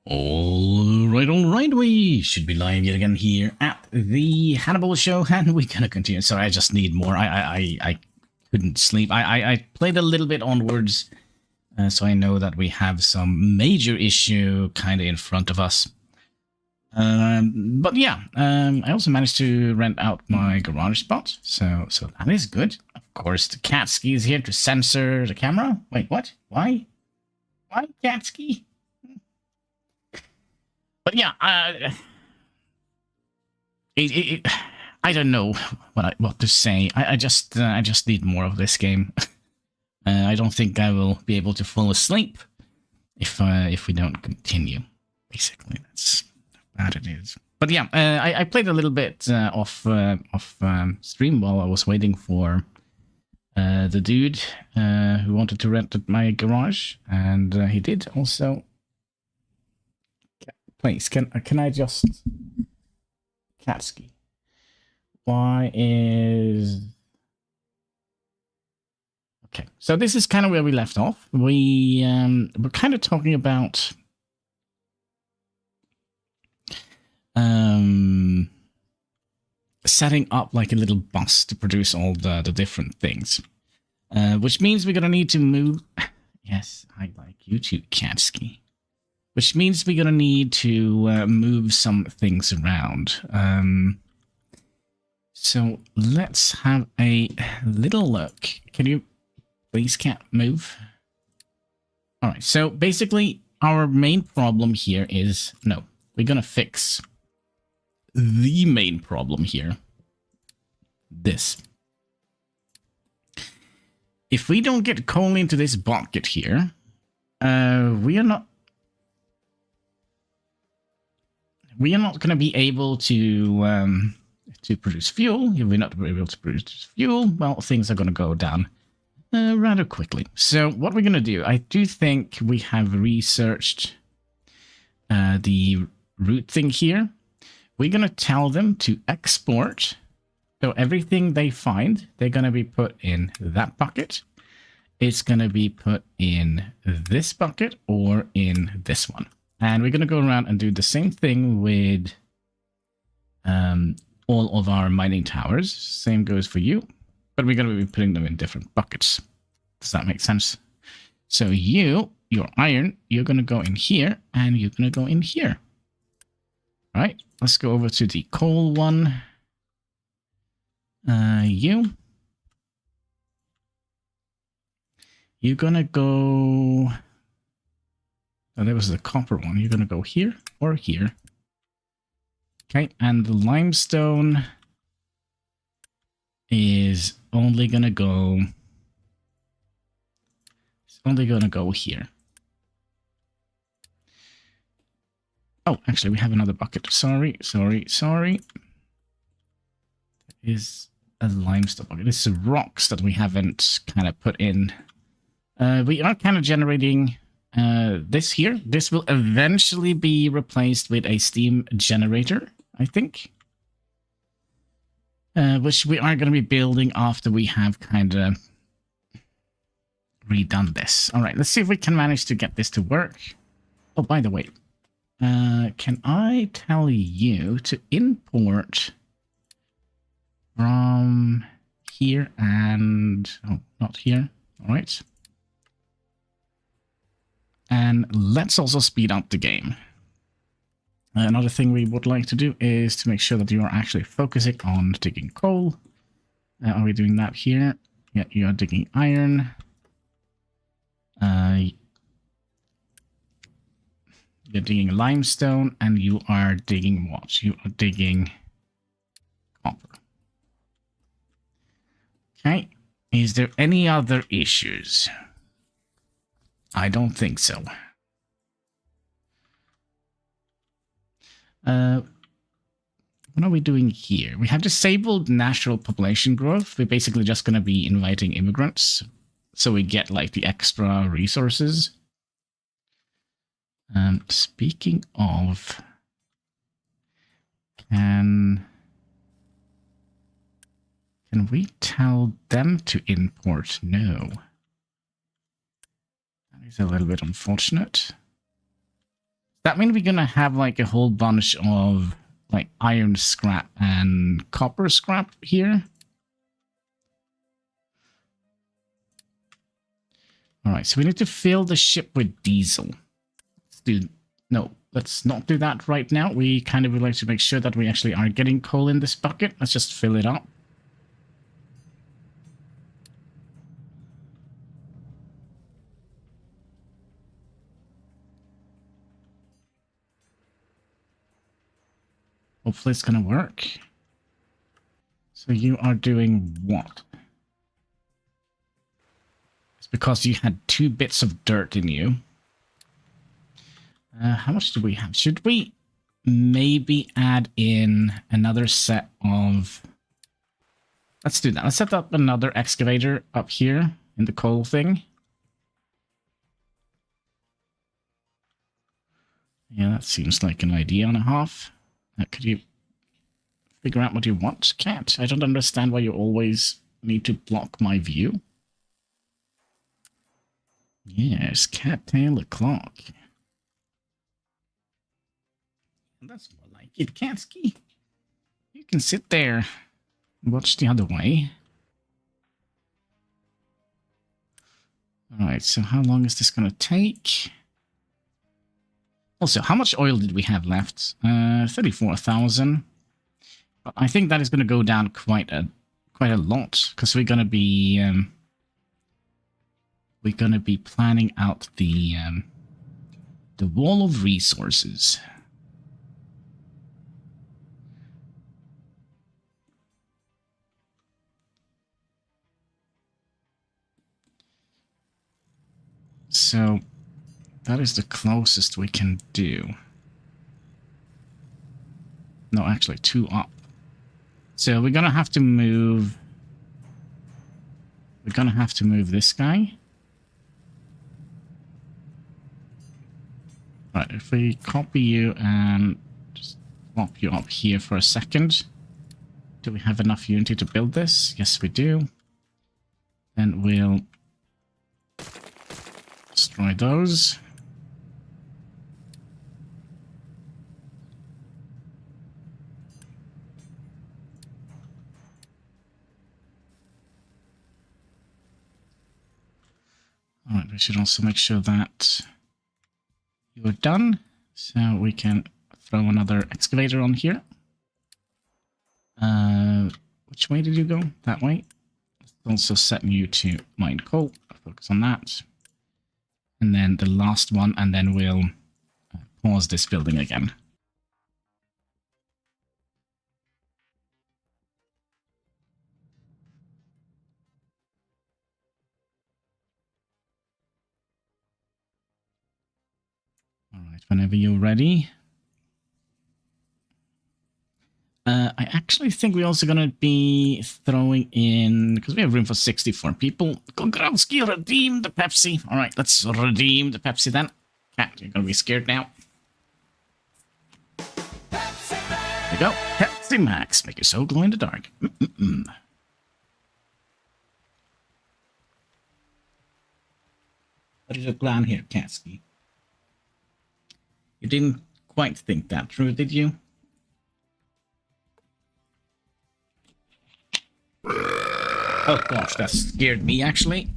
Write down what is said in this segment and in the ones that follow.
All right, we should be live yet again here at the Hannibal show, and we're gonna continue. Sorry, I just need more. I couldn't sleep. I played a little bit onwards, so I know that we have some major issue kind of in front of us. But yeah, I also managed to rent out my garage spot, so that is good. Of course, the Catski is here to censor the camera. Wait, what? Why? Why Catski? But yeah, I don't know what to say. I just need more of this game. I don't think I will be able to fall asleep if we don't continue. Basically, that's how bad it is. But yeah, I played a little bit off stream while I was waiting for the dude who wanted to rent my garage, and he did also. Please, can I just... Catski. Why is... Okay, so this is kind of where we left off. We're kind of talking about... setting up like a little bus to produce all the different things. Which means we're going to need to move... Yes, I like you too, Catski. Which means we're going to need to move some things around. So let's have a little look. Can you please can't move? All right, so basically our main problem here is... No, we're going to fix the main problem here. This. If we don't get coal into this bucket here, we are not going to be able to produce fuel. If we're not able to produce fuel, well, things are going to go down rather quickly. So what we're going to do, I do think we have researched the root thing here. We're going to tell them to export. So everything they find, they're going to be put in that bucket. It's going to be put in this bucket or in this one. And we're going to go around and do the same thing with all of our mining towers. Same goes for you. But we're going to be putting them in different buckets. Does that make sense? So your iron, you're going to go in here, and you're going to go in here. All right, let's go over to the coal one. You're going to go... Oh, there was the copper one. You're going to go here or here. Okay, and the limestone is only going to go... It's only going to go here. Oh, actually, we have another bucket. Sorry. That is a limestone bucket. It's the rocks that we haven't kind of put in. We are kind of generating... this here, this will eventually be replaced with a steam generator, I think. Which we are going to be building after we have kind of redone this. All right, let's see if we can manage to get this to work. Oh, by the way, can I tell you to import from here and... Oh, not here. All right. And let's also speed up the game. Another thing we would like to do is to make sure that you are actually focusing on digging coal. Are we doing that here? Yeah, you are digging iron. You're digging limestone, and you are digging what? You are digging copper. Okay. Is there any other issues? I don't think so. What are we doing here? We have disabled natural population growth. We're basically just going to be inviting immigrants, so we get like the extra resources. Speaking of, can we tell them to import? No. It's a little bit unfortunate. That means we're gonna have like a whole bunch of like iron scrap and copper scrap here. All right, so we need to fill the ship with diesel. No, let's not do that right now. We kind of would like to make sure that we actually are getting coal in this bucket. Let's just fill it up. Hopefully it's going to work. So you are doing what? It's because you had 2 bits of dirt in you. How much do we have? Should we maybe add in another set of... Let's do that. Let's set up another excavator up here in the coal thing. Yeah, that seems like an idea and a half. Could you figure out what you want, Cat? I don't understand why you always need to block my view. Yes, cattail o'clock. That's more like it, Katsky. You can sit there and watch the other way. Alright, so how long is this going to take? Also, how much oil did we have left? 34,000. But I think that is going to go down quite a lot, because we're going to be planning out the wall of resources. So that is the closest we can do. No, actually 2 up. So we're gonna have to move. We're gonna have to move this guy. Right, if we copy you and just plop you up here for a second. Do we have enough unity to build this? Yes, we do. Then we'll destroy those. Alright, we should also make sure that you are done. So we can throw another excavator on here. Which way did you go? That way. Let's also set you to mine coal. Focus on that. And then the last one, and then we'll pause this building again. All right, whenever you're ready. I actually think we're also going to be throwing in, because we have room for 64 people. Gogrowski, redeem the Pepsi. All right, let's redeem the Pepsi then. Cat, you're going to be scared now. There you go. Pepsi Max. Make your soul glow in the dark. What is your plan here, Katsky? You didn't quite think that through, did you? Oh gosh, that scared me actually.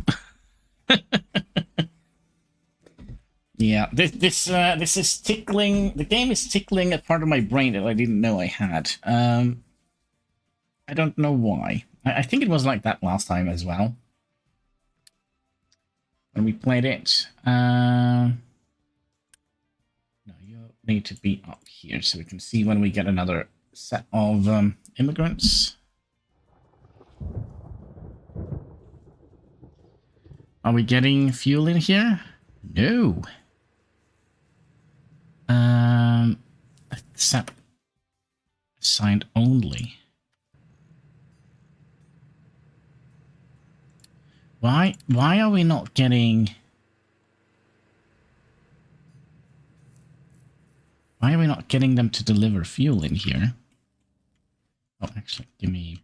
Yeah, this is tickling. The game is tickling a part of my brain that I didn't know I had. I don't know why. I think it was like that last time as well when we played it. No, you need to be up here so we can see when we get another set of immigrants. Are we getting fuel in here? No. Set assigned only. Why are we not getting... Why are we not getting them to deliver fuel in here? Oh, actually, give me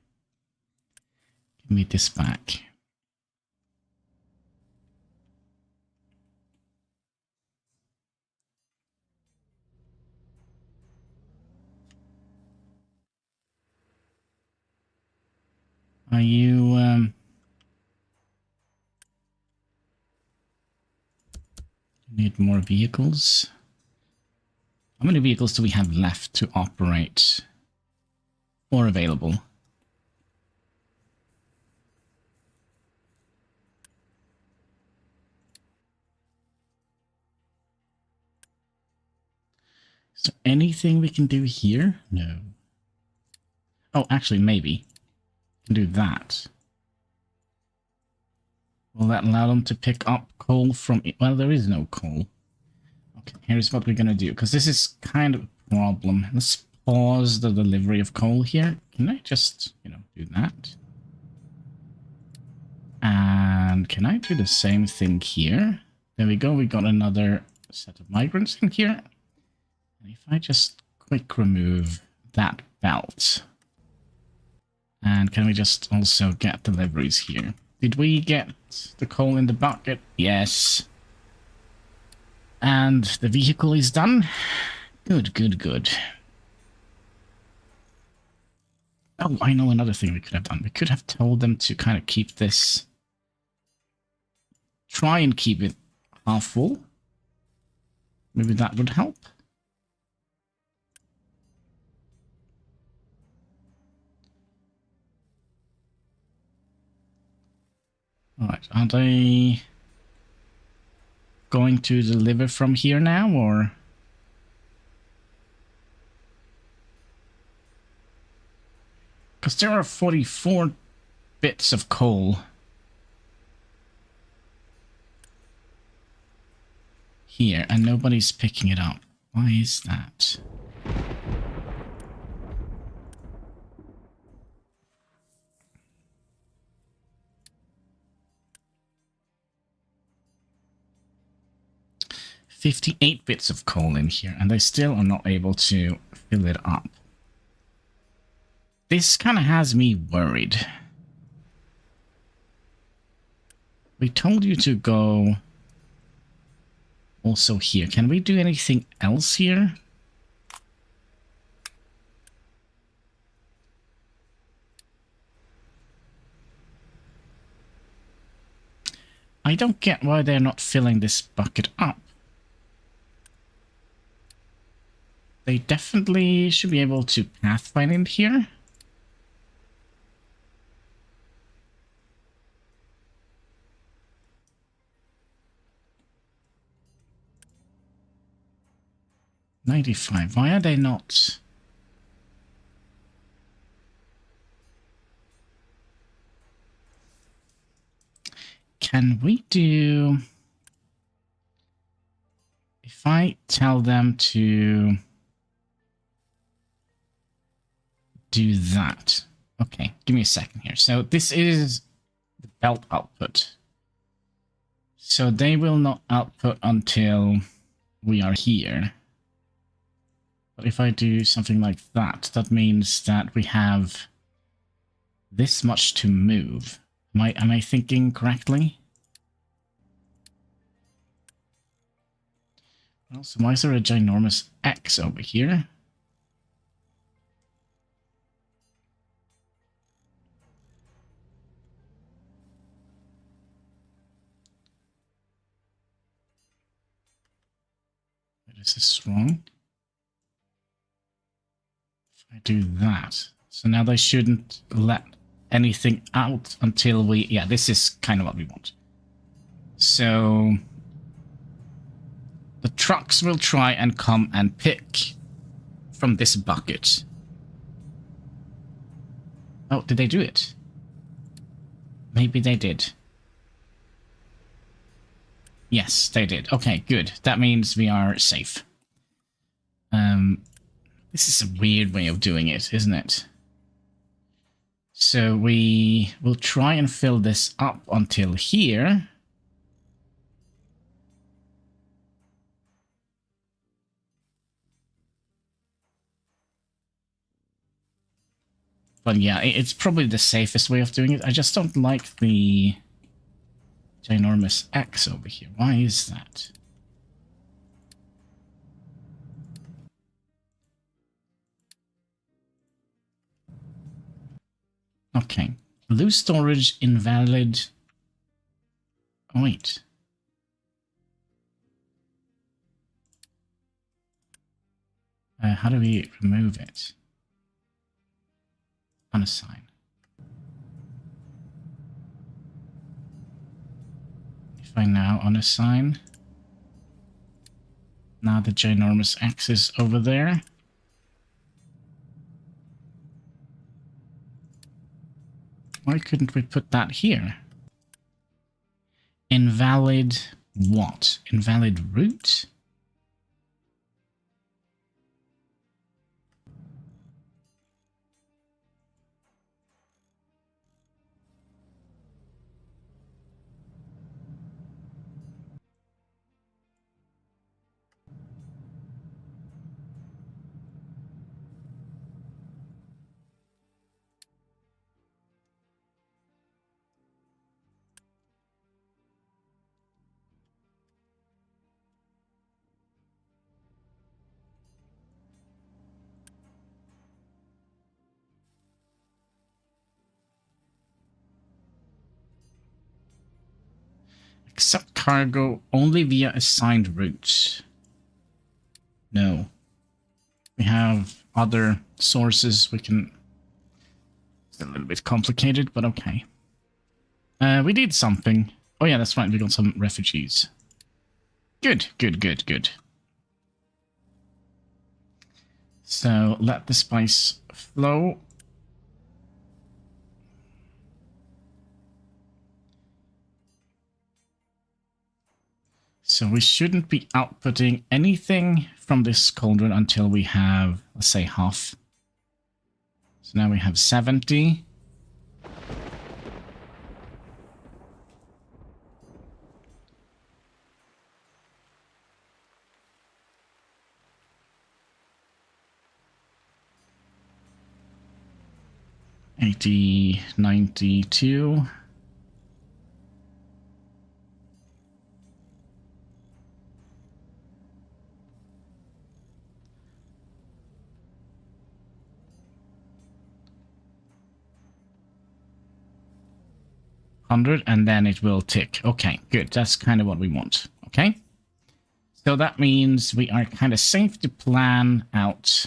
this back. Are you... need more vehicles? How many vehicles do we have left to operate or available? Is there anything we can do here? No. Oh, actually, maybe. We can do that. Will that allow them to pick up coal from... Well, there is no coal. Okay, here's what we're going to do, because this is kind of a problem. Let's pause the delivery of coal here. Can I just, do that? And can I do the same thing here? There we go, we got another set of migrants in here. And if I just quick remove that belt. And can we just also get deliveries here? Did we get the coal in the bucket? Yes. And the vehicle is done. Good, good, good. Oh, I know another thing we could have done. We could have told them to kind of keep this... Try and keep it half full. Maybe that would help. Alright, are they going to deliver from here now, or? Because there are 44 bits of coal here, and nobody's picking it up. Why is that? $58 bits of coal in here, and they still are not able to fill it up. This kind of has me worried. We told you to go also here. Can we do anything else here? I don't get why they're not filling this bucket up. They definitely should be able to pathfind in here. $95. Why are they not? Can we do... If I tell them to do that. Okay, give me a second here. So this is the belt output. So they will not output until we are here. But if I do something like that, that means that we have this much to move. Am I thinking correctly? Also, why is there a ginormous X over here? Is this wrong? If I do that. So now they shouldn't let anything out until we... Yeah, this is kind of what we want. So the trucks will try and come and pick from this bucket. Oh, did they do it? Maybe they did. Yes, they did. Okay, good. That means we are safe. This is a weird way of doing it, isn't it? So we will try and fill this up until here. But yeah, it's probably the safest way of doing it. I just don't like the ginormous X over here. Why is that? Okay. Lose storage, invalid. Oh, wait. How do we remove it? Unassign. If I now unassign. Now the ginormous X is over there. Why couldn't we put that here? Invalid what? Invalid route? Accept cargo only via assigned routes. No. We have other sources we can... It's a little bit complicated, but okay. We did something. Oh yeah, that's right, we got some refugees. Good, good, good, good. So let the spice flow. So we shouldn't be outputting anything from this cauldron until we have, let's say, half. So now we have 70. $80, 92. And then it will tick. Okay, good. That's kind of what we want. Okay. So that means we are kind of safe to plan out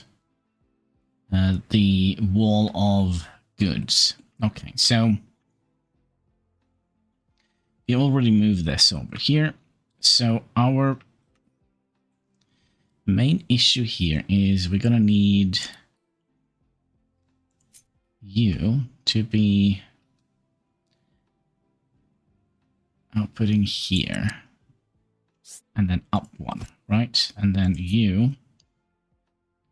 the wall of goods. Okay, so we already moved this over here. So our main issue here is we're going to need you to be outputting here and then up one, right? And then you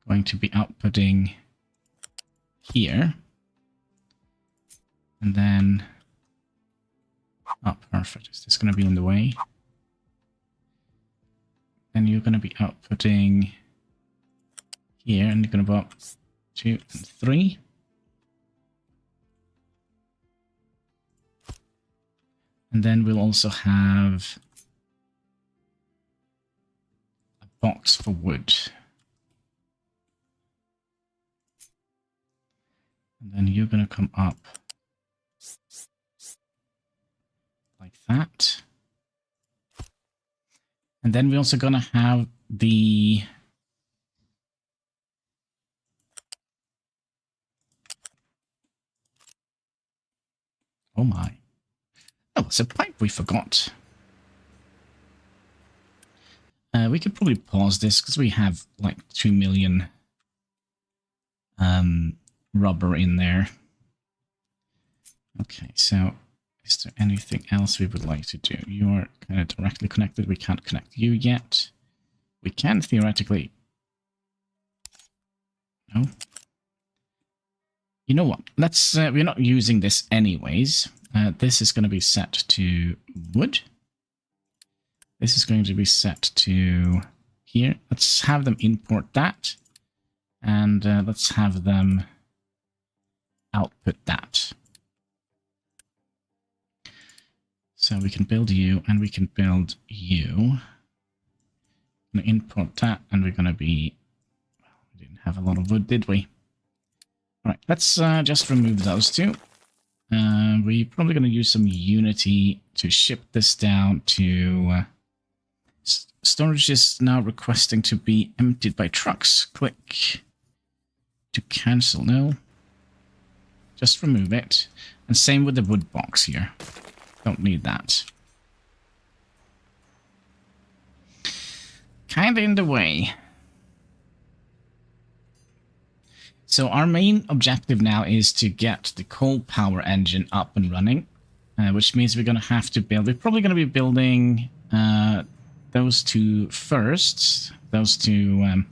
going to be outputting here and then perfect. Is this going to be in the way? Then you're going to be outputting here and you're going to go up 2 and 3. And then we'll also have a box for wood. And then you're going to come up like that. And then we're also going to have the... Oh my. Oh, it's a pipe we forgot. We could probably pause this because we have like 2 million rubber in there. Okay, so is there anything else we would like to do? You're kind of directly connected. We can't connect you yet. We can theoretically... No. You know what? Let's... we're not using this anyways. This is going to be set to wood. This is going to be set to here. Let's have them import that. And let's have them output that. So we can build you and we can build you. We're going to import that and we're going to be... Well, we didn't have a lot of wood, did we? All right, let's just remove those two. We're probably going to use some Unity to ship this down to... storage is now requesting to be emptied by trucks. Click to cancel. No. Just remove it. And same with the wood box here. Don't need that. Kinda in the way. So our main objective now is to get the coal power engine up and running, which means we're going to have to build... We're probably going to be building those two first. Those two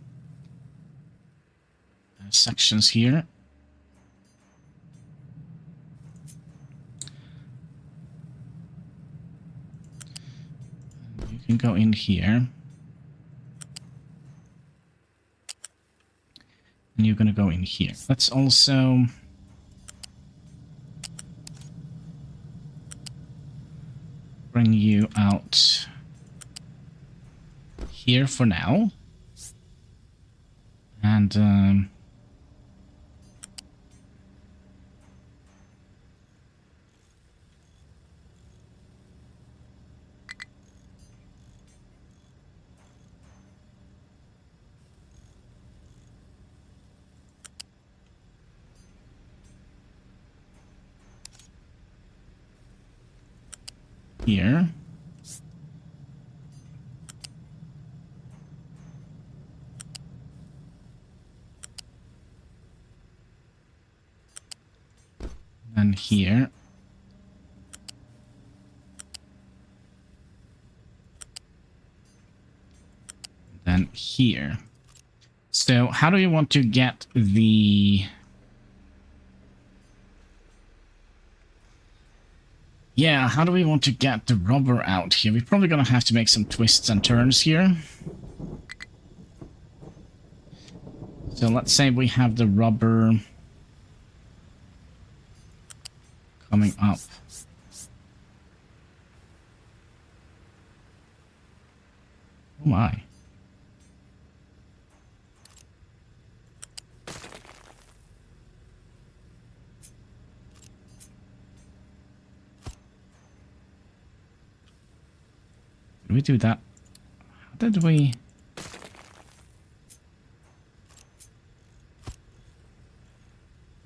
sections here. You can go in here. And you're going to go in here. Let's also... bring you out here for now. And... here. And here. Then here. So how do you want to get the... Yeah, how do we want to get the rubber out here? We're probably going to have to make some twists and turns here. So let's say we have the rubber coming up. Oh my. Did we do that? How did we...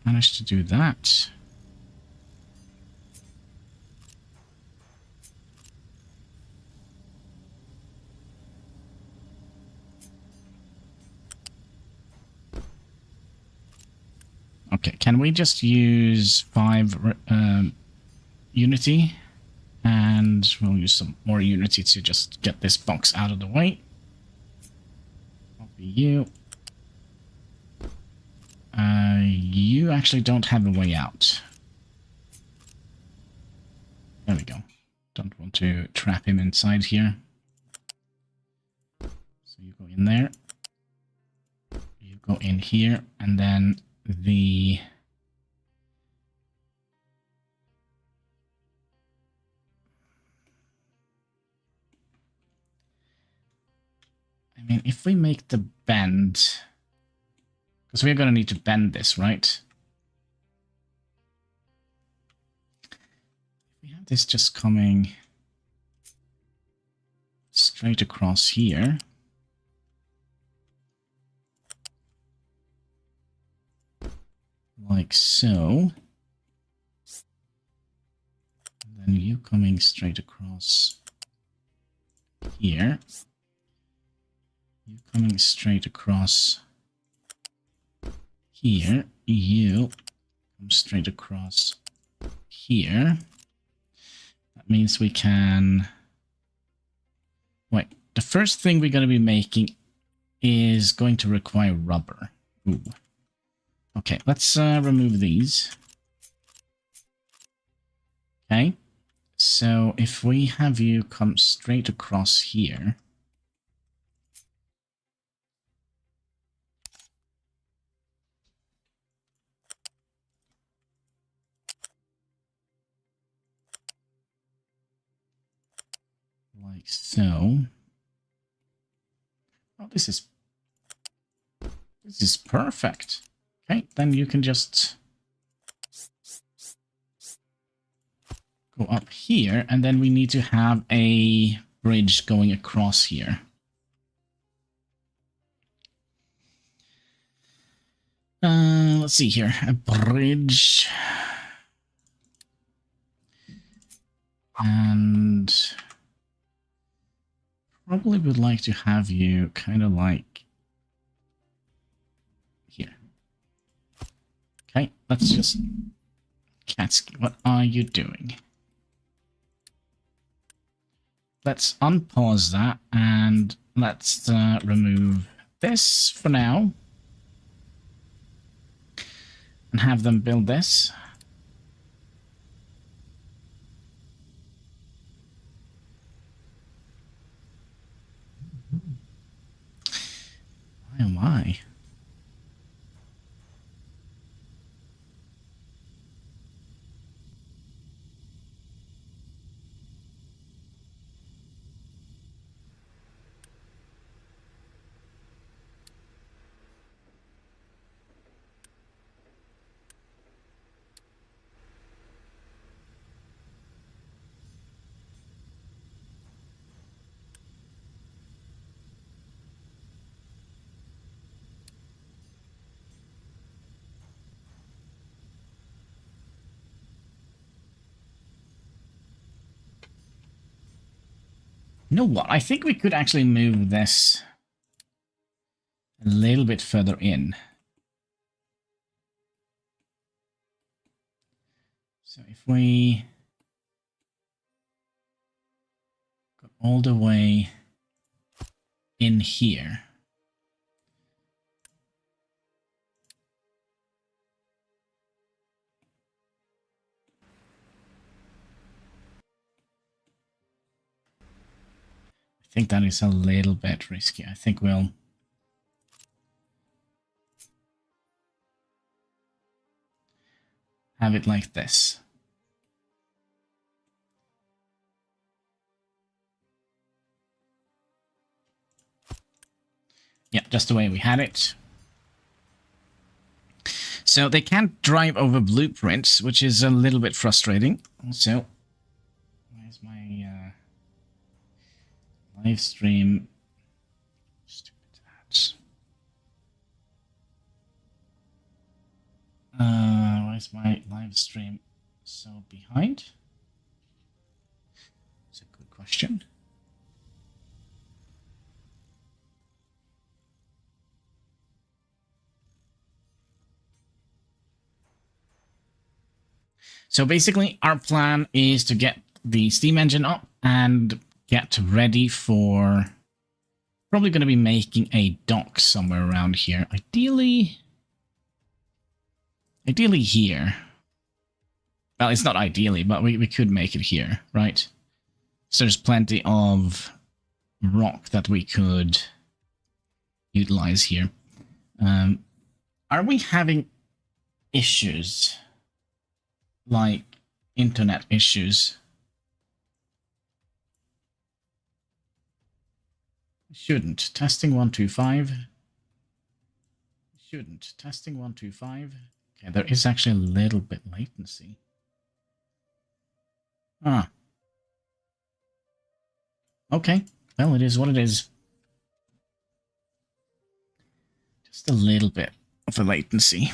manage to do that? Okay, can we just use 5 Unity? And we'll use some more Unity to just get this box out of the way. Copy you. You actually don't have a way out. There we go. Don't want to trap him inside here. So you go in there. You go in here, and then the... I mean, if we make the bend... Because we're going to need to bend this, right? We have this just coming straight across here. Like so. And then you coming straight across here. You coming straight across here. You come straight across here. That means we can... Wait, the first thing we're going to be making is going to require rubber. Ooh. Okay, let's remove these. Okay, so if we have you come straight across here... like so. Oh, this is perfect. Okay, then you can just go up here, and then we need to have a bridge going across here. Let's see here. A bridge. And probably would like to have you kind of like here. Okay, let's just... Katsky, what are you doing? Let's unpause that and let's remove this for now. And have them build this. Oh my. You know what? I think we could actually move this a little bit further in. So if we go all the way in here. I think that is a little bit risky. I think we'll have it like this. Yeah, just the way we had it. So they can't drive over blueprints, which is a little bit frustrating. Also, where's my live stream? Stupid ads. Where's my live stream so behind? It's a good question. So basically, our plan is to get the steam engine up and get ready for... Probably going to be making a dock somewhere around here. Ideally here. Well, it's not ideally, but we could make it here, right? So there's plenty of rock that we could utilize here. Are we having issues? Like internet issues? Shouldn't. Testing 125. Shouldn't. Testing 125. Okay, there is actually a little bit latency. Ah. Okay. Well, it is what it is. Just a little bit of a latency.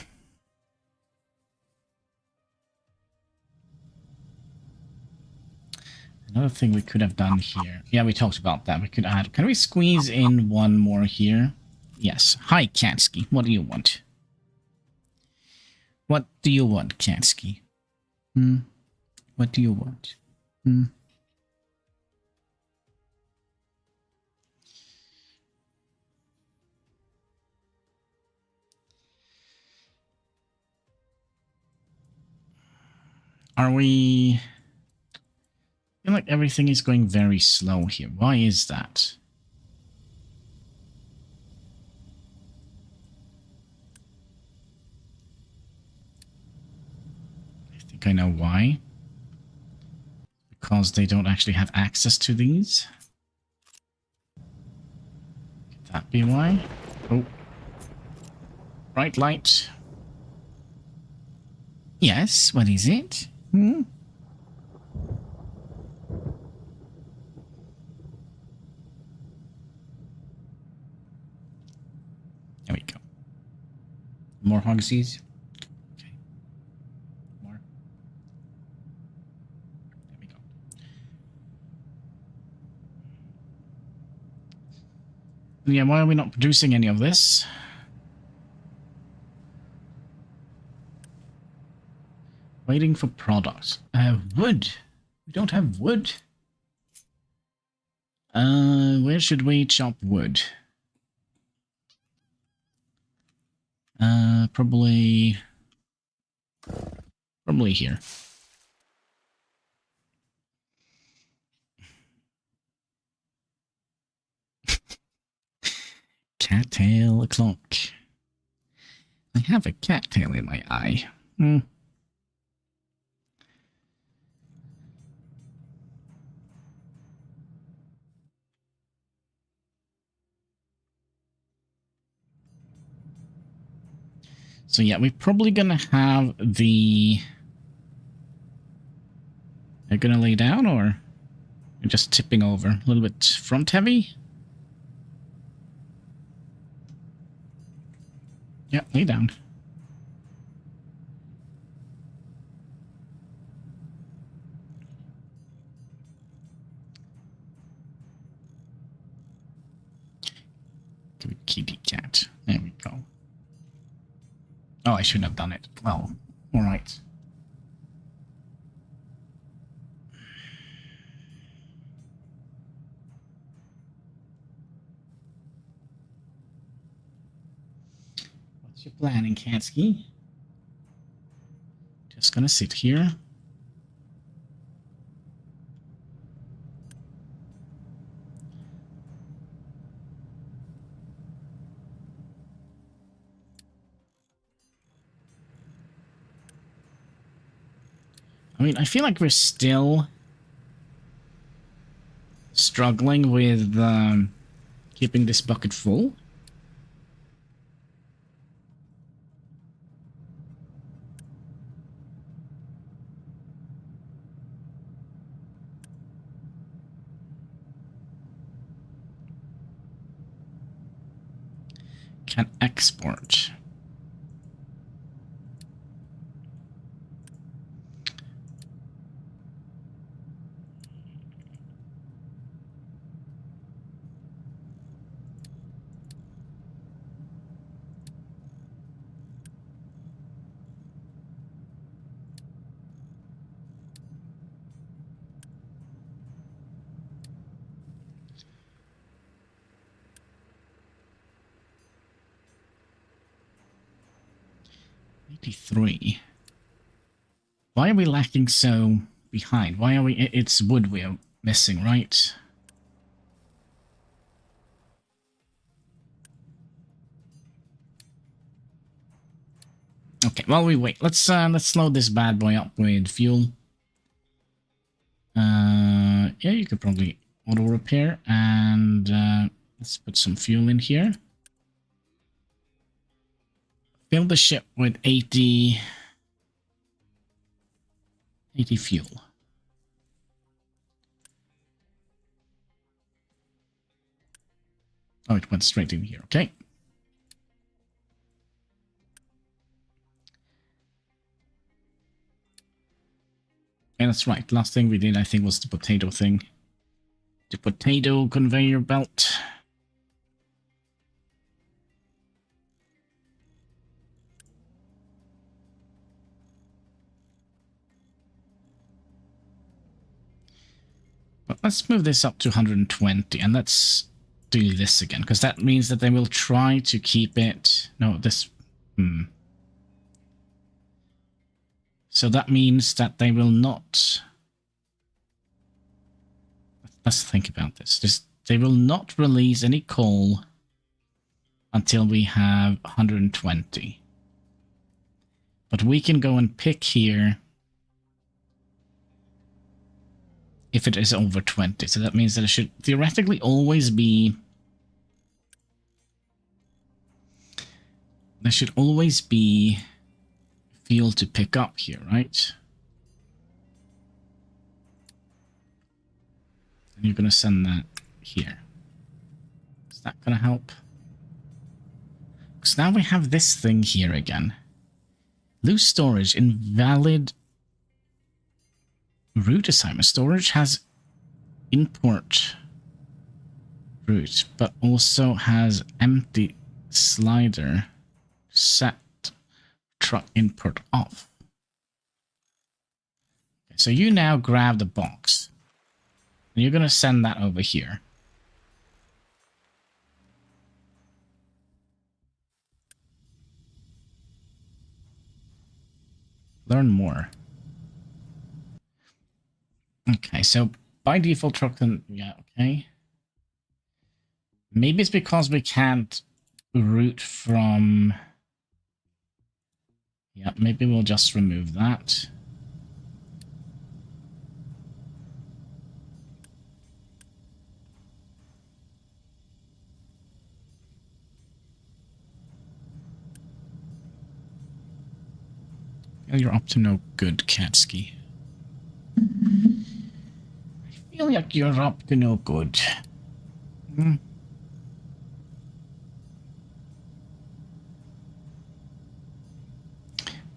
Another thing we could have done here. Yeah, we talked about that. We could add... Can we squeeze in one more here? Yes. Hi, Katsky. What do you want? What do you want, Katsky? What do you want? Are we... I feel like everything is going very slow here. Why is that? I think I know why. Because they don't actually have access to these. Could that be why? Oh. Bright light. Yes, what is it? More hogsies. Okay. More. There we go. Yeah, why are we not producing any of this? Waiting for products. Wood. We don't have wood. Where should we chop wood? Probably here. Cattail o'clock. I have a cattail in my eye. So yeah, we're probably gonna have the... They're gonna lay down, or you're just tipping over? A little bit front heavy? Yeah, lay down. Good kitty cat. There we go. Oh, I shouldn't have done it. Well, alright. What's your planning, Kansky? Just gonna sit here. I mean, I feel like we're still struggling with keeping this bucket full. Can export. 83. Why are we lacking so behind? Why are we... It's wood we are missing, right? Okay, while we wait, let's load this bad boy up with fuel. Yeah, you could probably auto repair, and let's put some fuel in here. Fill the ship with 80 fuel. Oh, it went straight in here. Okay. And that's right. Last thing we did, I think, was the potato thing. The potato conveyor belt. But let's move this up to 120, and let's do this again, because that means that they will try to keep it... No, this... So that means that they will not... Let's think about this. They will not release any coal until we have 120. But we can go and pick here if it is over 20. So that means that it should theoretically always be... There should always be fuel to pick up here, right? And you're going to send that here. Is that going to help? box. Now we have this thing here again. Loose storage, invalid route assignment. Storage has import route, but also has empty slider. Set truck input off. Okay, so you now grab the box. And you're going to send that over here. Learn more. Okay, so by default truck then, yeah, okay. Maybe it's because we can't route from... Yeah, maybe we'll just remove that. You're up to no good, Katsky. I feel like you're up to no good.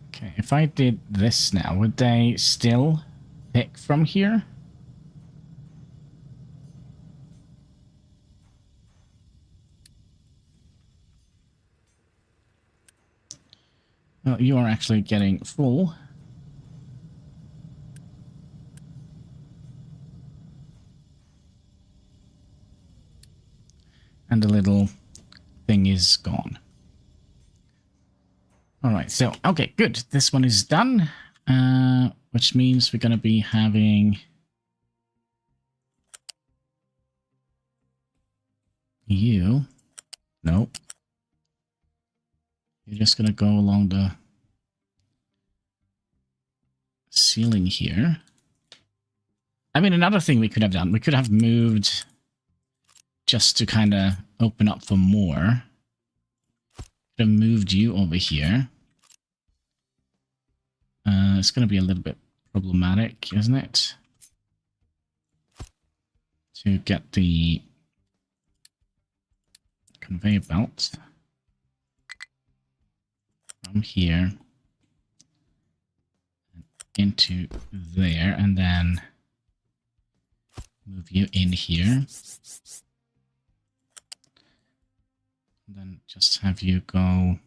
Okay, if I did this now, would they still pick from here? Well, you are actually getting full. And the little thing is gone. Alright, so, okay, good. This one is done. Which means we're going to be having... You. Nope. You're just going to go along the ceiling here. I mean, another thing we could have done, we could have moved just to kind of open up for more. Could have moved you over here. It's going to be a little bit problematic, isn't it? To get the conveyor belt from here into there, and then move you in here. And then just have you go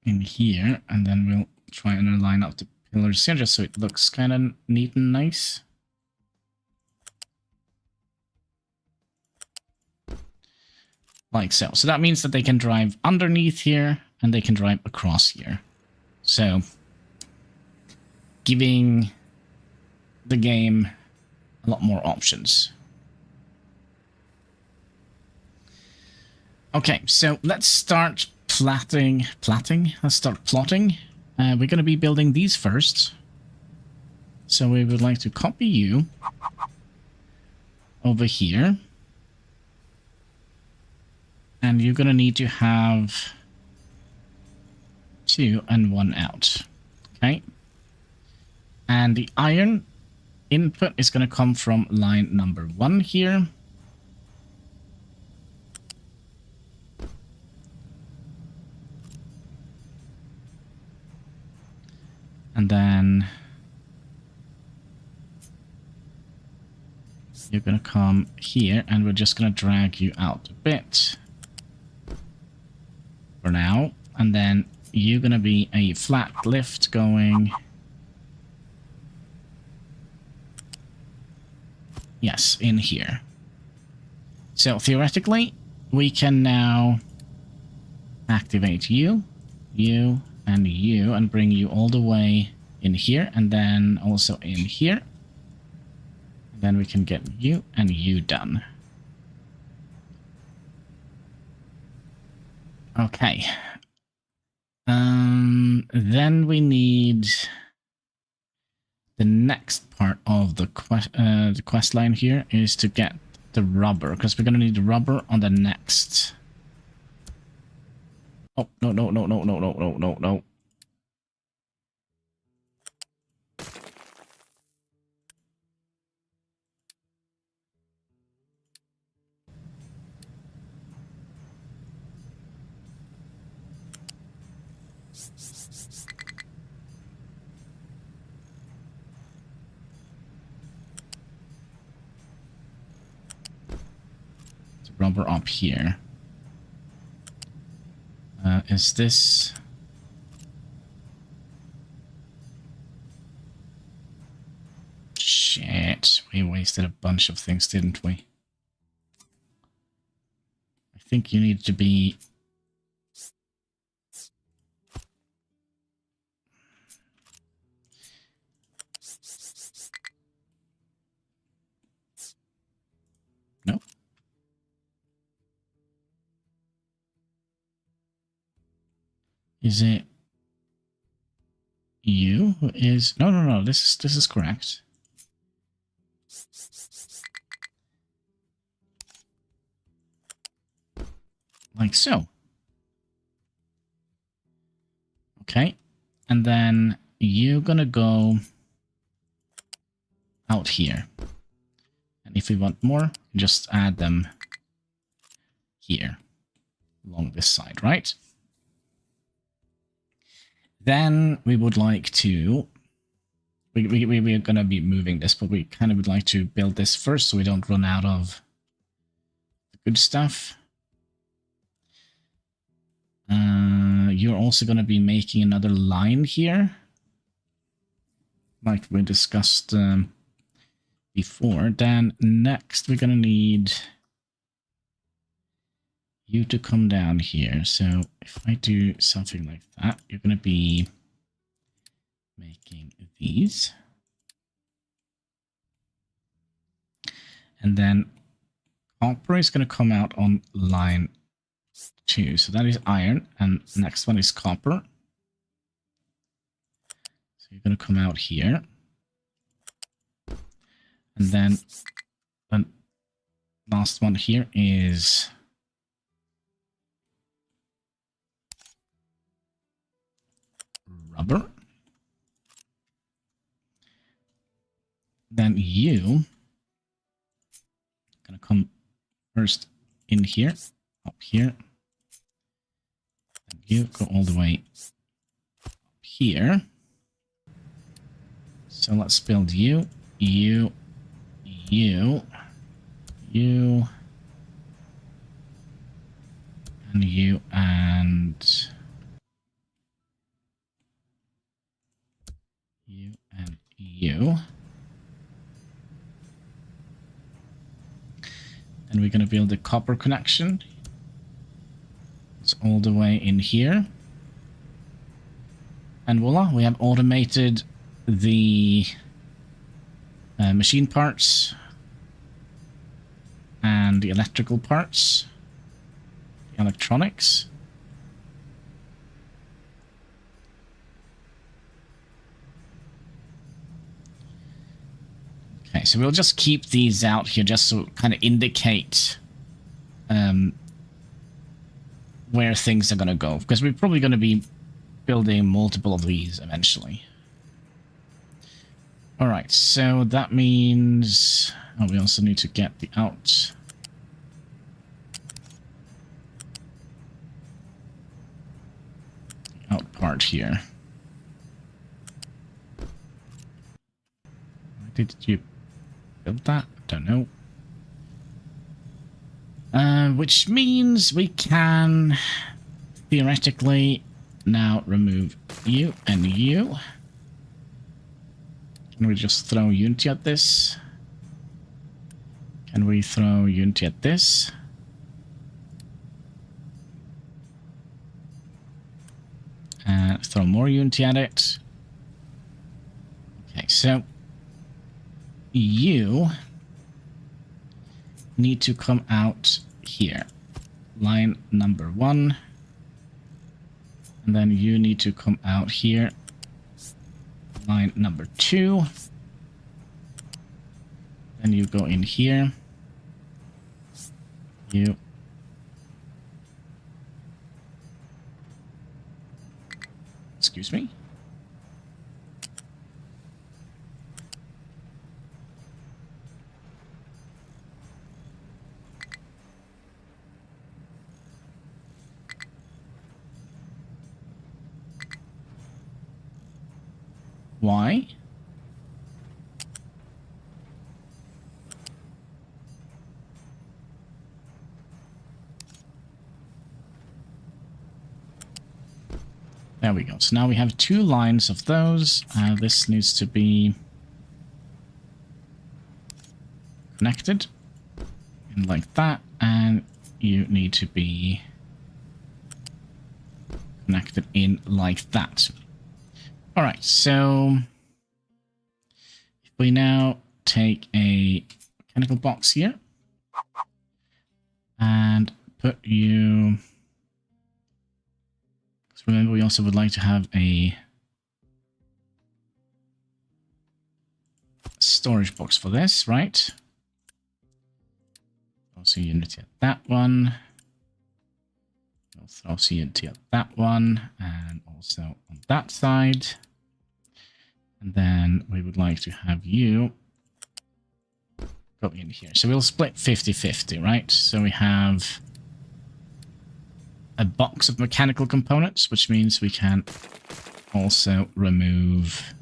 in here, and then we'll try and line up the pillars here just so it looks kind of neat and nice. Like so. So that means that they can drive underneath here and they can drive across here. So giving the game a lot more options. Okay, so let's start plotting. Let's start plotting. We're going to be building these first. So we would like to copy you over here. And you're going to need to have 2 and 1 out. Okay. And the iron input is going to come from line number 1 here. And then you're going to come here, and we're just going to drag you out a bit for now. And then you're going to be a flat lift going... Yes, in here. So theoretically, we can now activate you, and you, and bring you all the way in here, and then also in here. Then we can get you and you done. Okay. Then we need the next part of the quest line here is to get the rubber, because we're going to need the rubber on the next... Oh, no. Rubber up here. Is this... Shit, we wasted a bunch of things, didn't we? I think you need to be... No? Is it you who is... No, this is correct. Like so. Okay. And then you're gonna go out here. And if we want more, just add them here along this side, right? Then we would like to... We're going to be moving this, but we kind of would like to build this first so we don't run out of the good stuff. You're also going to be making another line here, like we discussed before. Then next we're going to need you to come down here. So if I do something like that, you're going to be making these. And then copper is going to come out on line 2. So that is iron, and next one is copper. So you're going to come out here. And then the last one here is rubber. Then you gonna come first in here, up here. And you go all the way up here. So let's build you, you, and you, and you. And we're going to build a copper connection. It's all the way in here. And voila, we have automated the machine parts and the electrical parts, the electronics. Okay, so we'll just keep these out here just to kind of indicate where things are going to go, because we're probably going to be building multiple of these eventually. All right, so that means we also need to get the out part here. Did you build that? I don't know. Which means we can theoretically now remove you and you. Can we just throw Unity at this? Can we throw Unity at this? And throw more Unity at it. Okay, so you need to come out here. Line number 1. And then you need to come out here. Line number 2. Then you go in here. You. Excuse me. Why? There we go. So now we have 2 lines of those. This needs to be connected in like that, and you need to be connected in like that. All right, so if we now take a mechanical box here and put you... Remember, we also would like to have a storage box for this, right? Also unity at that one. Also unity at that one, and also on that side. And then we would like to have you go in here. So we'll split 50-50, right? So we have a box of mechanical components, which means we can also remove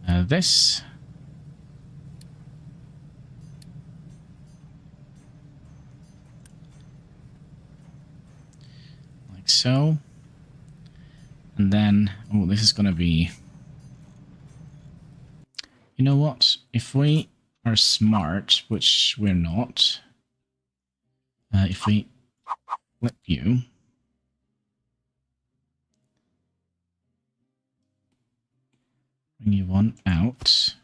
this. Like so. And then, oh, this is going to be... You know what? If we are smart, which we're not, if we flip you, bring you one out,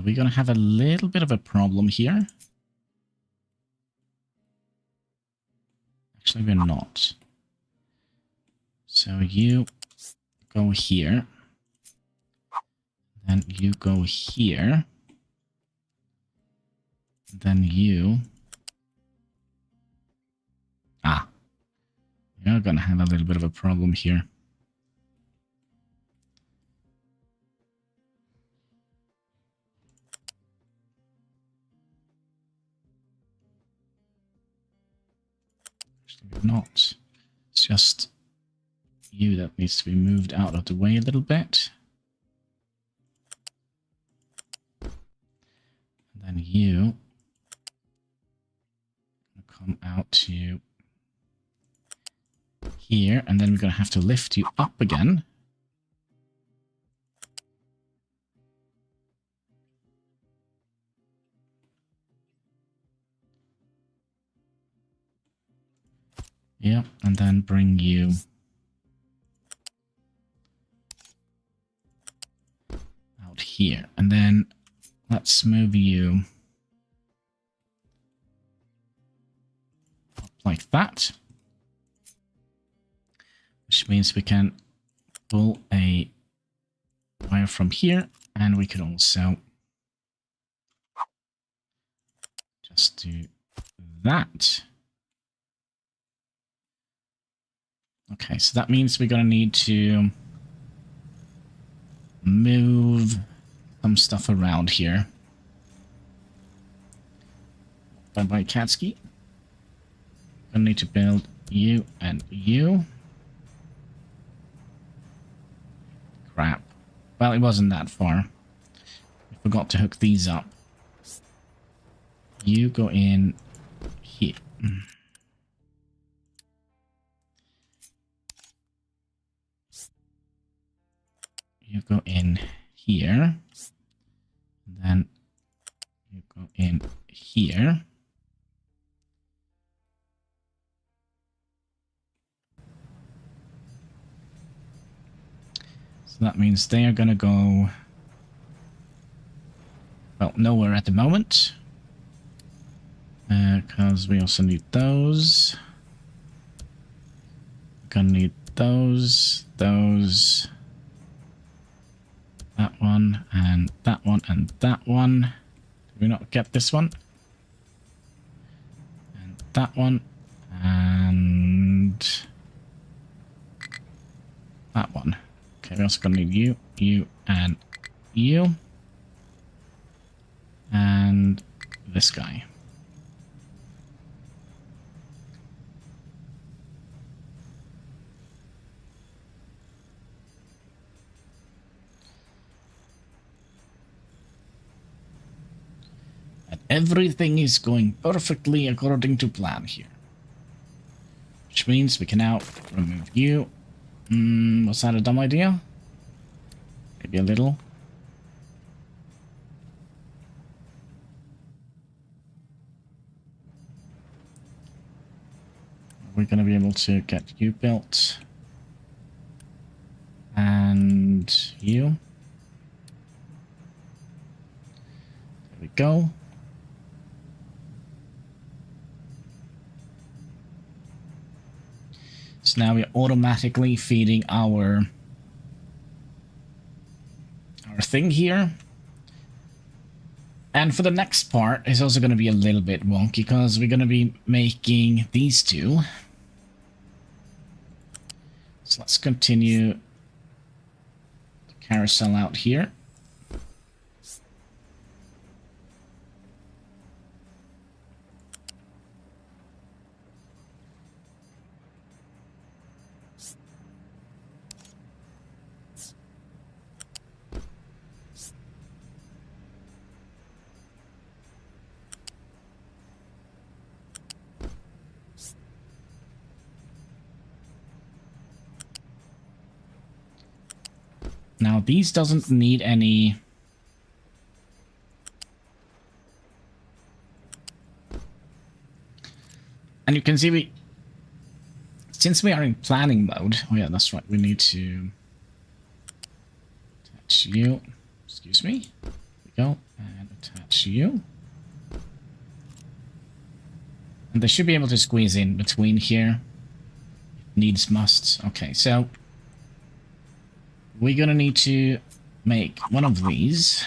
we're going to have a little bit of a problem here. Actually, we're not. So you go here, then you go here, then you... Ah, you're going to have a little bit of a problem here. Actually, not. It's just you that needs to be moved out of the way a little bit. And then you come out to here, and then we're going to have to lift you up again. Yeah, and then bring you out here. And then let's move you up like that. Which means we can pull a wire from here, and we can also just do that. Okay, so that means we're going to need to move some stuff around here. Bye-bye, Katsky. Gonna need to build you and you. Crap. Well, it wasn't that far. I forgot to hook these up. You go in here. You go in here. Then you go in here. So that means they are going to go, well, nowhere at the moment. Because we also need those. Gonna need those, that one, and that one, and that one. Did we not get this one? And that one, and that one. Okay, we're also gonna need you, you, and you. And this guy. everything is going perfectly according to plan here. Which means we can now remove you. Was that a dumb idea? Maybe a little. We're going to be able to get you built. And you. There we go. So now we're automatically feeding our thing here. And for the next part, it's also going to be a little bit wonky because we're going to be making these two. So let's continue the carousel out here. Now, these doesn't need any... And you can see since we are in planning mode... Oh yeah, that's right, we need to attach you. Excuse me. There we go. And attach you. And they should be able to squeeze in between here. Needs must. Okay, so... we're gonna need to make one of these.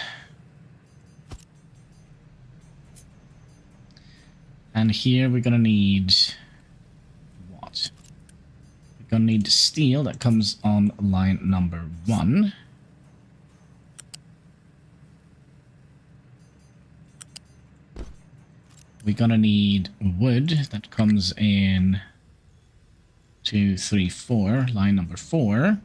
And here we're gonna need what? We're gonna need steel that comes on line number 1. We're gonna need wood that comes in 2, 3, 4, line number 4.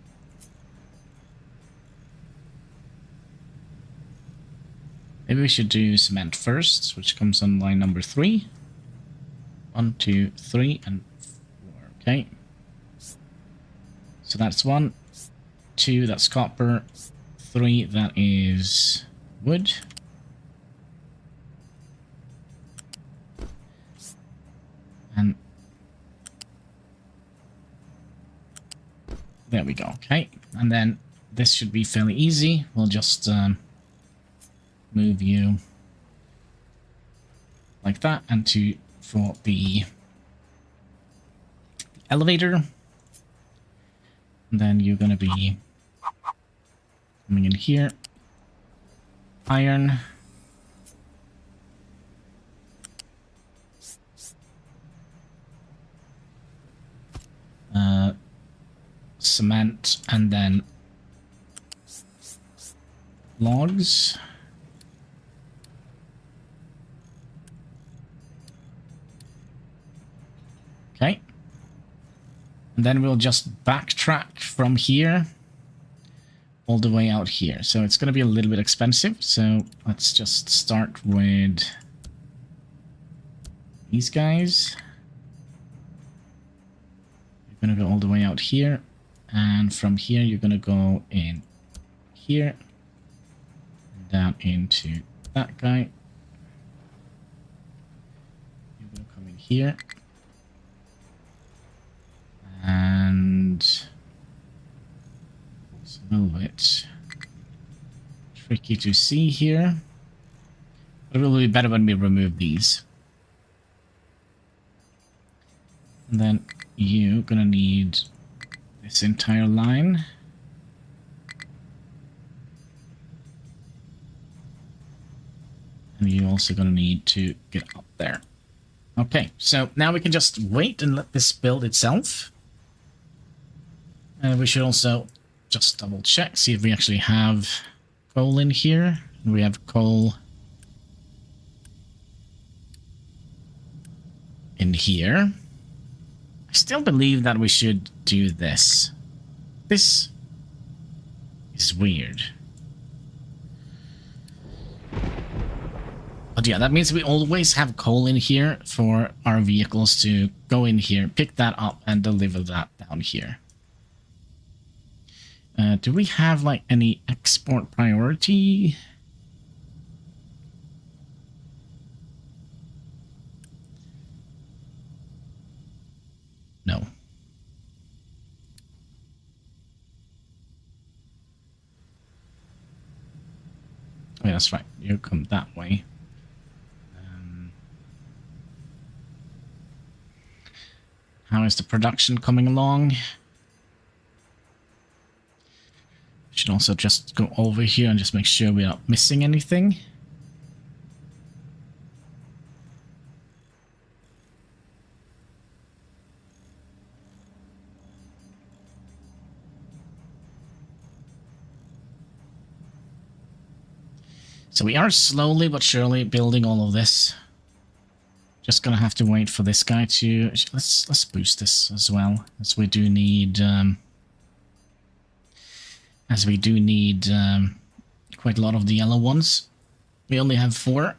Maybe we should do cement first, which comes on line number 3. 1, 2, 3, and 4. Okay. So that's 1. 2, that's copper. 3, that is wood. And there we go. Okay. And then this should be fairly easy. We'll just... move you like that, and for the elevator, and then you're going to be coming in here. Iron, cement, and then logs. Okay. And then we'll just backtrack from here all the way out here. So it's going to be a little bit expensive. So let's just start with these guys. You're going to go all the way out here. And from here, you're going to go in here. Down into that guy. You're going to come in here. And it's a little bit tricky to see here. But it will be better when we remove these. And then you're gonna need this entire line. And you're also gonna need to get up there. Okay, so now we can just wait and let this build itself. We should also just double check, see if we actually have coal in here. We have coal in here. I still believe that we should do this. This is weird. A But yeah, that means we always have coal in here for our vehicles to go in here, pick that up, and deliver that down here. Do we have, like, any export priority? No. Oh, yeah, that's right. You come that way. How is the production coming along? Should also just go over here and just make sure we're not missing anything. So we are slowly but surely building all of this. Just gonna have to wait for this guy to... Let's boost this as well, as we do need... quite a lot of the yellow ones. We only have 4.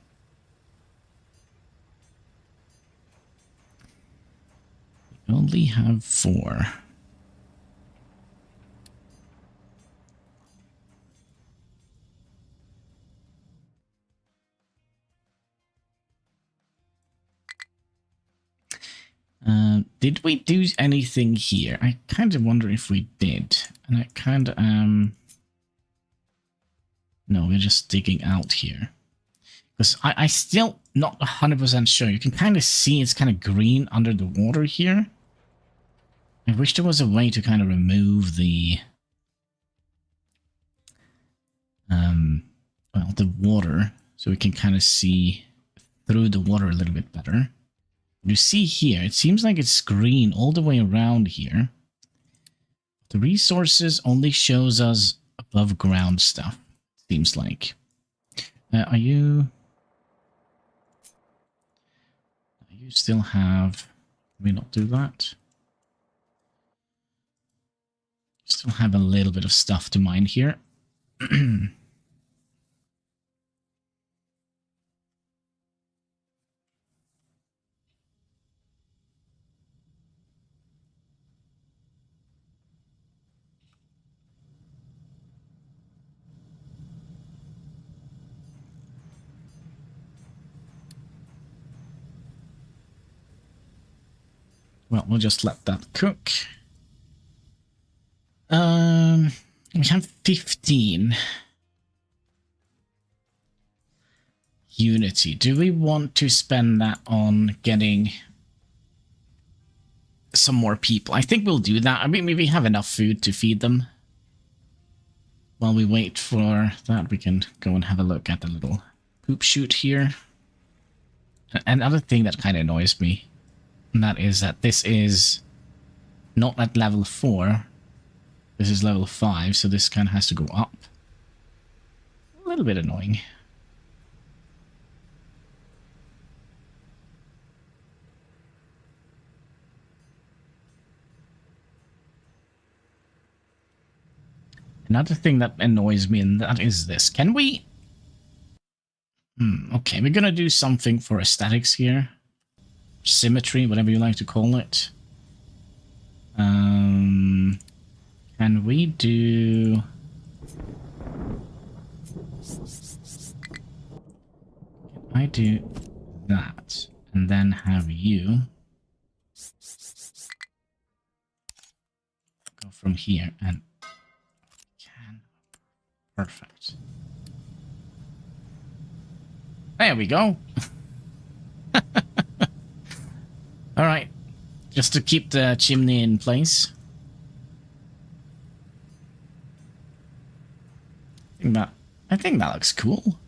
We only have 4. Did we do anything here? I kind of wonder if we did. And I kind of no, we're just digging out here. Because I still not 100% sure. You can kind of see it's kind of green under the water here. I wish there was a way to kind of remove the well, the water, so we can kind of see through the water a little bit better. You see here, it seems like it's green all the way around here. The resources only shows us above ground stuff, seems like. Are you still have... Can we not do that? Still have a little bit of stuff to mine here. Well, we'll just let that cook. We have 15. Unity. Do we want to spend that on getting some more people? I think we'll do that. I mean, we have enough food to feed them. While we wait for that, we can go and have a look at the little poop chute here. Another thing that kind of annoys me, and that is that this is not at level 4. This is level 5, so this kind of has to go up. A little bit annoying. Another thing that annoys me, and that is this. Can we... okay, we're gonna do something for aesthetics here. Symmetry, whatever you like to call it. Can we do... Can I do that? And then have you... go from here and... Perfect. There we go. All right. Just to keep the chimney in place. I think that looks cool.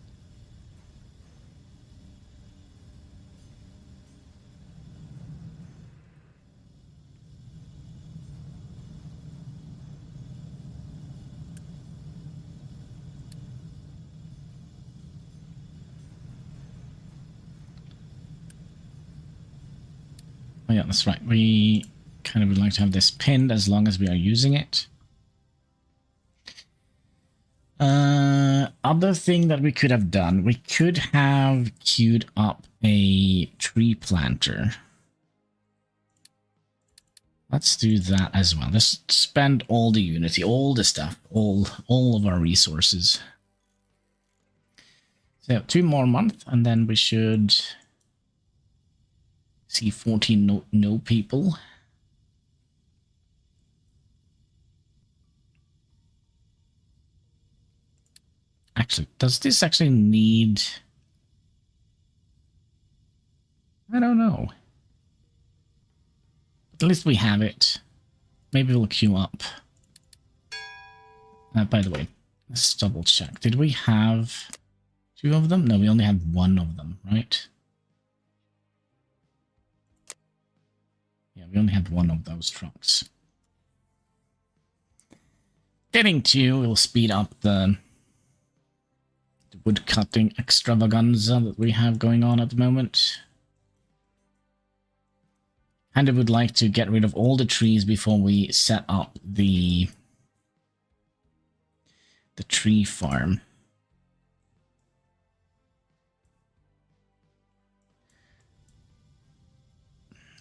Oh yeah, that's right. We kind of would like to have this pinned as long as we are using it. other thing that we could have done, we could have queued up a tree planter. Let's do that as well. Let's spend all the Unity, all the stuff, all of our resources. So 2 more months, and then we should see 14 no people. Actually, does this actually need... I don't know. At least we have it. Maybe we'll queue up. By the way, let's double check. Did we have 2 of them? No, we only have 1 of them, right? Yeah, we only have 1 of those trucks. Getting 2 will speed up the wood cutting extravaganza that we have going on at the moment. And I would like to get rid of all the trees before we set up the tree farm.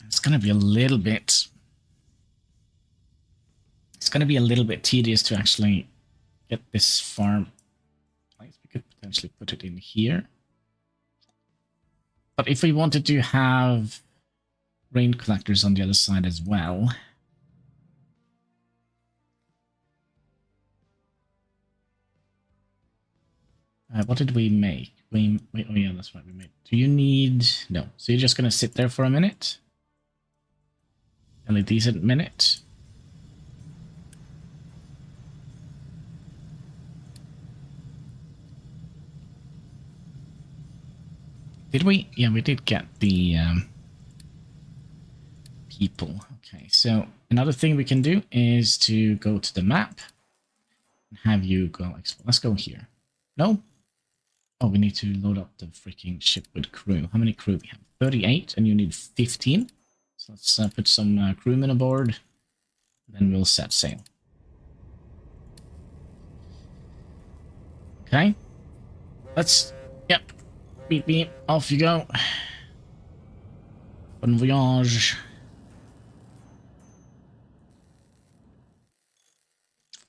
It's going to be a little bit... It's going to be a little bit tedious to actually get this farm. We could potentially put it in here. But if we wanted to have rain collectors on the other side as well. What did we make? Oh yeah, that's what we made. Do you need... No. So you're just going to sit there for a minute? A decent minute? Did we? Yeah, we did get the... people. Okay, so another thing we can do is to go to the map and have you go. Let's go here. No? Oh, we need to load up the freaking ship with crew. How many crew? We have 38 and you need 15. So let's put some crewmen aboard. Then we'll set sail. Okay. Let's... Yep. Beep beep. Off you go. Bon voyage.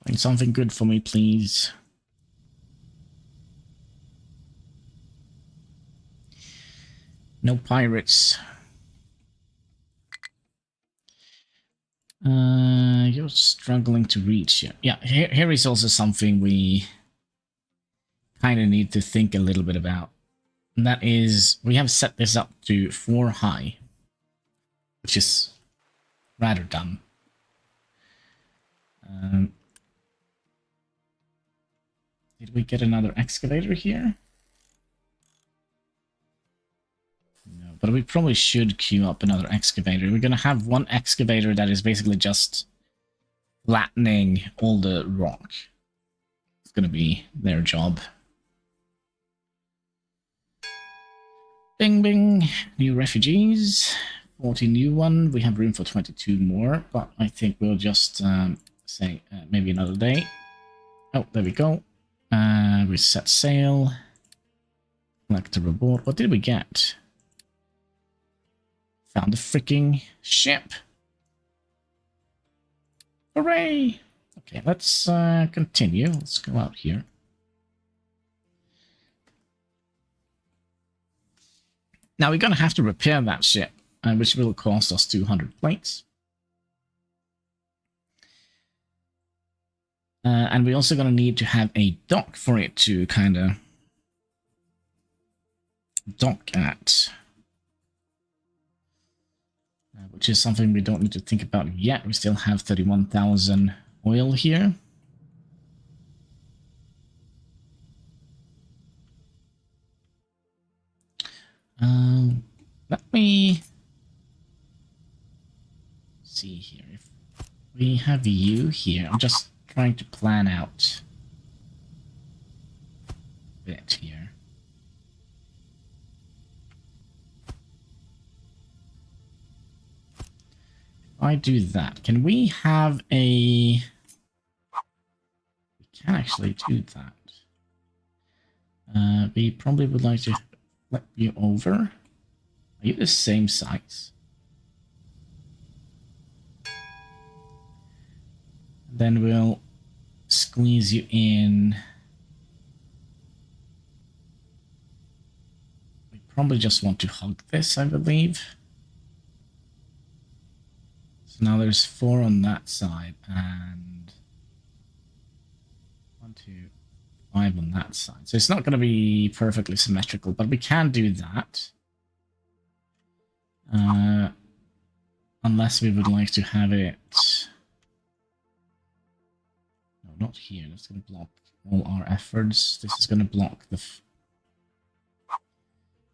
Find something good for me, please. No pirates. You're struggling to reach here. Yeah, here is also something we kind of need to think a little bit about. And that is, we have set this up to 4 high, which is rather dumb. Did we get another excavator here? No, but we probably should queue up another excavator. We're going to have 1 excavator that is basically just flattening all the rock. It's going to be their job. Bing, bing. New refugees. 40 new one. We have room for 22 more, but I think we'll just say maybe another day. Oh, there we go. We set sail. Collector aboard. What did we get? Found the freaking ship. Hooray! Okay, let's continue. Let's go out here. Now we're going to have to repair that ship, which will cost us 200 plates. And we're also going to need to have a dock for it to kind of dock at. Which is something we don't need to think about yet. We still have 31,000 oil here. Let me see here. If we have you here, I'm just trying to plan out a bit here. If I do that, can we have a... We can actually do that. We probably would like to flip you over. Are you the same size? Then we'll squeeze you in. We probably just want to hug this, I believe. So now there's 4 on that side and 1, 2, 5 on that side. So it's not going to be perfectly symmetrical, but we can do that. Unless we would like to have it... No, not here. That's going to block all our efforts. This is going to block the...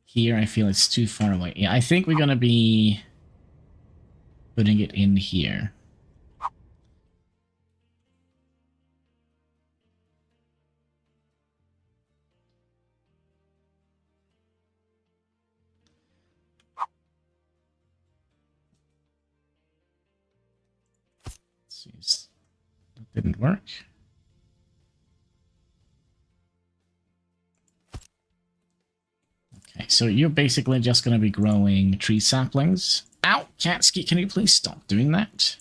Here, I feel it's too far away. Yeah, I think we're going to be putting it in here. Let's see. That didn't work. Okay, so you're basically just going to be growing tree saplings. Ow! Catsky, can you please stop doing that?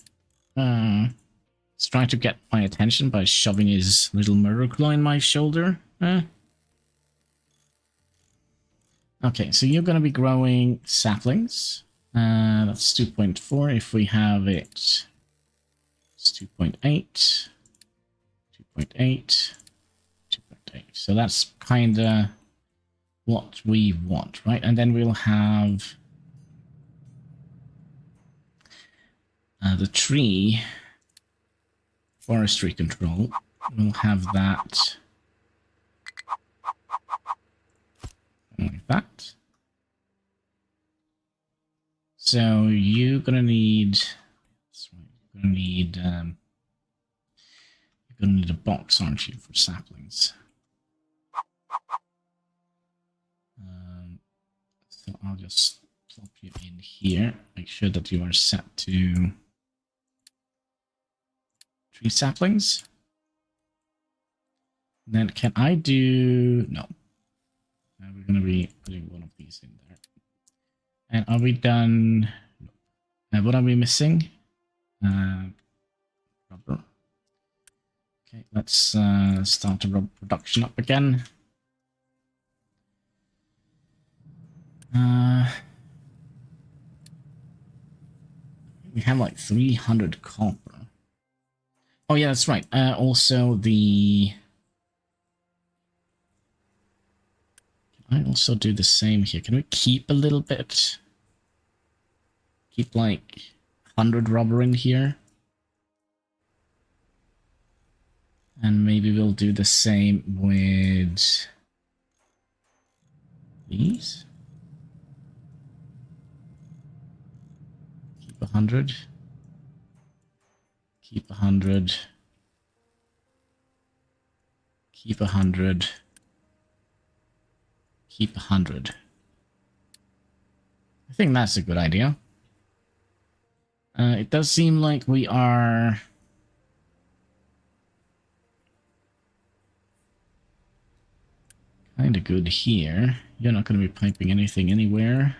He's trying to get my attention by shoving his little murder claw in my shoulder. Okay, so you're going to be growing saplings. That's 2.4. If we have it, it's 2.8, 2.8, 2.8. So that's kind of what we want, right? And then we'll have the tree forestry control. We'll have that like that. So you're gonna need. You're gonna need. You're gonna need a box, aren't you, for saplings? So I'll just plop you in here. Make sure that you are set to tree saplings. And then can I do... No. We're going to be putting one of these in there. And are we done? What are we missing? Rubber. Okay, let's start the rubber production up again. We have like 300 copper. Oh yeah, that's right. Also the... Can I also do the same here? Can we keep a little bit? Keep like 100 rubber in here. And maybe we'll do the same with these. Keep 100. Keep 100. Keep 100. Keep 100. I think that's a good idea. It does seem like we are... kind of good here. You're not going to be piping anything anywhere.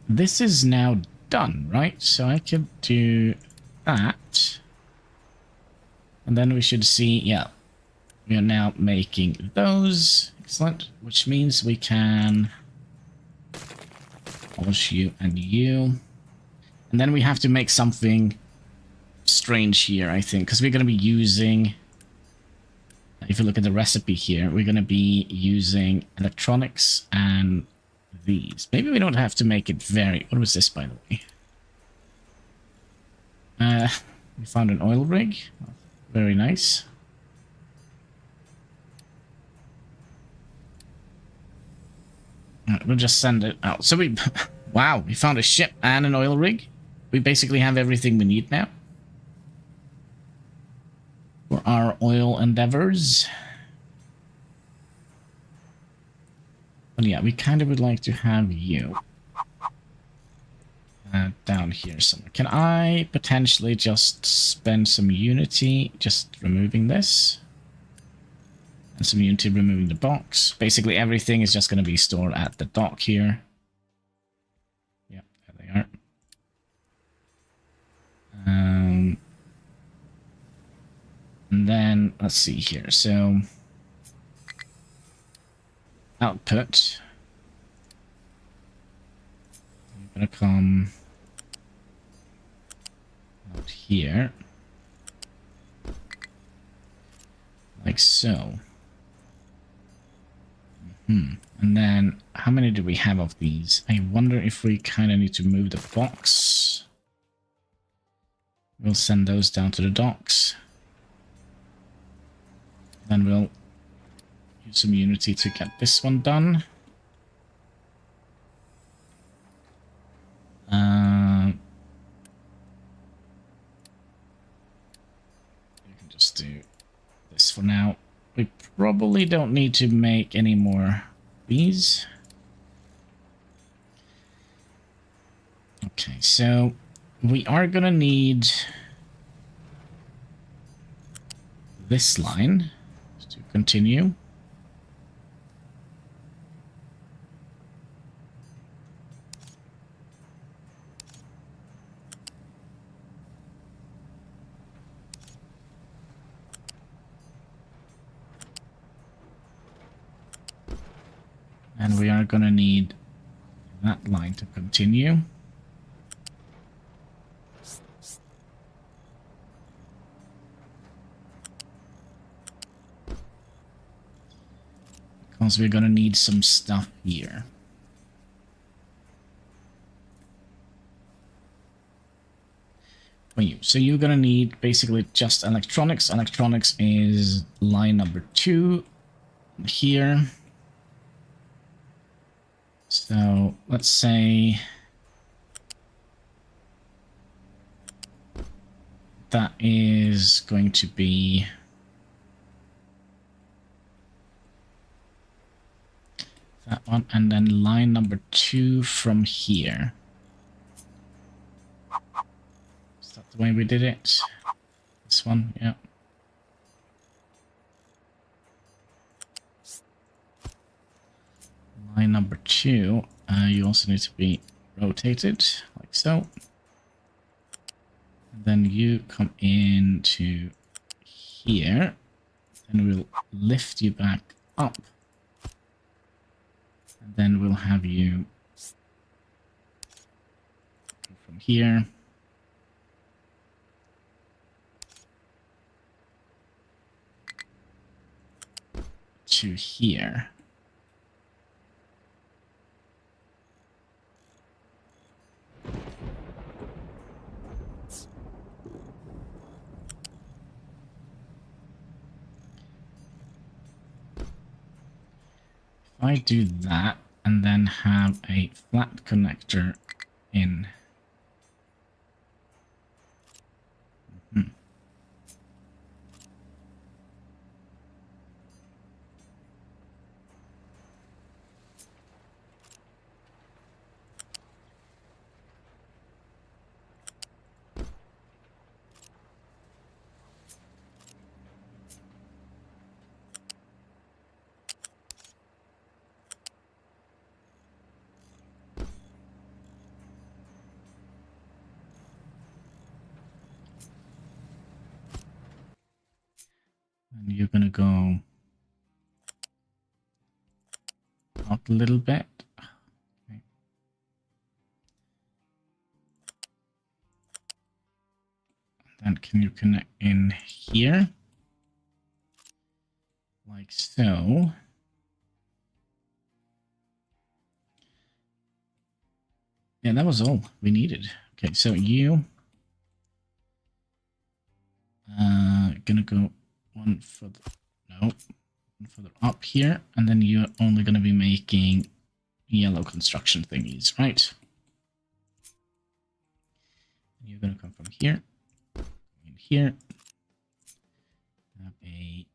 This is now done, right? So I could do that. And then we should see, yeah, we are now making those. Excellent. Which means we can polish you and you. And then we have to make something strange here, I think, because we're going to be using, if you look at the recipe here, we're going to be using electronics and these. Maybe we don't have to make it very... What was this, by the way? We found an oil rig. Very nice. We'll just send it out. So we... Wow, we found a ship and an oil rig. We basically have everything we need now for our oil endeavors. But yeah, we kind of would like to have you down here somewhere. Can I potentially just spend some Unity just removing this? And some Unity removing the box. Basically everything is just going to be stored at the dock here. Yeah, there they are. And then let's see here. So output. I'm going to come out here. Like so. And then how many do we have of these? I wonder if we kind of need to move the box. We'll send those down to the docks. Then we'll use some Unity to get this one done. You can just do this for now. We probably don't need to make any more these. Okay, so we are gonna need this line to continue. And we are going to need that line to continue. Because we're going to need some stuff here. So you're going to need basically just electronics. Electronics is line number 2 here. So let's say that is going to be that one, and then line number 2 from here. Is that the way we did it? This one, yeah. Line number 2, you also need to be rotated, like so. And then you come into here, and we'll lift you back up. And then we'll have you go from here to here. I do that and then have a flat connector in. And you're going to go out a little bit. Okay. Then can you connect in here? Like so. Yeah, that was all we needed. Okay, so you gonna go one further, no, one further up here, and then you're only gonna be making yellow construction thingies, right? You're gonna come from here, in here, have a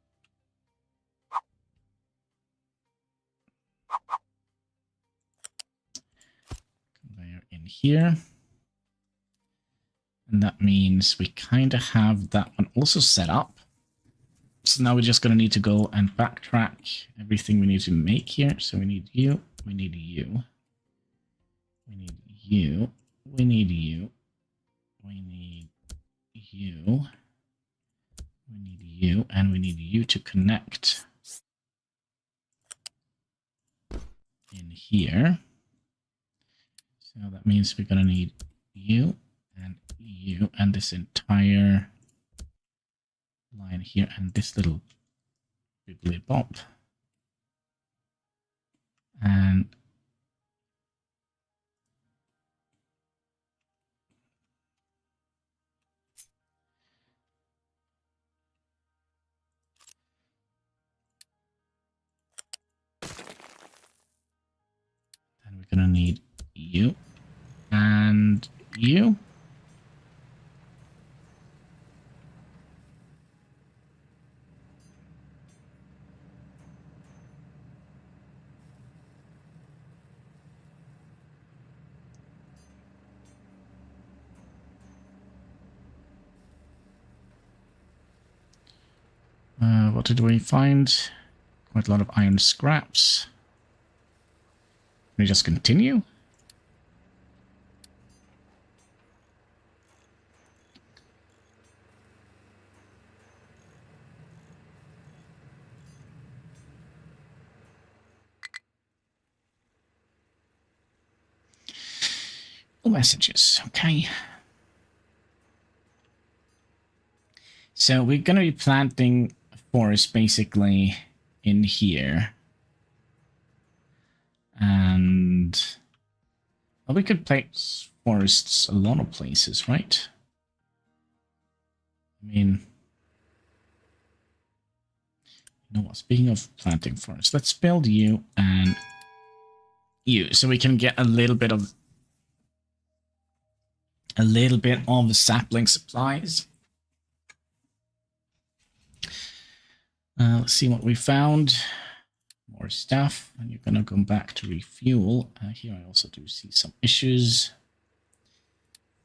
conveyor in here. And that means we kind of have that one also set up. So now we're just going to need to go and backtrack everything we need to make here. So we need you, we need you, we need you, we need you, we need you, we need you, and we need you to connect in here. So that means we're going to need you and this entire line here and this little wibbly bop. And then we're going to need you and you. What did we find? Quite a lot of iron scraps. Can we just continue? Messages, okay. So we're going to be planting a forest basically in here. And well, we could place forests a lot of places, right? I mean, you know what, speaking of planting forests, let's build you and you so we can get a little bit of the sapling supplies. Let's see what we found. More stuff. And you're gonna go back to refuel. Here I also do see some issues.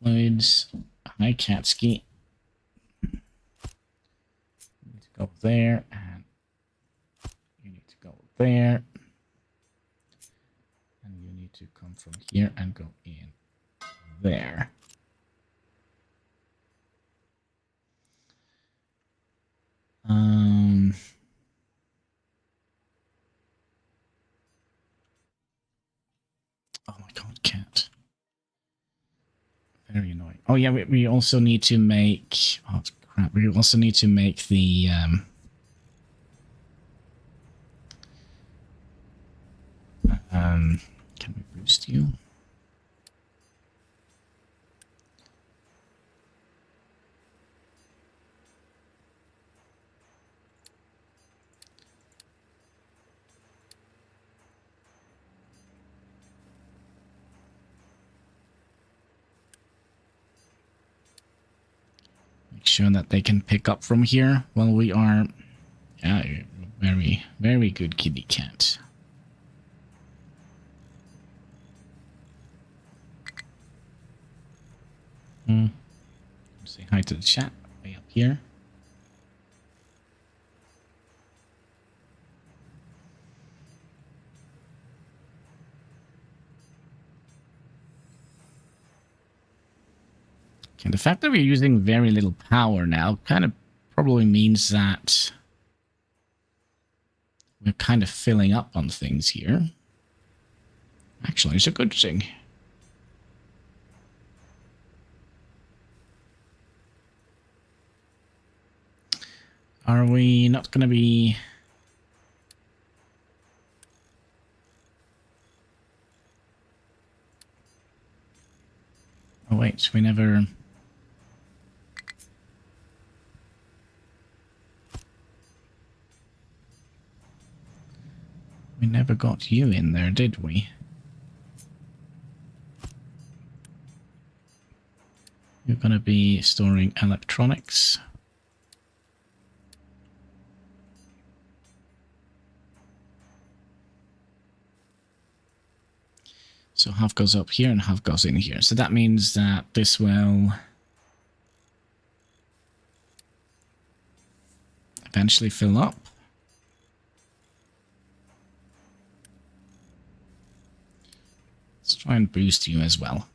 Fluids. Hi, Katsky. You need to go there, and you need to go there. And you need to come from here and go in there. Oh my god, cat. Very annoying. Oh yeah, we also need to make... Oh crap, we also need to make the... can we boost you? Make sure that they can pick up from here while we are... Yeah, very, very good kitty cat. Say hi to the chat way up here. Okay, the fact that we're using very little power now kind of probably means that we're kind of filling up on things here. Actually, it's a good thing. Are we not going to be... Oh wait, we never... We never got you in there, did we? You're going to be storing electronics. So half goes up here and half goes in here. So that means that this will eventually fill up. Let's try and boost you as well.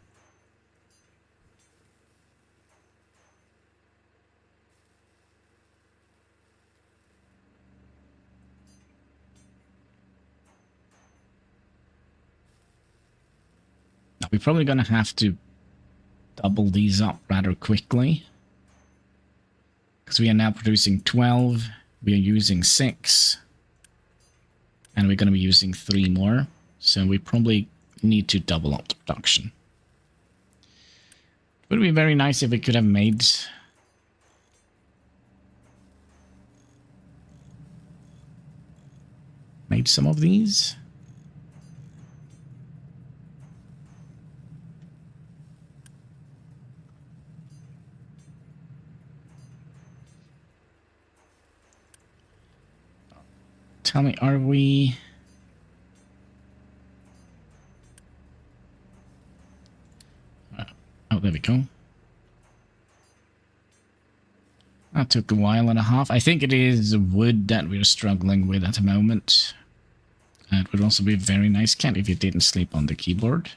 Now, we're probably going to have to double these up rather quickly. Because we are now producing 12. We are using 6. And we're going to be using 3 more. So we probably need to double up the production. It would be very nice if we could have made some of these. Tell me, are we... Oh, there we go. That took a while and a half. I think it is wood that we're struggling with at the moment. It would also be very nice, Ken, if you didn't sleep on the keyboard.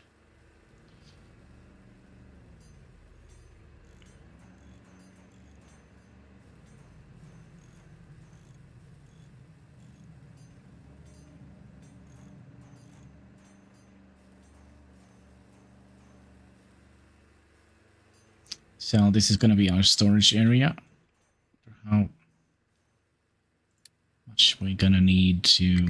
So this is going to be our storage area. How much we're going to need to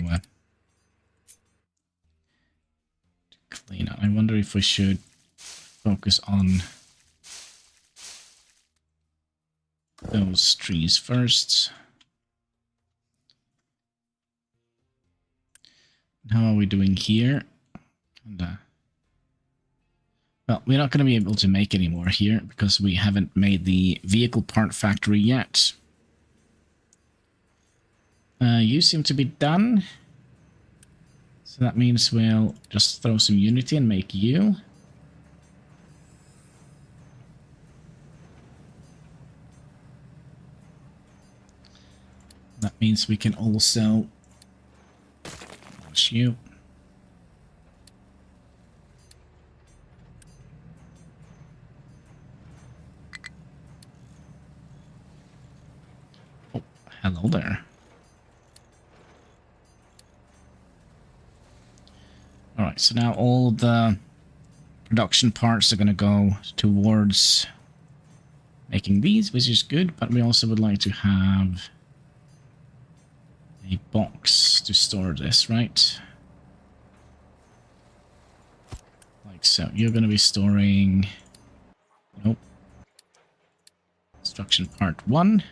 clean up. I wonder if we should focus on those trees first. How are we doing here? Well, we're not going to be able to make any more here because we haven't made the vehicle part factory yet. You seem to be done. So that means we'll just throw some Unity and make you. That means we can also launch you. Oh, hello there. Alright, so now all the production parts are going to go towards making these, which is good, but we also would like to have a box to store this, right? Like so. You're going to be storing... Nope. Construction part 1.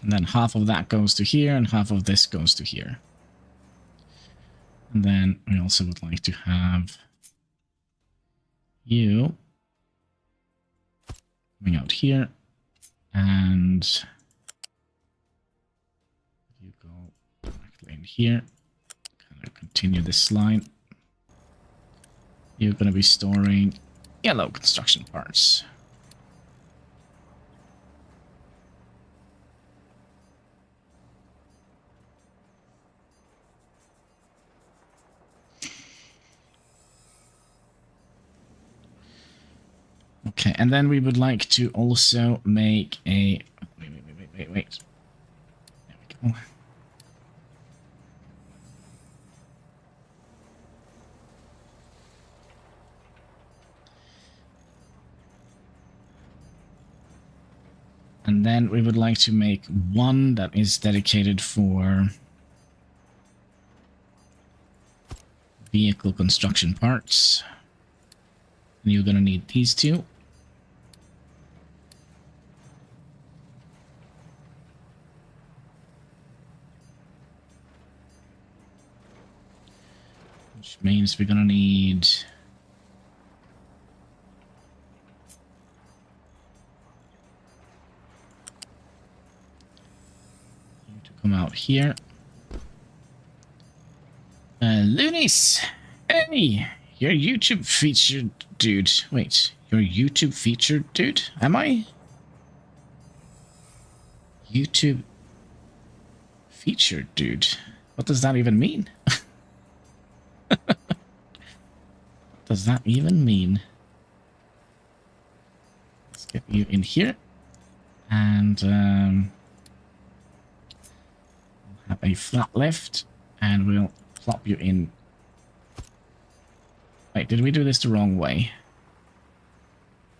And then half of that goes to here, and half of this goes to here. And then we also would like to have you coming out here, and you go directly in here. Kind of continue this line. You're going to be storing yellow construction parts. Okay, and then we would like to also make a... Wait. There we go. And then we would like to make one that is dedicated for vehicle construction parts. And you're going to need these two. Which means we're going to need... you to come out here. Loonies! Hey! Your YouTube featured dude. Wait, You're YouTube featured, dude? Am I? YouTube featured, dude. What does that even mean? What does that even mean? Let's get you in here. And we'll have a flat left. And we'll plop you in. Wait, did we do this the wrong way?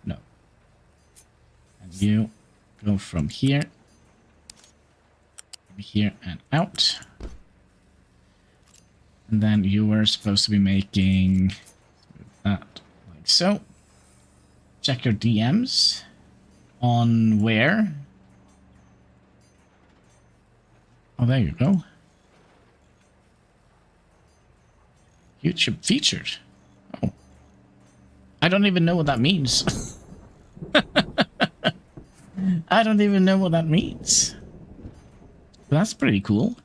No. And you go from here. Here and out. And then you were supposed to be making that like so. Check your DMs on where? Oh, there you go. YouTube featured. Oh. I don't even know what that means. I don't even know what that means. That's pretty cool.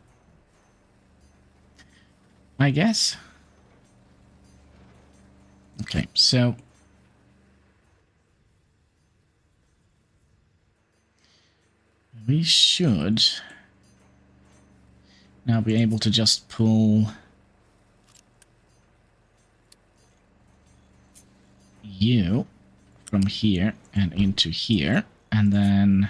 I guess. Okay, so we should now be able to just pull you from here and into here, and then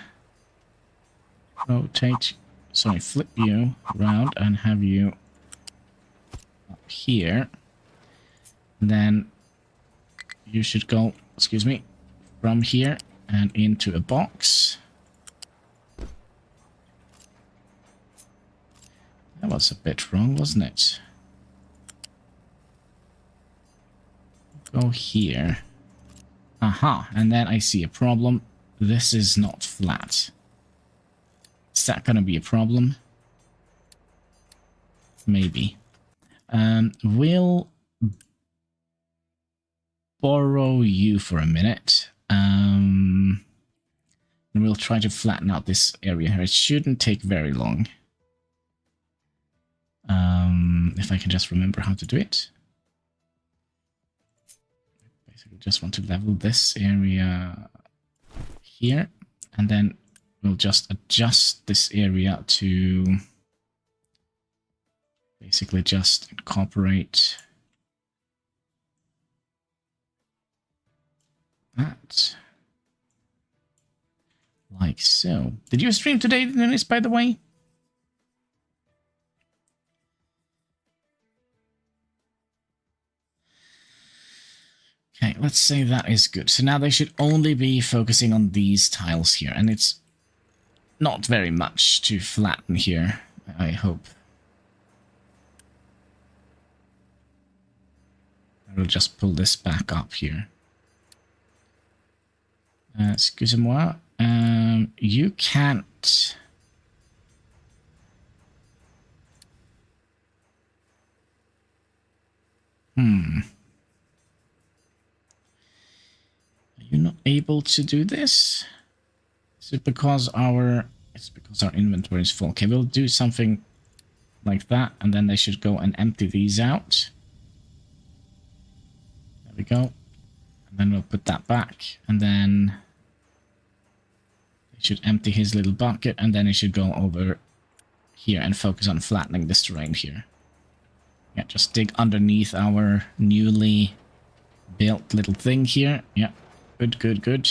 rotate, sorry, flip you around and have you up here. And then you should go, excuse me, from here and into a box. That was a bit wrong, wasn't it? Go here. Aha, and then I see a problem. This is not flat. Is that gonna be a problem? Maybe. We'll borrow you for a minute. And we'll try to flatten out this area here. It shouldn't take very long. If I can just remember how to do it. Basically just want to level this area here, and then we'll just adjust this area to basically just incorporate that like so. Did you stream today, Dennis, by the way? Okay, let's say that is good. So now they should only be focusing on these tiles here, and it's not very much to flatten here, I hope. I will just pull this back up here. Excusez-moi. You can't... Are you not able to do this? Is it because our... It's because our inventory is full. Okay, we'll do something like that, and then they should go and empty these out. There we go. And then we'll put that back, and then he should empty his little bucket, and then he should go over here and focus on flattening this terrain here. Yeah, just dig underneath our newly built little thing here. Yeah, good, good, good.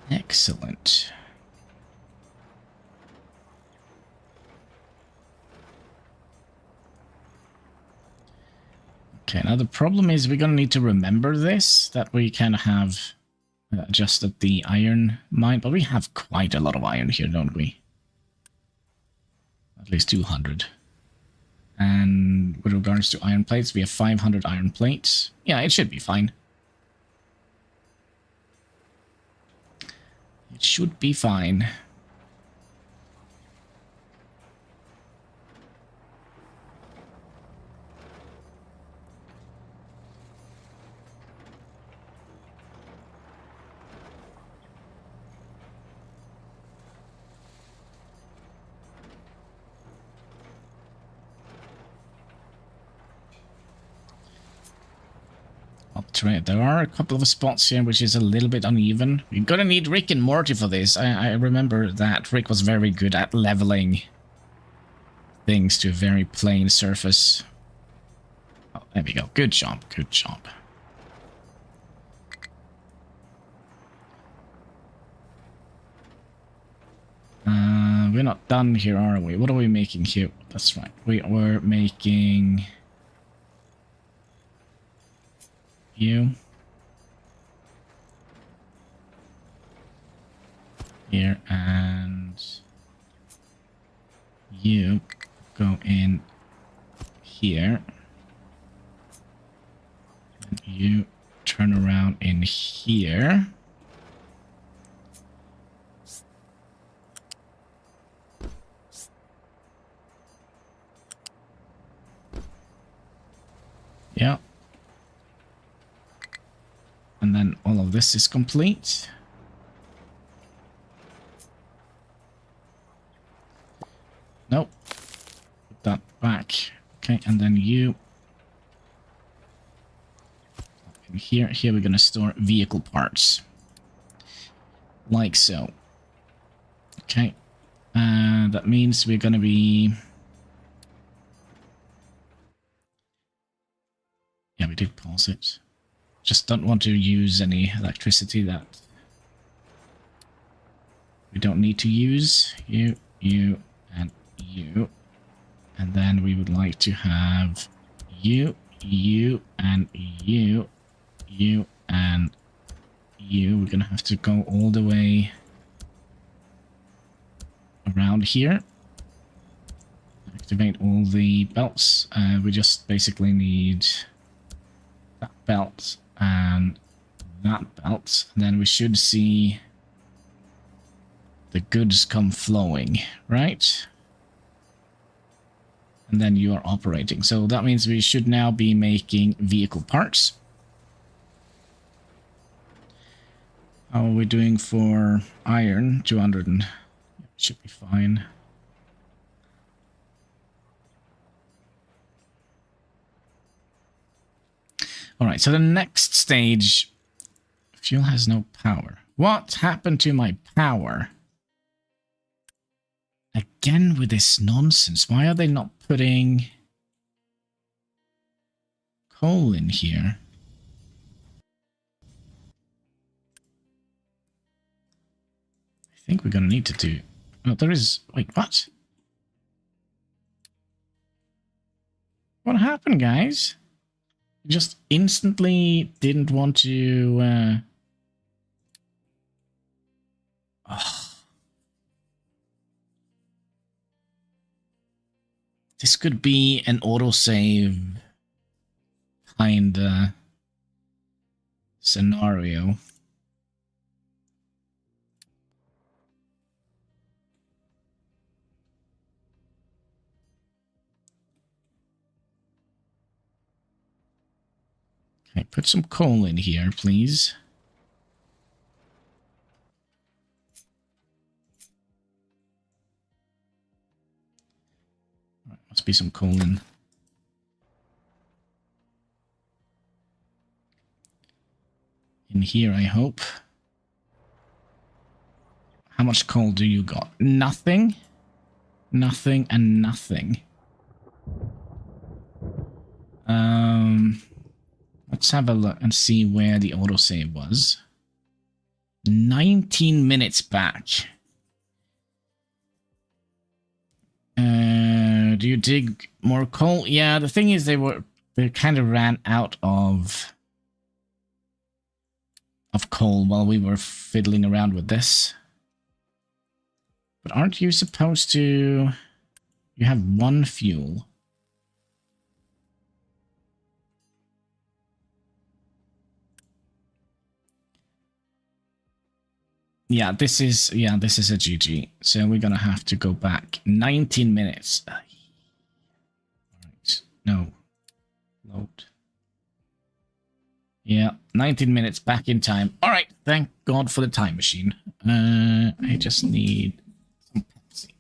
Excellent. Okay, now the problem is we're gonna need to remember this, that we kind of have adjusted the iron mine, but we have quite a lot of iron here, don't we? At least 200. And with regards to iron plates, we have 500 iron plates. Yeah, it should be fine. It should be fine. terrain. There are a couple of spots here which is a little bit uneven. You're gonna need Rick and Morty for this. I remember that Rick was very good at leveling things to a very plain surface. Oh, there we go. Good job. Good job. We're not done here, are we? What are we making here? That's right. We were making you here, and you go in here, and you turn around in here. Yeah. And then all of this is complete. Nope. Put that back. Okay, and then you... in here we're going to store vehicle parts. Like so. Okay. That means we're going to be... yeah, we did pause it. Just don't want to use any electricity that we don't need to use. You, and you. And then we would like to have you, and you, and you. We're gonna have to go all the way around here. Activate all the belts. We just basically need that belt and that belt, and then we should see the goods come flowing, right? And then you are operating. So that means we should now be making vehicle parts. How are we doing for iron? 200 and should be fine. Alright, so the next stage... fuel has no power. What happened to my power? Again with this nonsense. Why are they not putting coal in here? I think we're gonna need to do... oh, there is... wait, what? What happened, guys? Just instantly didn't want to... This could be an autosave kind of scenario. Okay, put some coal in here, please. Right, must be some coal in here, I hope. How much coal do you got? Nothing, nothing, and nothing. Let's have a look and see where the autosave was. 19 minutes back. Do you dig more coal? Yeah, the thing is they kind of ran out of coal while we were fiddling around with this. But aren't you supposed to... you have one fuel. Yeah, this is a GG. So we're gonna have to go back 19 minutes. Alright. No. Load. Yeah, 19 minutes back in time. Alright, thank God for the time machine. I just need some Pepsi.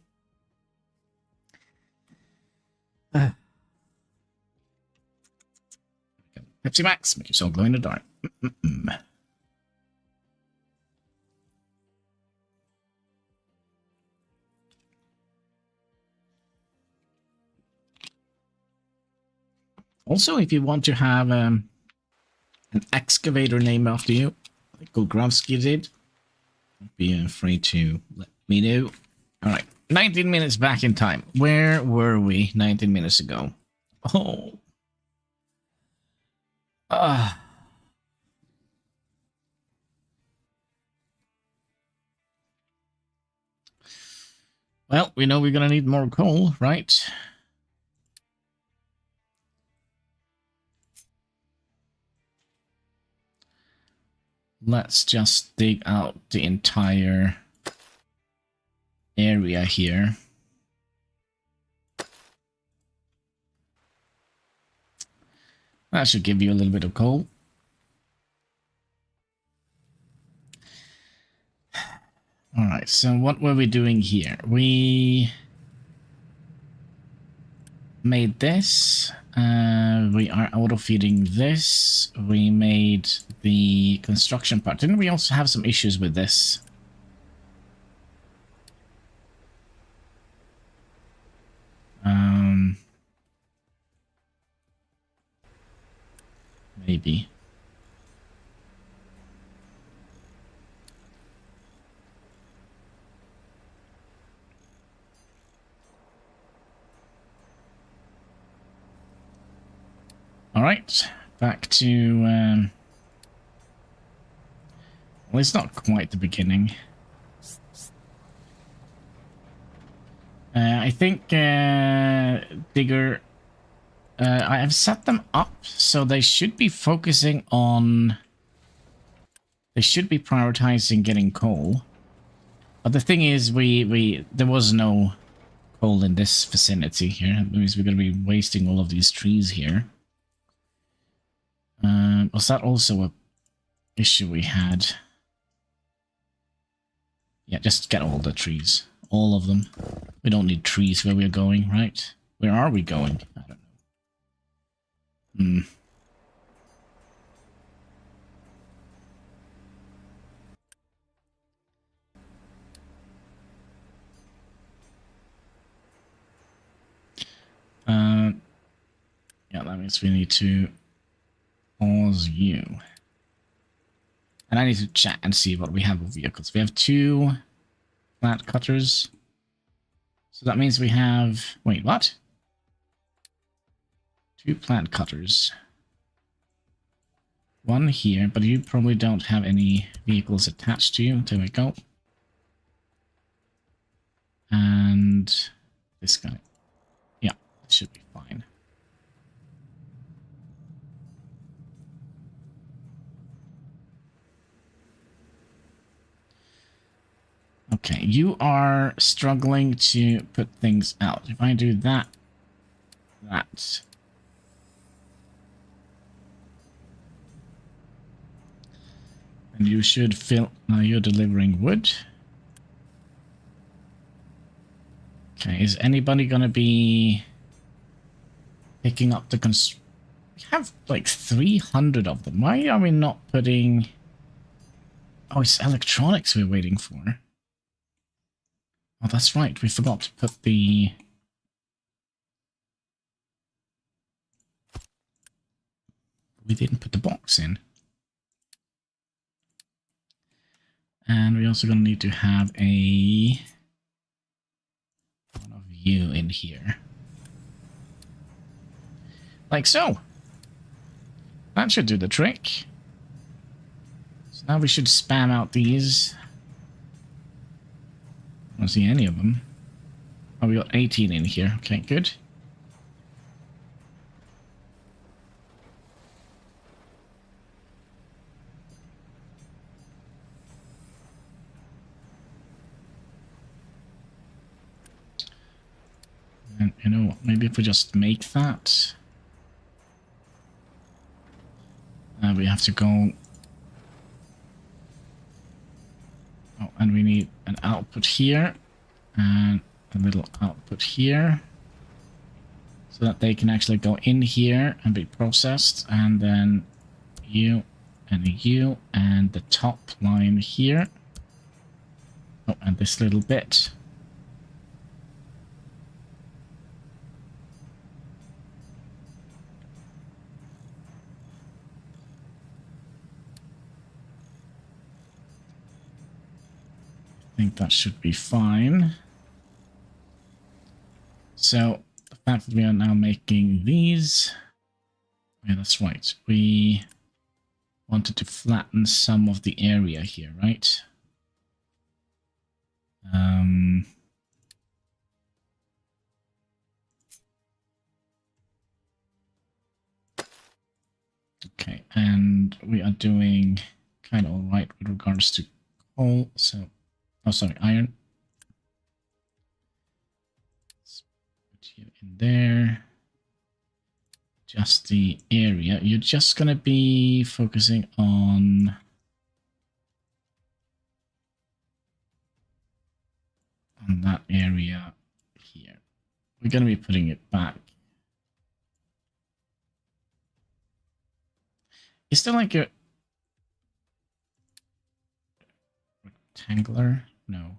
Pepsi Max, make yourself glow in the dark. Also, if you want to have an excavator named after you, like Gulgrovsky did, be free to let me know. All right, 19 minutes back in time. Where were we 19 minutes ago? Oh. Well, we know we're going to need more coal, right? Let's just dig out the entire area here. That should give you a little bit of coal. Alright, so what were we doing here? We made this. We are auto-feeding this. We made the construction part. Didn't we also have some issues with this? Maybe. All right, back to, well, it's not quite the beginning. I think Digger, I have set them up so they should be focusing on, they should be prioritizing getting coal. But the thing is, there was no coal in this vicinity here. That means we're going to be wasting all of these trees here. Was that also a issue we had? Yeah, just get all the trees. All of them. We don't need trees where we're going, right? Where are we going? I don't know. Yeah, that means we need to pause you. And I need to chat and see what we have of vehicles. We have 2 plant cutters. So that means we have... Wait, what? 2 plant cutters. 1 here, but you probably don't have any vehicles attached to you. There we go. And this guy. Yeah, it should be fine. Okay, you are struggling to put things out. If I do that, and you should fill. Now you're delivering wood. Okay, is anybody gonna be picking up the We have like 300 of them. Why are we not putting? Oh, it's electronics we're waiting for. Oh, that's right. We forgot to put the... We didn't put the box in. And we're also going to need to have one of you in here. Like so. That should do the trick. So now we should spam out these. I don't see any of them. Oh, we got 18 in here. Okay, good. And you know what? Maybe if we just make that. We have to go. Oh, and we need an output here and a little output here. so that they can actually go in here and be processed, and then you and the top line here. Oh, and this little bit. I think that should be fine. So the fact that we are now making these, yeah, that's right. We wanted to flatten some of the area here, right? Okay, and we are doing kind of all right with regards to coal. So, oh, sorry, iron. Let's put you in there. Just the area. You're just going to be focusing on that area here. We're going to be putting it back. Is there like a rectangular? No.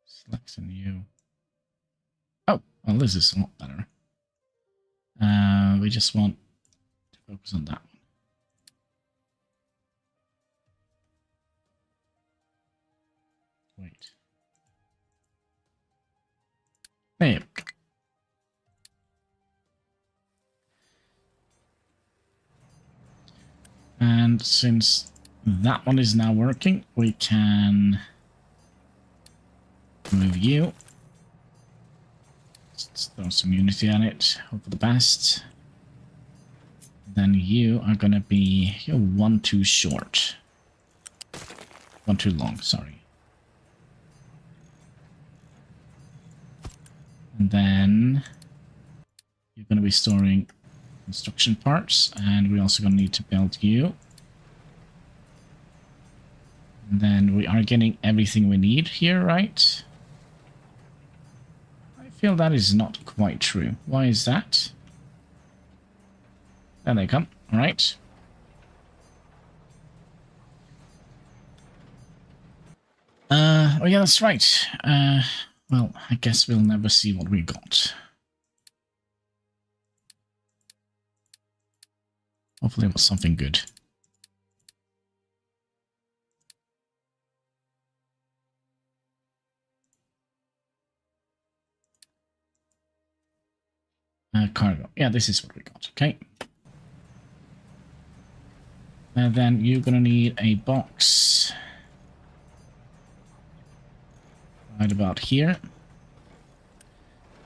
Selection you. Oh, well, this is a lot better. We just want to focus on that one. Wait. There you go. And since that one is now working, we can move you. Let's throw some unity on it. Hope for the best. Then you are going to be... You're one too short. One too long, sorry. And then you're going to be storing construction parts, and we're also going to need to build you. And then we are getting everything we need here, right? I feel that is not quite true. Why is that? There they come. All right. Oh yeah, that's right. Well, I guess we'll never see what we got. Hopefully it was something good. Cargo. Yeah, this is what we got. Okay. And then you're going to need a box right about here.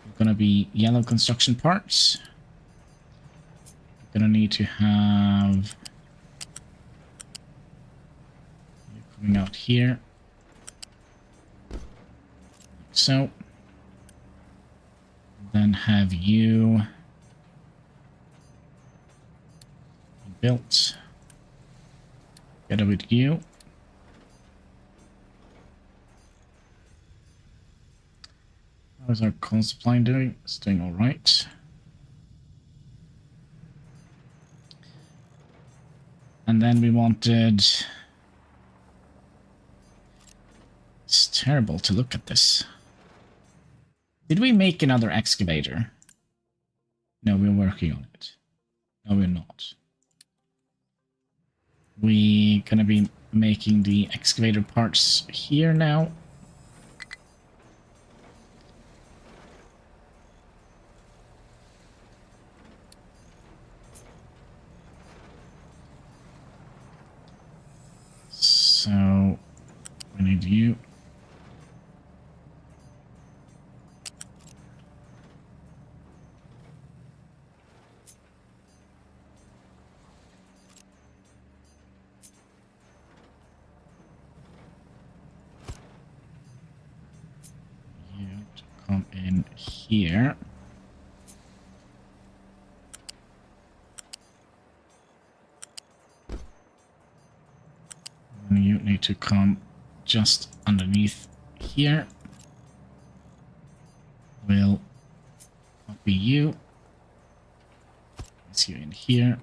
You're going to be yellow construction parts. You're going to need to have... You're coming out here. Like so. Then have you built. Together with you. How is our coal supply doing? It's doing all right. And then we wanted... It's terrible to look at this. Did we make another excavator? No, we're working on it. No, we're not. We're gonna be making the excavator parts here now. So we need you. Come in here. And you need to come just underneath here. We'll copy you. Place you in here.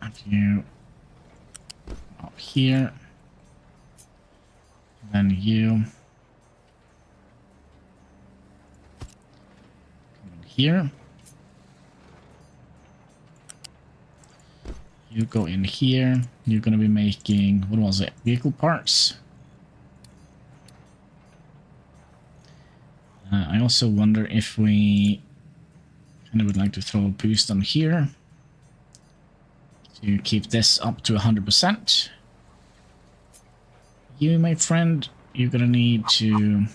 Have you up here. Then you come in here. You go in here. You're going to be making, what was it? Vehicle parts. I also wonder if we kind of would like to throw a boost on here to keep this up to 100%. You, my friend, you're going to need to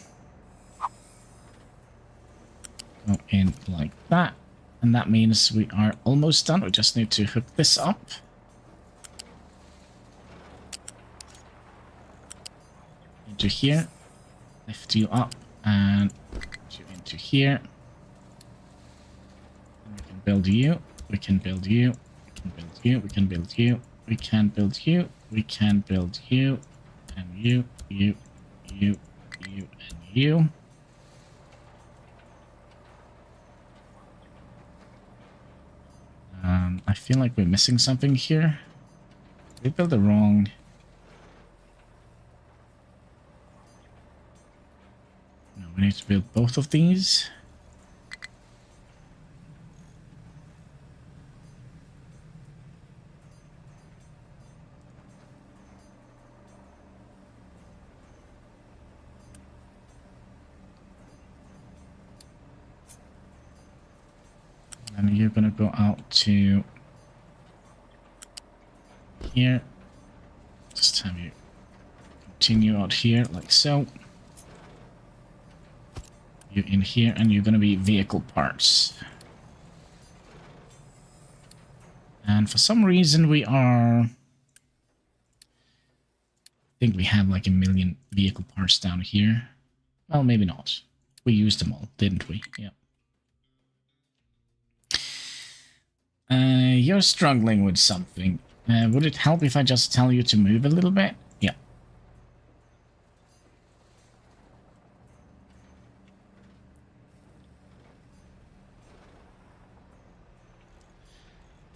go in like that. And that means we are almost done. We just need to hook this up. Into here. Lift you up and put you into here. And we can build you. We can build you. We can build you. We can build you. We can build you. We can build you. And you, and you. I feel like we're missing something here. We built the wrong... No, we need to build both of these. And you're gonna go out to here. Just have you continue out here like so. You in here, and you're gonna be vehicle parts. And for some reason we are... I think we have like 1 million vehicle parts down here. Well, maybe not. We used them all, didn't we? Yeah. You're struggling with something. Would it help if I just tell you to move a little bit? Yeah.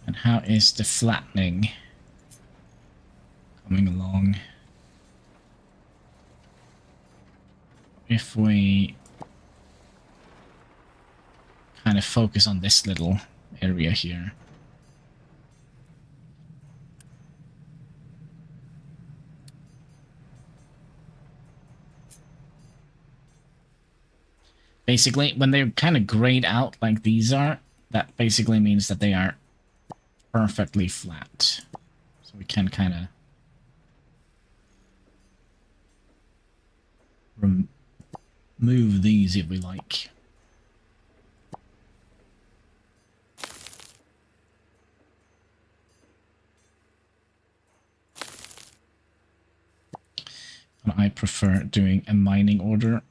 And how is the flattening coming along? If we kind of focus on this little area here. Basically, when they're kind of grayed out like these are, that basically means that they are perfectly flat. So we can kind of remove these if we like. But I prefer doing a mining order.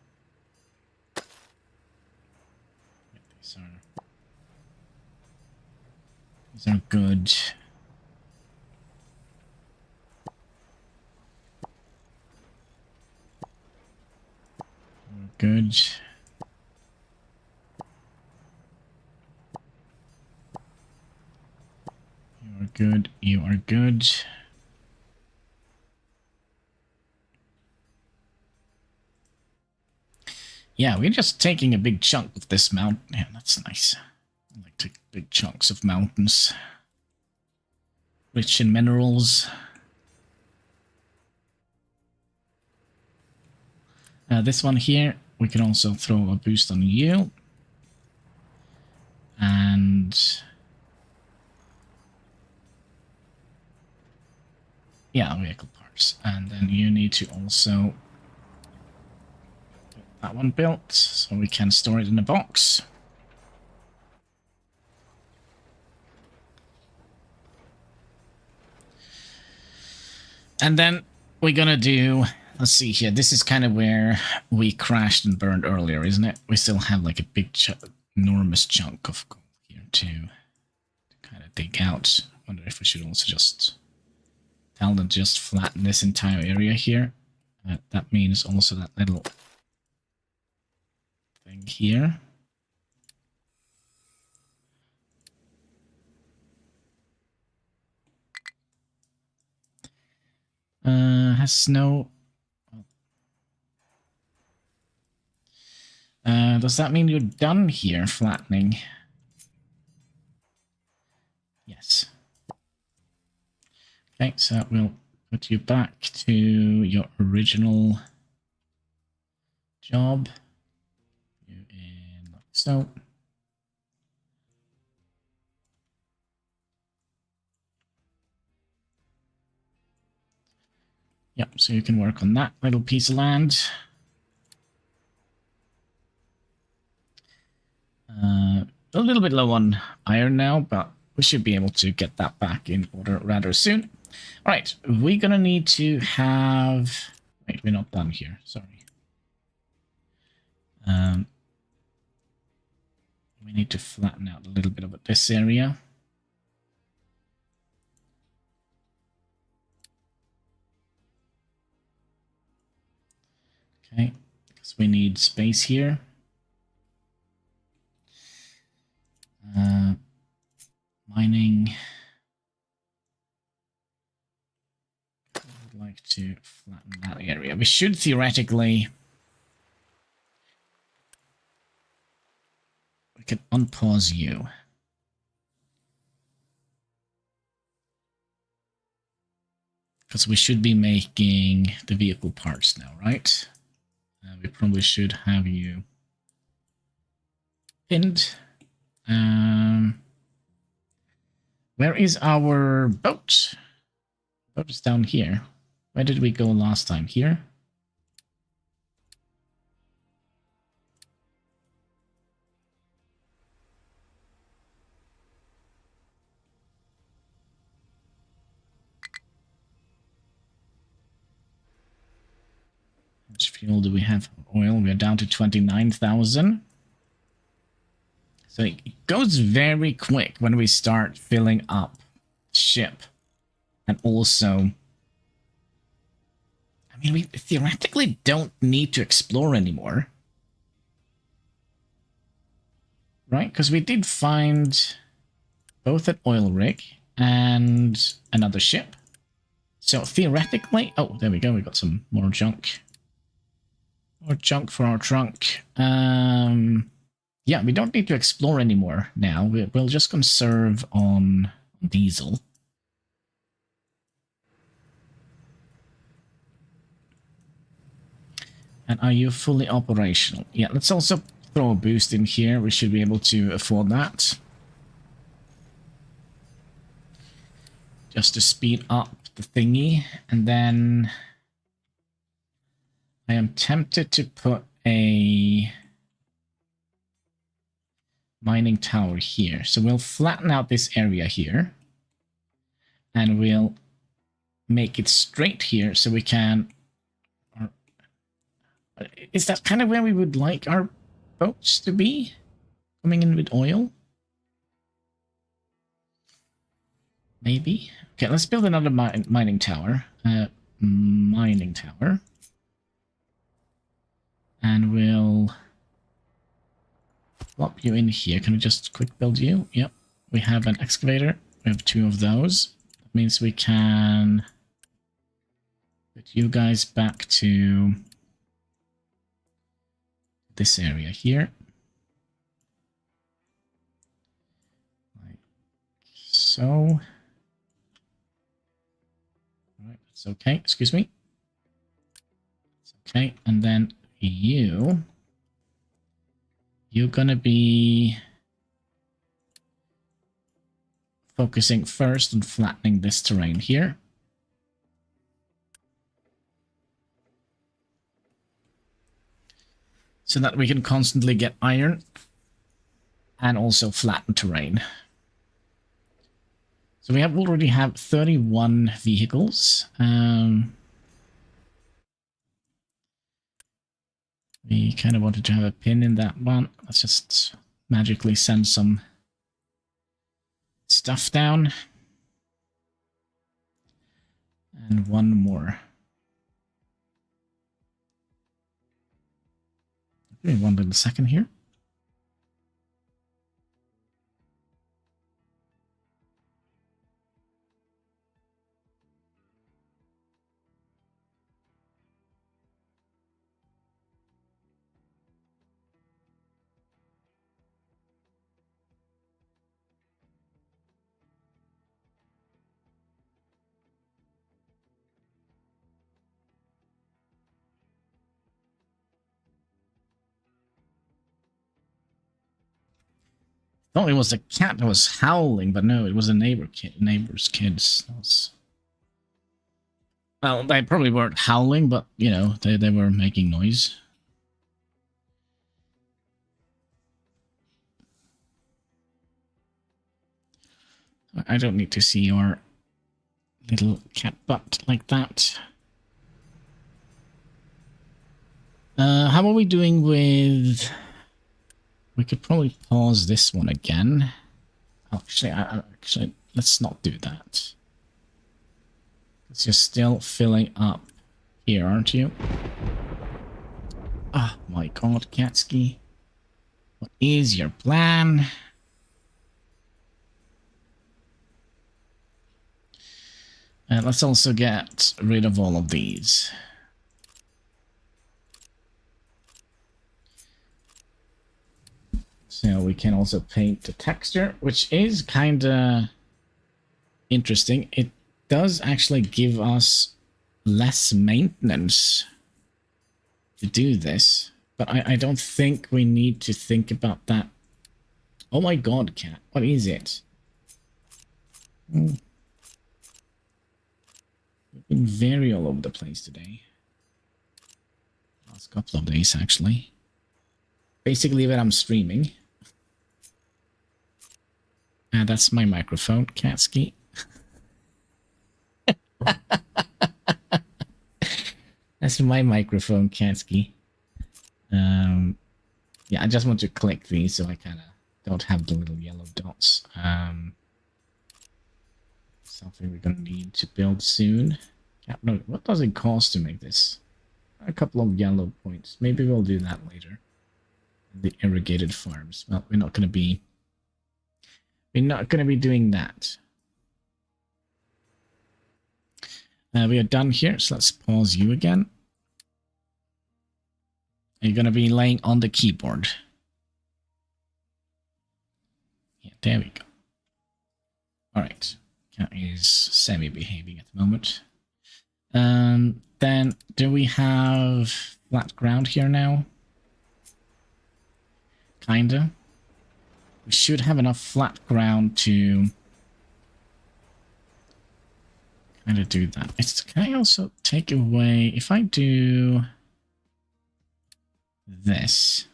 These are good. Good. You are good. You are good. Yeah, we're just taking a big chunk of this mountain. Yeah, that's nice. I like to take big chunks of mountains. Rich in minerals. This one here, we can also throw a boost on you. And... yeah, vehicle parts. And then you need to also get that one built, so we can store it in a box. And then we're gonna do, let's see here, this is kind of where we crashed and burned earlier, isn't it? We still have like a big, enormous chunk of gold here to kind of dig out. I wonder if we should also just tell them to just flatten this entire area here. That means also that little thing here. Has snow. Does that mean you're done here flattening? Yes. Okay, so we'll put you back to your original job. You in like so. Yep, so you can work on that little piece of land. A little bit low on iron now, but we should be able to get that back in order rather soon. All right, we're gonna need to have... Wait, we're not done here, sorry. We need to flatten out a little bit of this area. Okay, because we need space here. Mining. I would like to flatten that area. We should theoretically... We can unpause you. Because we should be making the vehicle parts now, right? We probably should have you pinned. Where is our boat? Boat is down here. Where did we go last time? Here? How much fuel do we have? Oil, we are down to 29,000. So it goes very quick when we start filling up ship. And also, I mean, we theoretically don't need to explore anymore. Right? Because we did find both an oil rig and another ship. So theoretically, oh, there we go. We got some more junk. More junk for our trunk. Yeah, we don't need to explore anymore now. We'll just conserve on diesel. And are you fully operational? Yeah, let's also throw a boost in here. We should be able to afford that. Just to speed up the thingy. And then I am tempted to put a mining tower here. So we'll flatten out this area here. And we'll make it straight here so we can... Is that kind of where we would like our boats to be? Coming in with oil? Maybe. Okay, let's build another mining tower. Mining tower. And we'll plop you in here. Can we just quick build you? Yep. We have an excavator. We have 2 of those. That means we can put you guys back to this area here. Like so. All right, that's okay. Excuse me. It's okay. And then you're gonna be focusing first on flattening this terrain here. So that we can constantly get iron and also flatten terrain. So we already have 31 vehicles. We kind of wanted to have a pin in that one. Let's just magically send some stuff down. And one more. Okay, 1 little second here. Thought it was a cat that was howling, but no, it was a neighbor's kids. That was... Well, they probably weren't howling, but, you know, they were making noise. I don't need to see your little cat butt like that. How are we doing with... We could probably pause this one again. Actually, let's not do that. Because you're still filling up here, aren't you? Oh my god, Katsky. What is your plan? And let's also get rid of all of these. So we can also paint the texture, which is kind of interesting. It does actually give us less maintenance to do this, but I don't think we need to think about that. Oh my god, cat, what is it? You've been very all over the place today. Last couple of days, actually. Basically when I'm streaming. That's my microphone, Katsky. That's my microphone, Katsky. Yeah, I just want to click these so I kind of don't have the little yellow dots. Something we're gonna need to build soon. Yeah, no, what does it cost to make this? A couple of yellow points. Maybe we'll do that later. The irrigated farms. Well, we're not gonna be doing that. We are done here, so let's pause you again. You're going to be laying on the keyboard. Yeah, there we go. Alright. Cat is semi-behaving at the moment. Then, do we have flat ground here now? Kinda. We should have enough flat ground to kind of do that. Can I also take away... If I do this,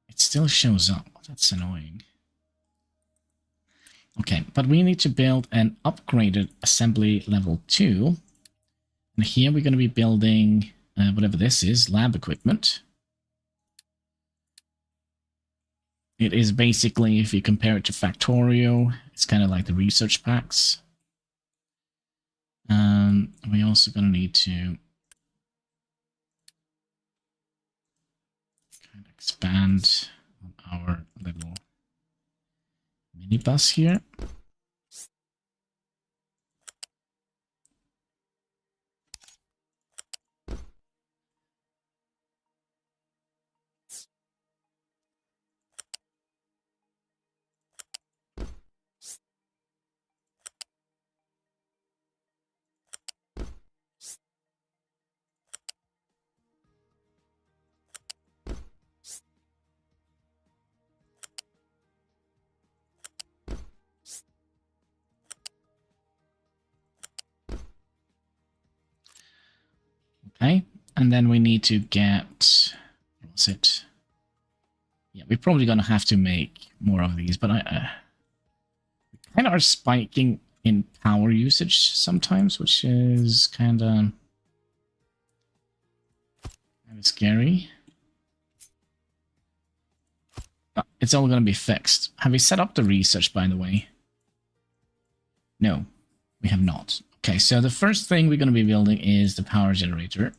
it still shows up. That's annoying. Okay, but we need to build an upgraded assembly level 2. And here we're going to be building whatever this is, lab equipment. It is basically, if you compare it to Factorio, it's kind of like the research packs. We're also going to need to kind of expand on our little minibus here. Okay, and then we need to get, what's it? Yeah, we're probably going to have to make more of these, but we kind of are spiking in power usage sometimes, which is kind of scary. But it's all going to be fixed. Have we set up the research, by the way? No, we have not. Okay, so the first thing we're going to be building is the power generator.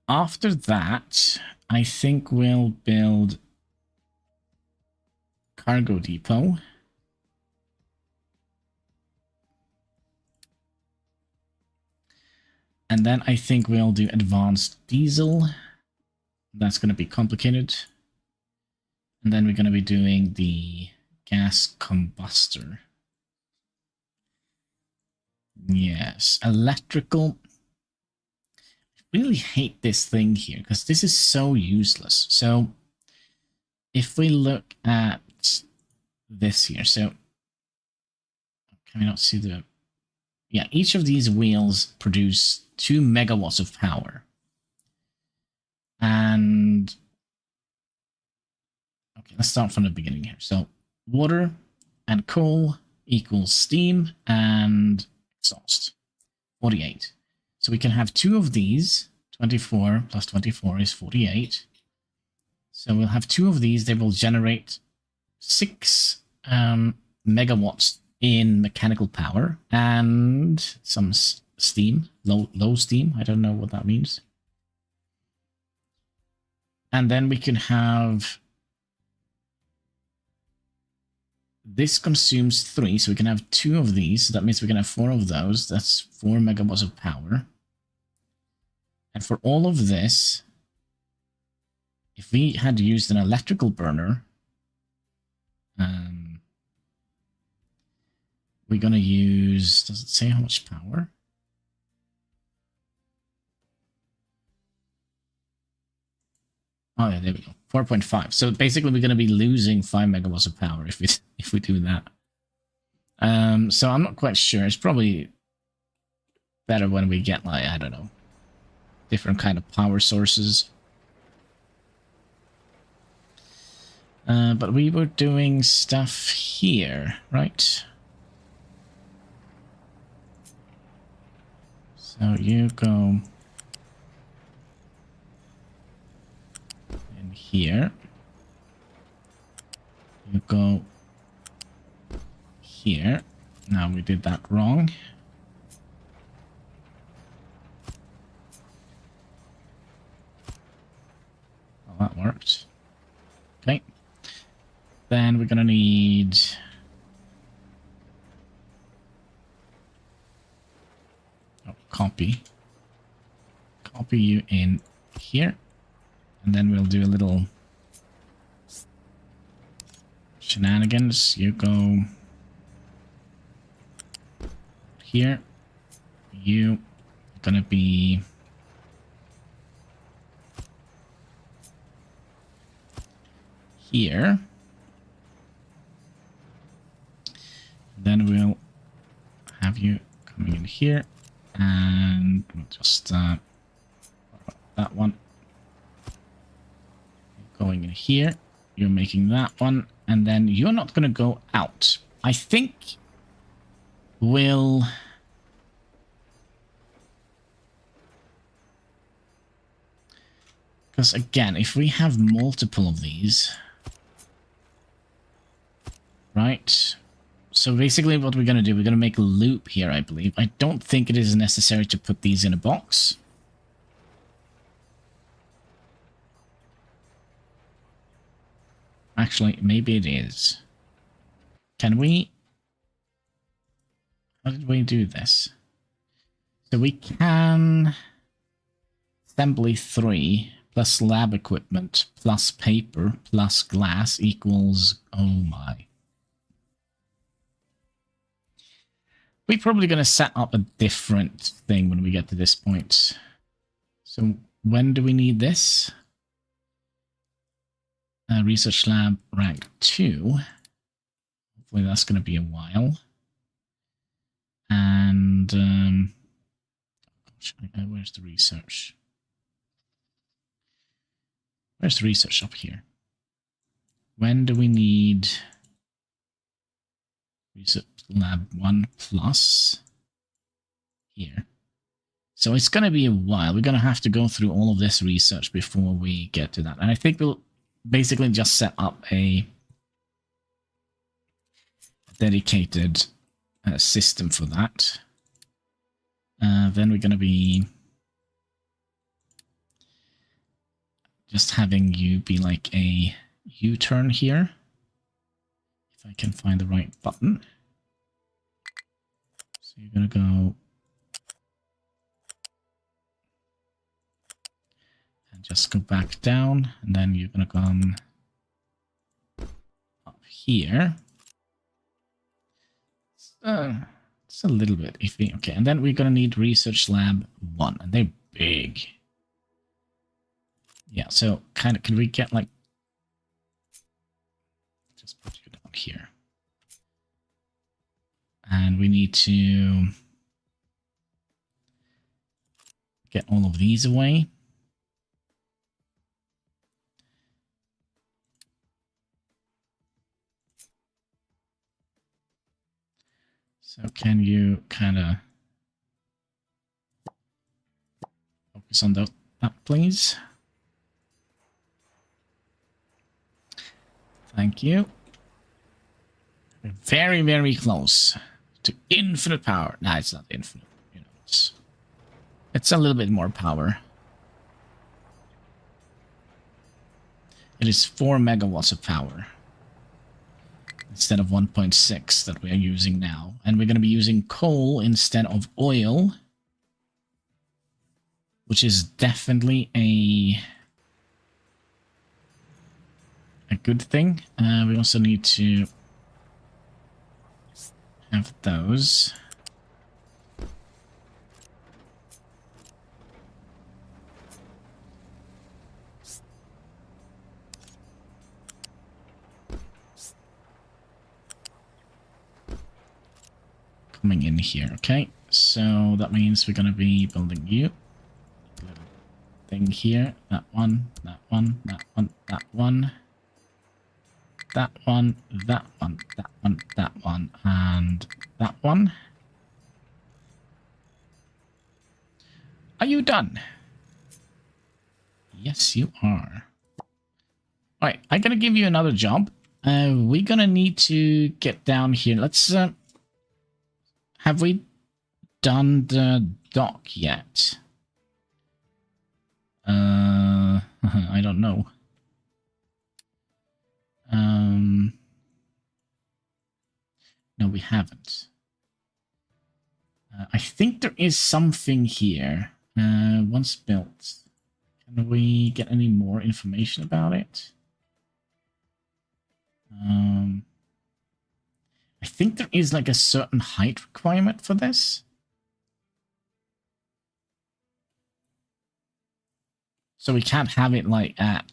After that, I think we'll build cargo depot. And then I think we'll do advanced diesel. That's going to be complicated. And then we're going to be doing the gas combustor. Yes, electrical. I really hate this thing here because this is so useless. So if we look at this here, so can we not see the... Yeah, each of these wheels produce 2 megawatts of power. And okay, let's start from the beginning here. So water and coal equals steam and exhaust. 48. So we can have 2 of these. 24 plus 24 is 48. So we'll have 2 of these. They will generate 6 megawatts in mechanical power and some steam, low steam. I don't know what that means. And then we can have... This consumes 3, so we can have 2 of these. So that means we can have 4 of those. That's 4 megawatts of power. And for all of this, if we had used an electrical burner, we're going to use... Does it say how much power? Oh yeah, there we go. 4.5. So basically, we're going to be losing 5 megawatts of power if we do that. So I'm not quite sure. It's probably better when we get, like, I don't know, different kind of power sources. But we were doing stuff here, right? So you go in here. You go here. Now we did that wrong. Well, that worked. Okay. Then we're gonna need... Copy you in here, and then we'll do a little shenanigans. You go here, you gonna be here, then we'll have you coming in here. And we'll just that one going in here. You're making that one, and then you're not going to go out. I think we'll because again, if we have multiple of these, right? So basically what we're going to do, we're going to make a loop here, I believe. I don't think it is necessary to put these in a box. Actually, maybe it is. Can we... How did we do this? So we can... Assembly 3 plus lab equipment plus paper plus glass equals... Oh my... We're probably going to set up a different thing when we get to this point. So when do we need this? Research lab rank 2. Hopefully that's going to be a while. And where's the research? Where's the research up here? When do we need research lab 1 plus here? So it's going to be a while. We're going to have to go through all of this research before we get to that. And I think we'll basically just set up a dedicated system for that. Then we're going to be just having you be like a U-turn here. If I can find the right button. So you're going to go and just go back down, and then you're going to come up here. It's a little bit iffy. Okay, and then we're going to need Research Lab 1, and they're big. Yeah, so kind of, can we get like, just put you down here. And we need to get all of these away. So can you kind of focus on that, please? Thank you. We're very, very close to infinite power. Nah, it's not infinite. You know, it's a little bit more power. It is 4 megawatts of power instead of 1.6 that we are using now. And we're going to be using coal instead of oil, which is definitely a good thing. We also need to have those. Coming in here, okay? So that means we're going to be building you. Little thing here. That one, that one, that one, that one. That one, that one, that one, that one, and that one. Are you done? Yes, you are. Alright, I'm gonna give you another job. We're gonna need to get down here. Let's, have we done the dock yet? I don't know. No, we haven't. I think there is something here. Once built. Can we get any more information about it? I think there is like a certain height requirement for this. So we can't have it like at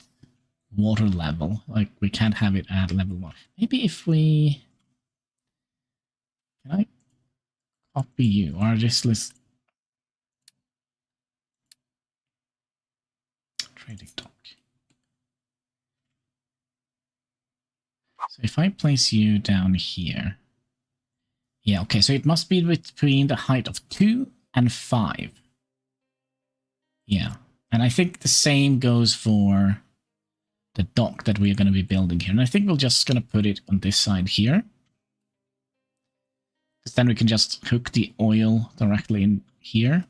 water level. Like we can't have it at level 1. Maybe if we... Can I copy you or just list trading dock? So if I place you down here, yeah, okay. So it must be between the height of 2 and 5. Yeah, and I think the same goes for the dock that we are going to be building here. And I think we're just going to put it on this side here. Because then we can just hook the oil directly in here.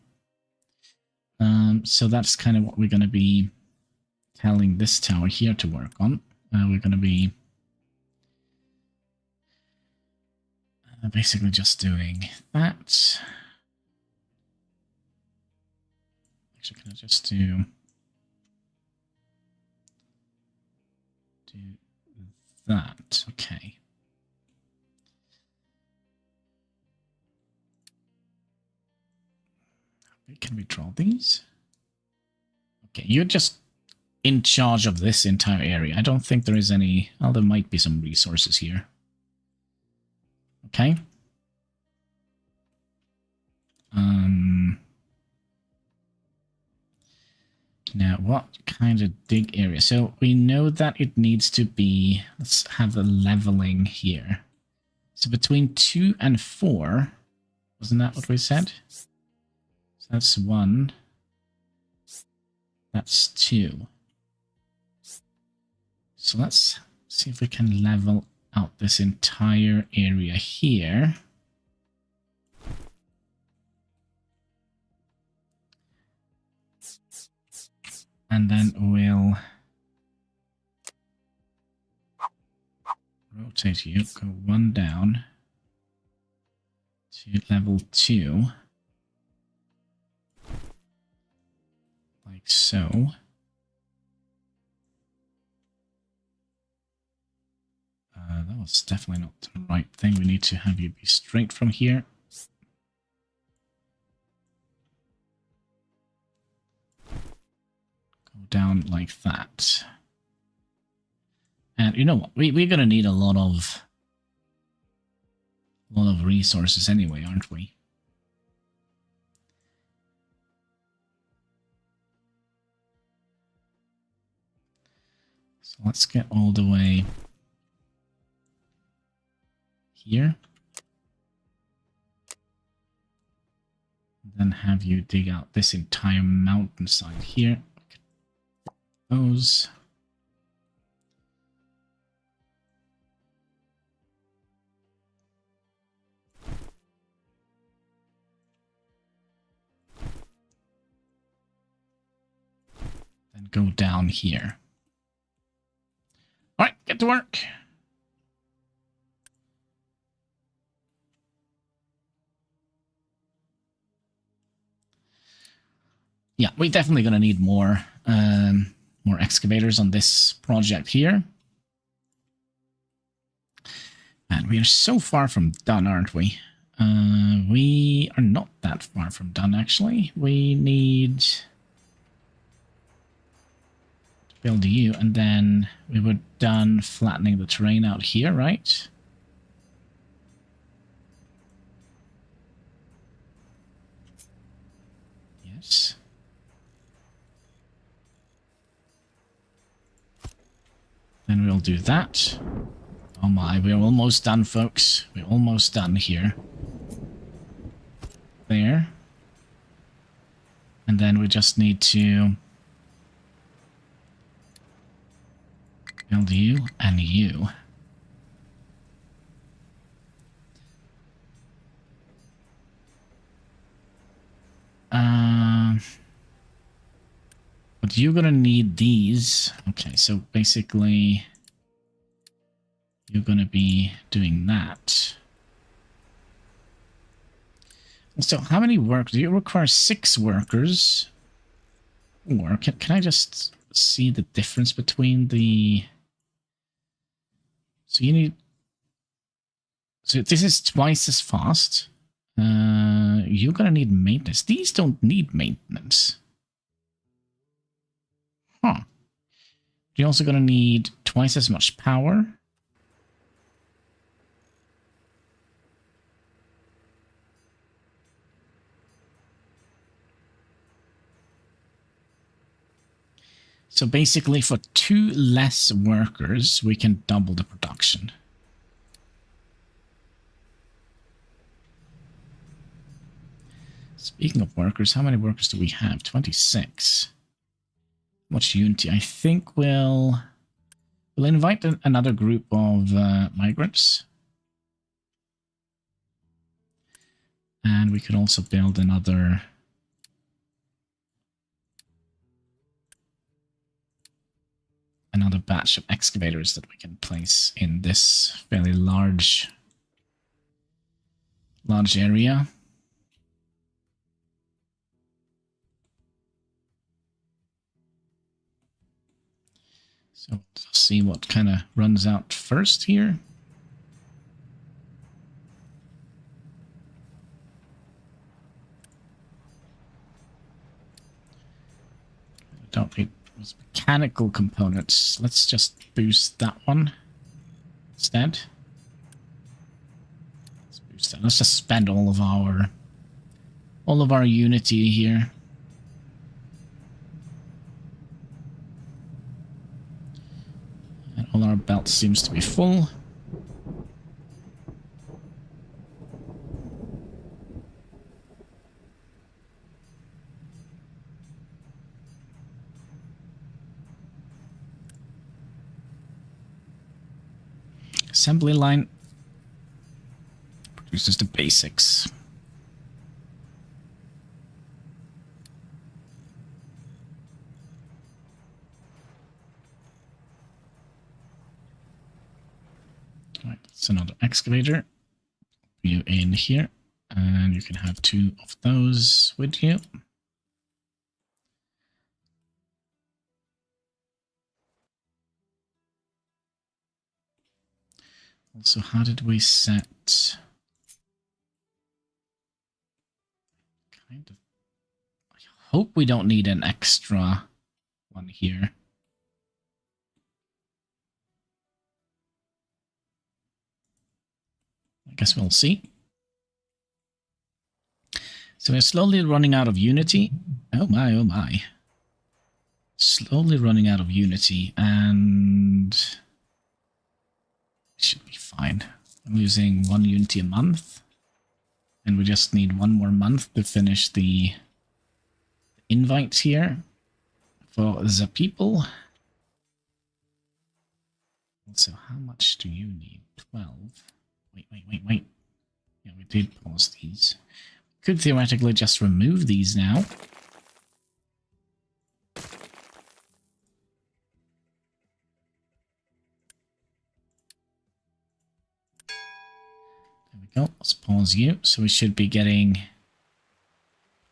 So that's kind of what we're going to be telling this tower here to work on. We're going to be basically just doing that. Actually, can I just do that? Okay. Can we draw these? Okay, you're just in charge of this entire area. I don't think there is any... Well, there might be some resources here. Okay. Now, what kind of dig area? So we know that it needs to be... Let's have the leveling here. So between 2 and 4... Wasn't that what we said? So that's 1. That's 2. So let's see if we can level out this entire area here. And then we'll rotate you, go one down to level 2. Like so. That was definitely not the right thing. We need to have you be straight from here. Go down like that. And you know what? We're going to need a lot of resources anyway, aren't we? So let's get all the way here. Then have you dig out this entire mountainside here. Those. Then go down here. All right, get to work. Yeah, we're definitely going to need more excavators on this project here. And we are so far from done, aren't we? We are not that far from done, actually. We need to build you, and then we were done flattening the terrain out here, right? Yes. Then we'll do that. Oh my, we're almost done, folks. We're almost done here. There. And then we just need to build you and you. But you're gonna need these. Okay, so basically you're gonna be doing that. So how many workers? You require 6 workers. Or can I just see the difference between the... So you need... So this is twice as fast. You're gonna need maintenance. These don't need maintenance. Huh. You're also gonna need twice as much power. So basically for 2 less workers, we can double the production. Speaking of workers, how many workers do we have? 26. Much unity. I think we'll invite another group of migrants. And we could also build another... batch of excavators that we can place in this fairly large area. So let's see what kind of runs out first here. Don't need those mechanical components. Let's just boost that one instead. Let's boost that. Let's just spend all of our unity here. And all our belts seems to be full. assembly line. Produces the basics. Right, it's another excavator. You in here, and you can have 2 of those with you. Also, how did we set? Kind of. I hope we don't need an extra one here. I guess we'll see. So we're slowly running out of Unity. Oh my, oh my. Slowly running out of Unity, and it should be fine. I'm losing 1 Unity a month, and we just need 1 more month to finish the invites here for the people. So how much do you need? 12. Wait. Yeah, we did pause these. Could theoretically just remove these now. There we go. Let's pause you. So we should be getting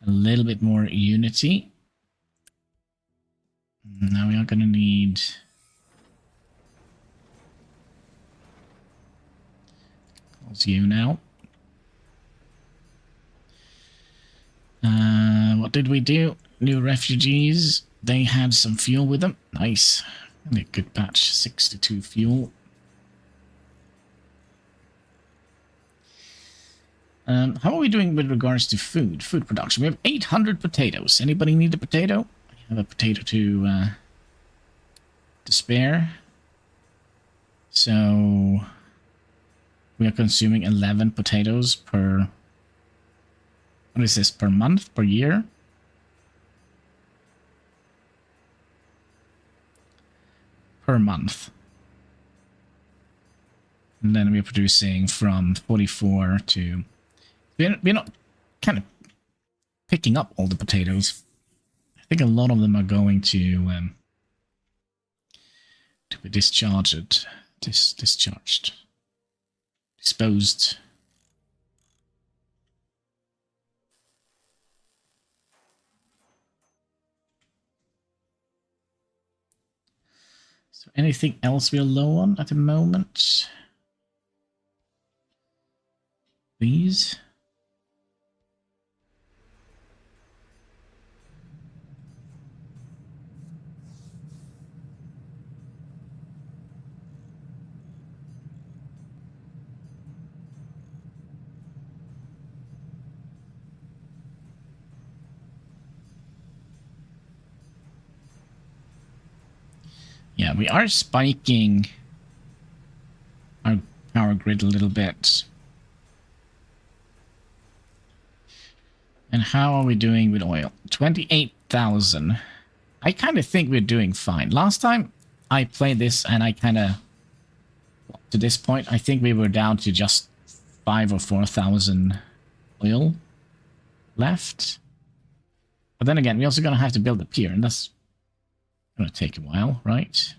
a little bit more Unity. Now we are going to need... Pause you now. What did we do? New refugees. They had some fuel with them. Nice. And a good batch. 62 fuel. How are we doing with regards to food? Food production. We have 800 potatoes. Anybody need a potato? I have a potato to spare. So we are consuming 11 potatoes per... What is this? Per month? Per year? Per month. And then we're producing from 44 to... We're not kind of picking up all the potatoes. I think a lot of them are going to be discharged. Disposed. So anything else we're low on at the moment? These? Yeah, we are spiking our power grid a little bit. And how are we doing with oil? 28,000. I kind of think we're doing fine. Last time I played this and I kind of... To this point, I think we were down to just 5,000 or 4,000 oil left. But then again, we're also going to have to build a pier, and that's going to take a while, right?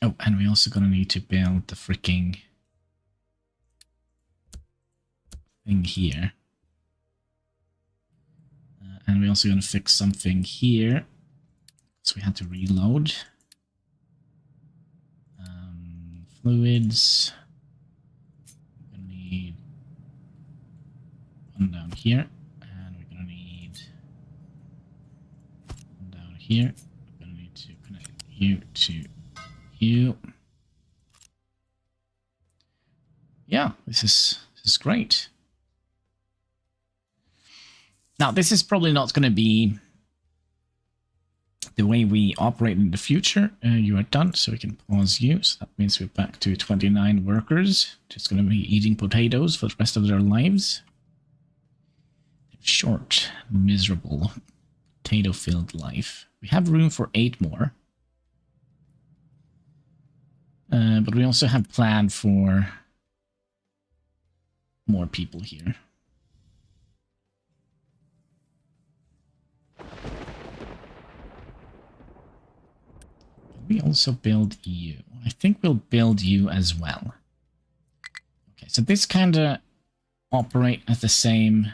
Oh, and we're also going to need to build the freaking thing here. And we're also going to fix something here. So we had to reload. Fluids. We're going to need one down here. And we're going to need one down here. We're going to need to connect you to you. Yeah, this is great. Now, this is probably not going to be the way we operate in the future. You are done, so we can pause you. So that means we're back to 29 workers. Just going to be eating potatoes for the rest of their lives. Short, miserable, potato-filled life. We have room for 8 more. But we also have planned for more people here. We also build you. I think we'll build you as well. Okay, so this kind of operate at the same.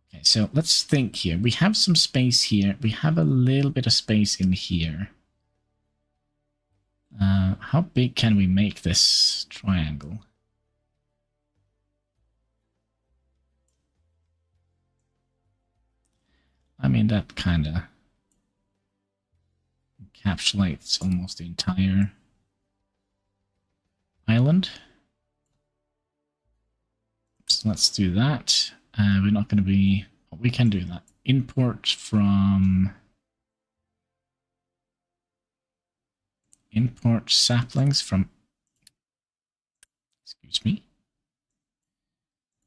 Okay, so let's think here. We have some space here. We have a little bit of space in here. How big can we make this triangle? I mean, that kind of encapsulates almost the entire island. So let's do that. We're not going to be... We can do that. Import from... Import saplings from... Excuse me.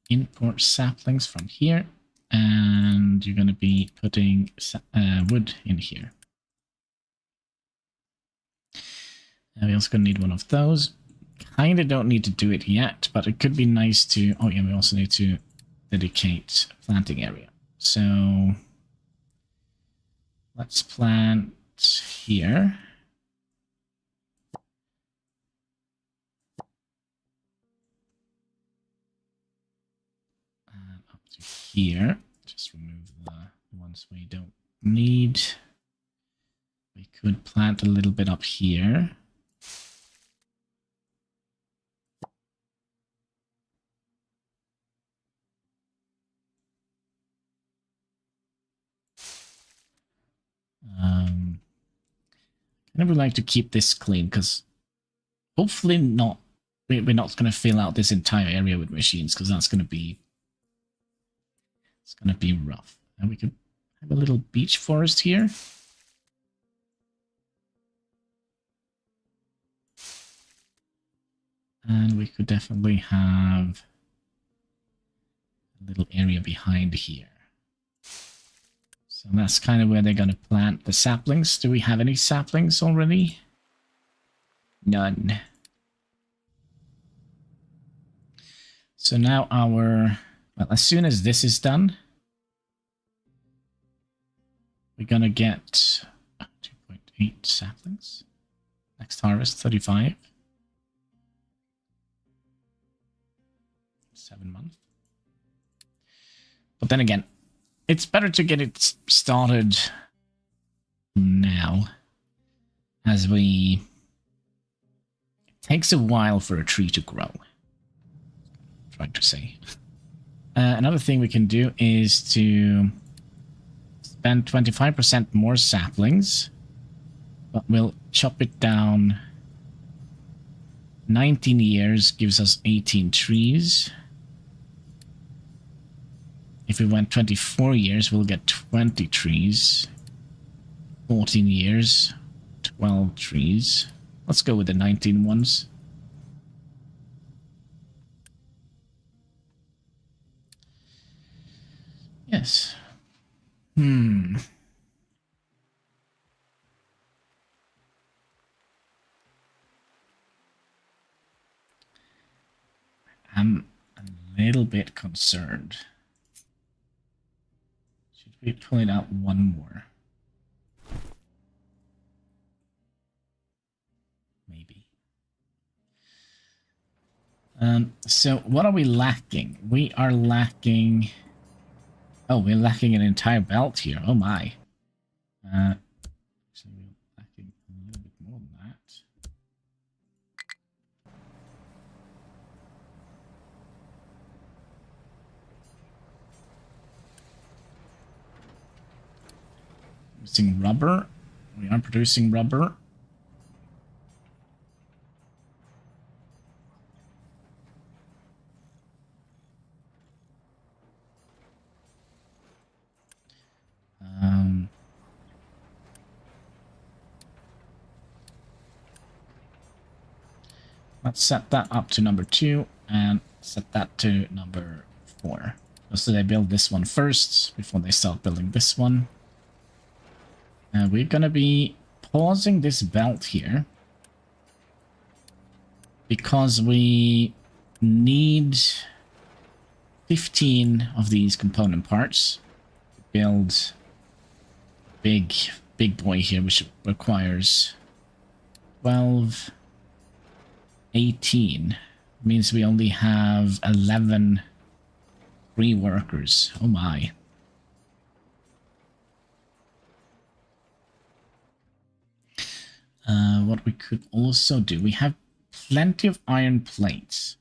Import saplings from here. And you're going to be putting wood in here. And we're also going to need one of those. Kind of don't need to do it yet, but it could be nice to... Oh yeah, we also need to dedicate a planting area. So let's plant here. And up to here. Just remove the ones we don't need. We could plant a little bit up here. I never like to keep this clean because hopefully not. We're not going to fill out this entire area with machines because that's going to be. It's going to be rough. And we could have a little beach forest here. And we could definitely have a little area behind here. So that's kind of where they're going to plant the saplings. Do we have any saplings already? None. So now our... Well, as soon as this is done, we're going to get 2.8 saplings. Next harvest, 35. 7 months. But then again, it's better to get it started now, as it takes a while for a tree to grow. I'm trying to say. Another thing we can do is to spend 25% more saplings, but we'll chop it down. 19 years gives us 18 trees. If we went 24 years, we'll get 20 trees. 14 years, 12 trees. Let's go with the 19 ones. Yes. I'm a little bit concerned. We pull it out one more. Maybe. So what are we lacking? We are lacking... Oh, we're lacking an entire belt here. Oh my. Actually, we're lacking a little bit more than that. Producing rubber. We are producing rubber. Let's set that up to number 2 and set that to number 4. So they build this one first before they start building this one. We're going to be pausing this belt here. because we need 15 of these component parts to build big boy here, which requires 12, 18. Means we only have 11 free workers. Oh my. What we could also do, we have plenty of iron plates.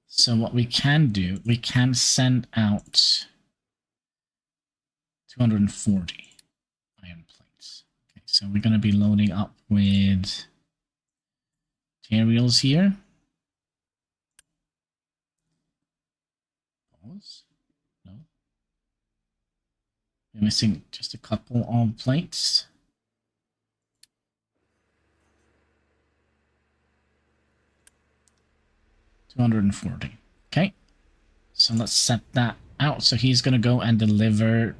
So what we can do, we can send out 240 iron plates. Okay, so we're going to be loading up with materials here. Pause. No. We're missing just a couple of plates. $240. Okay. So let's set that out. So he's going to go and deliver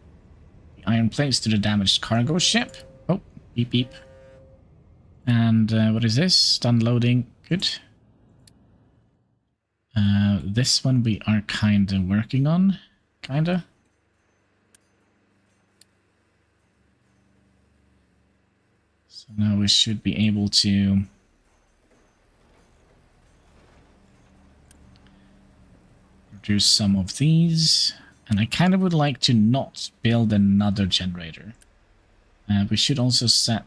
the iron plates to the damaged cargo ship. Oh, beep beep. And what is this? Done loading. Good. This one we are kind of working on. Kinda. So now we should be able to produce some of these. And I kind of would like to not build another generator. We should also set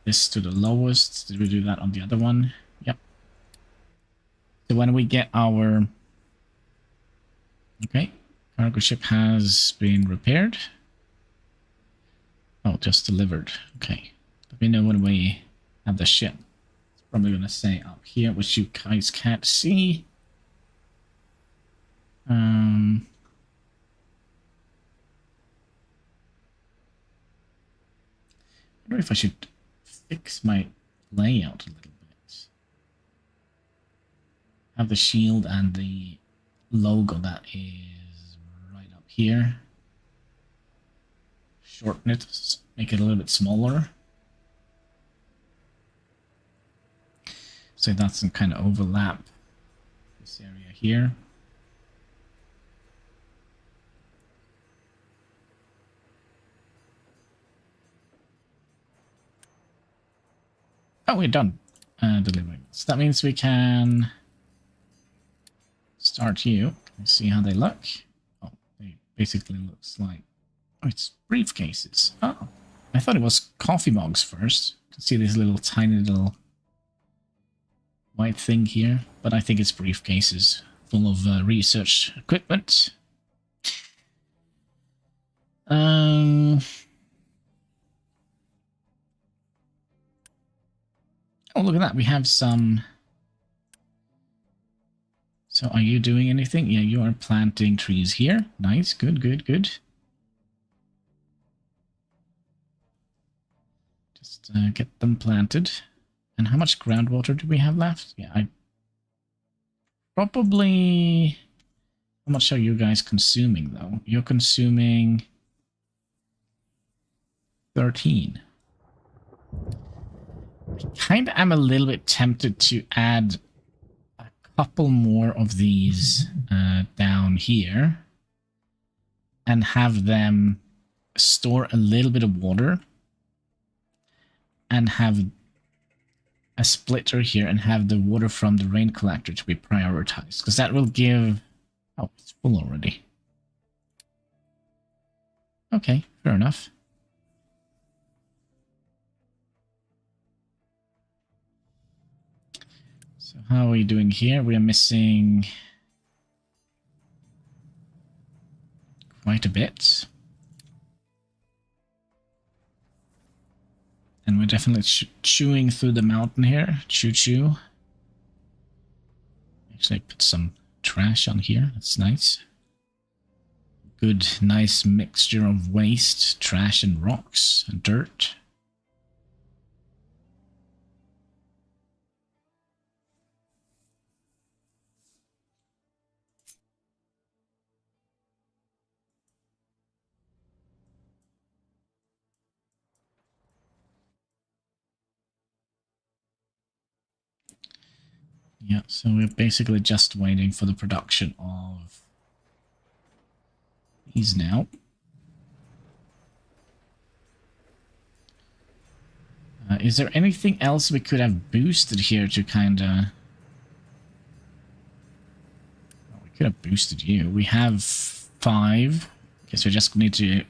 this to the lowest. Did we do that on the other one? Yep. So when we get our... Okay, cargo ship has been repaired. Oh, just delivered. Okay. Let me know when we have the ship. It's probably going to say up here, which you guys can't see. I wonder if I should fix my layout a little bit. Have the shield and the logo that is right up here. Shorten it, make it a little bit smaller. So that doesn't kind of overlap this area here. Oh, we're done delivering. So that means we can start you. Let's see how they look. Oh, they basically looks like... Oh, it's briefcases. Oh, I thought it was coffee mugs first. You can see this little tiny little white thing here, but I think it's briefcases full of research equipment. Oh, look at that. We have some... So are you doing anything? Yeah, you are planting trees here. Nice. Good, good, good. Just get them planted. And how much groundwater do we have left? Yeah, I probably... How much are you guys consuming, though? You're consuming 13. I kind of am a little bit tempted to add a couple more of these down here and have them store a little bit of water and have a splitter here and have the water from the rain collector to be prioritized, because that will give... Oh, it's full already. Okay, fair enough. So how are we doing here? We are missing quite a bit. And we're definitely chewing through the mountain here. Choo-choo. Actually, I put some trash on here. That's nice. Good, nice mixture of waste, trash, and rocks, and dirt. Yeah, so we're basically just waiting for the production of these now. Is there anything else we could have boosted here to kind of... Well, we could have boosted you. We have 5. Guess we just need to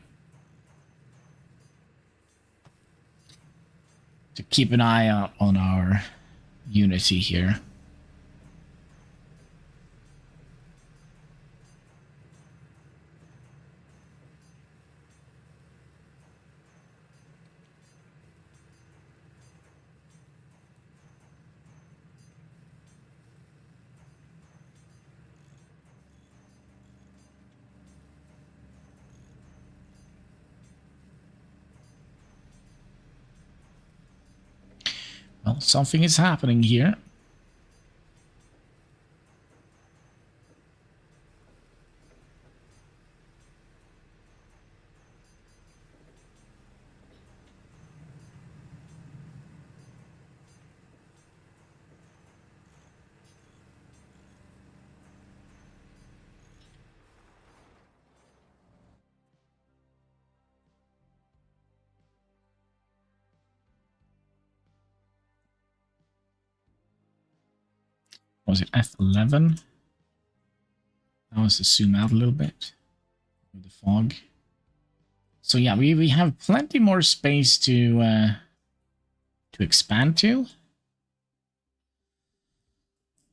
keep an eye out on our unity here. Well, something is happening here. Was it F11? That was to zoom out a little bit with the fog. So yeah, we have plenty more space to expand to.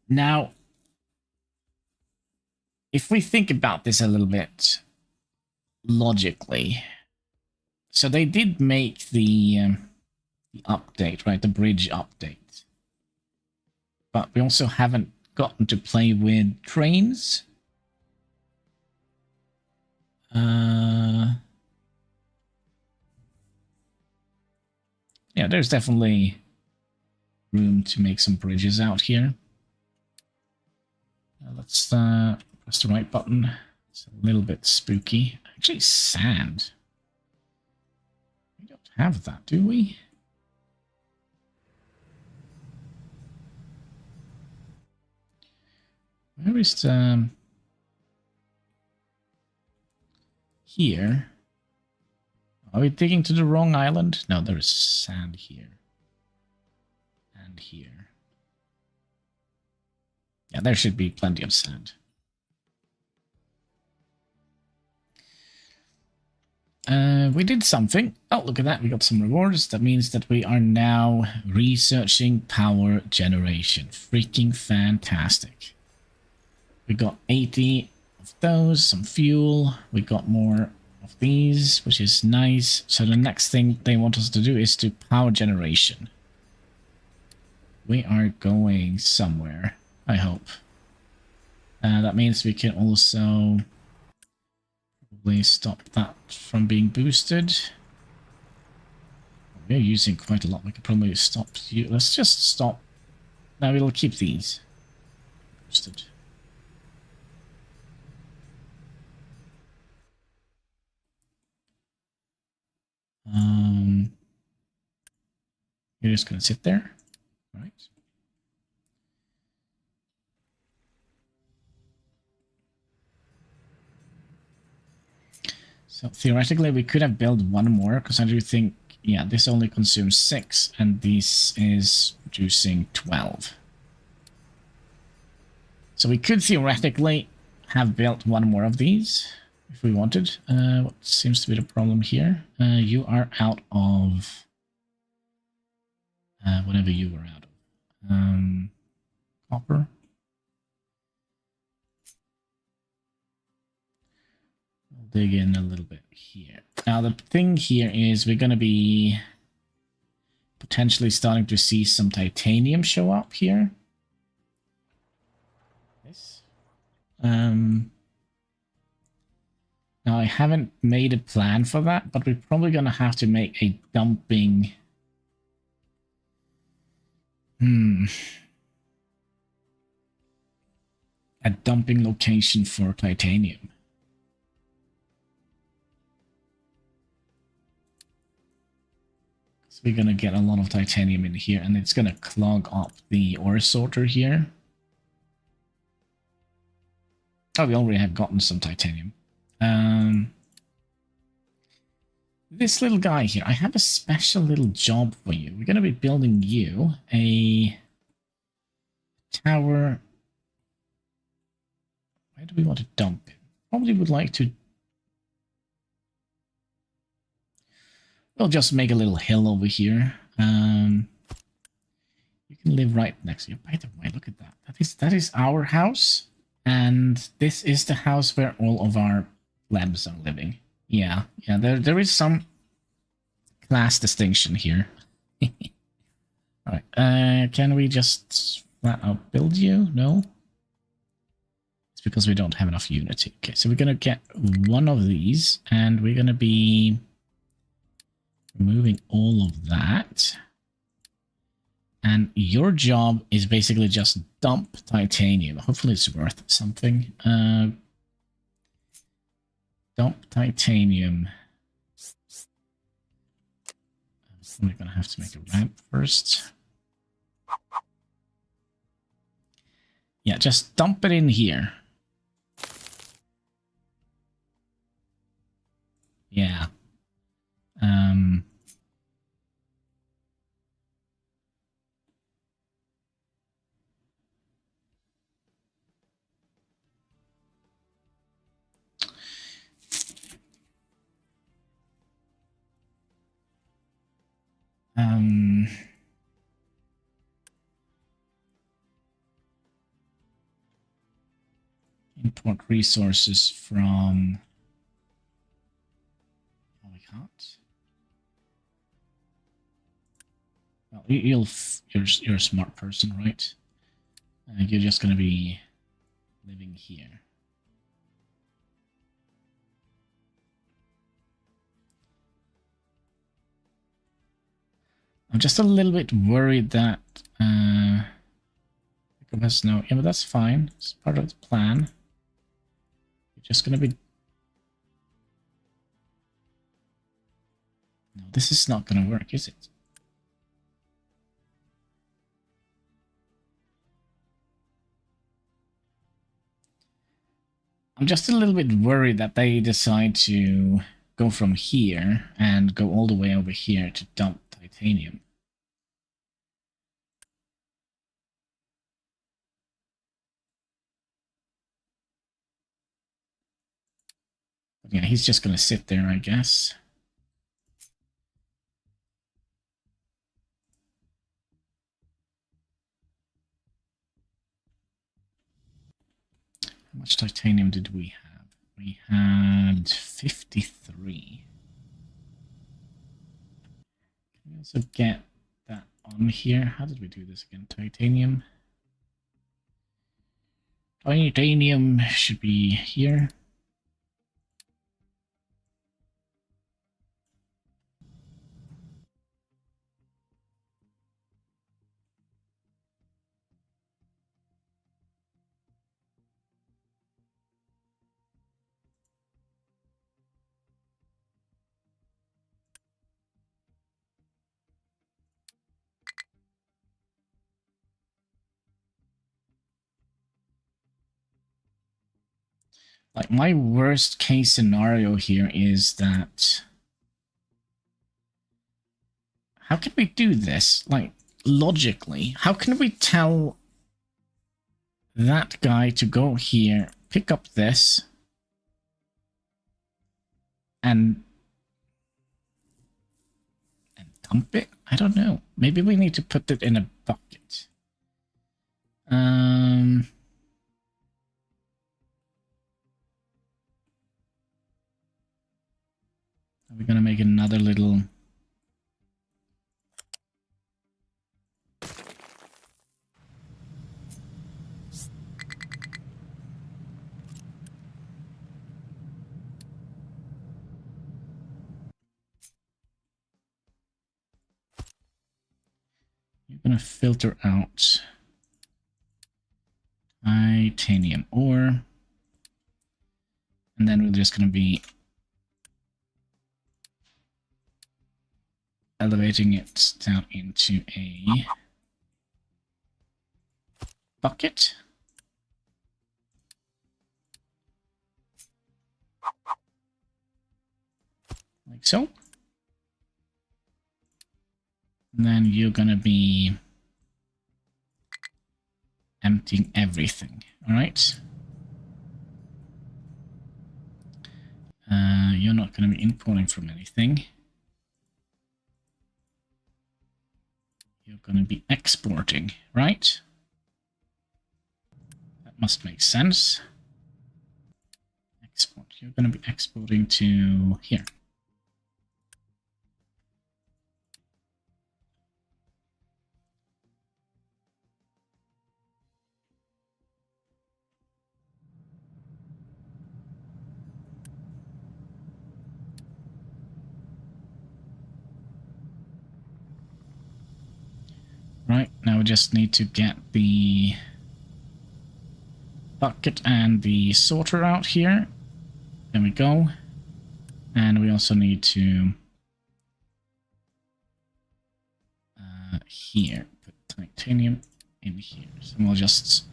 Now, if we think about this a little bit logically, so they did make the update, right? The bridge update. But we also haven't gotten to play with trains. Yeah, there's definitely room to make some bridges out here. Let's press the right button. It's a little bit spooky. Actually, sand. We don't have that, do we? Where is the... Here. Are we digging to the wrong island? No, there is sand here. And here. Yeah, there should be plenty of sand. We did something. Oh, look at that. We got some rewards. That means that we are now researching power generation. Freaking fantastic. We got 80 of those, some fuel. We got more of these, which is nice. So the next thing they want us to do is to power generation. We are going somewhere, I hope. That means we can also probably stop that from being boosted. We're using quite a lot. We could probably stop you. Let's just stop. Now we'll keep these boosted. You're just going to sit there, right? So theoretically, we could have built one more, because I do think, yeah, this only consumes 6, and this is producing 12. So we could theoretically have built one more of these, if we wanted. What seems to be the problem here? You are out of... whatever you were out of. Copper. We'll dig in a little bit here. Now the thing here is we're going to be potentially starting to see some titanium show up here. This. Now I haven't made a plan for that, but we're probably going to have to make a dumping... a dumping location for titanium. So we're going to get a lot of titanium in here, and it's going to clog up the ore sorter here. Oh, we already have gotten some titanium. This little guy here, I have a special little job for you. We're going to be building you a tower. Where do we want to dump it? Probably would like to... We'll just make a little hill over here. You can live right next to you. By the way, look at that. That is our house. And this is the house where all of our labs are living. Yeah, there is some class distinction here. Alright, can we just flat out build you? No? It's because we don't have enough unity. Okay, so we're gonna get one of these, and we're gonna be removing all of that. And your job is basically just dump titanium. Hopefully it's worth something. Dump titanium. We're going to have to make a ramp first. Yeah, just dump it in here. Yeah. Import resources from... Oh, we can't. Well, you're a smart person, right? You're just going to be living here. I'm just a little bit worried that no, yeah, but that's fine. It's part of the plan. You're just gonna be... No, this is not gonna work, is it? I'm just a little bit worried that they decide to go from here and go all the way over here to dump titanium. But yeah, he's just gonna sit there, I guess. How much titanium did we have? We had 53. Can we also get that on here? How did we do this again? Titanium. Titanium should be here. Like, my worst case scenario here is that... How can we do this? Like, logically, how can we tell that guy to go here, pick up this, and dump it? I don't know. Maybe we need to put it in a bucket. Are we gonna make another little... You're gonna filter out titanium ore, and then we're just gonna be elevating it down into a bucket. like so. And then you're gonna be emptying everything, all right? You're not gonna be importing from anything. You're gonna be exporting, right? That must make sense. Export. You're gonna be exporting to here. Right, now we just need to get the bucket and the sorter out here. There we go. And we also need to here put titanium in here. So we'll just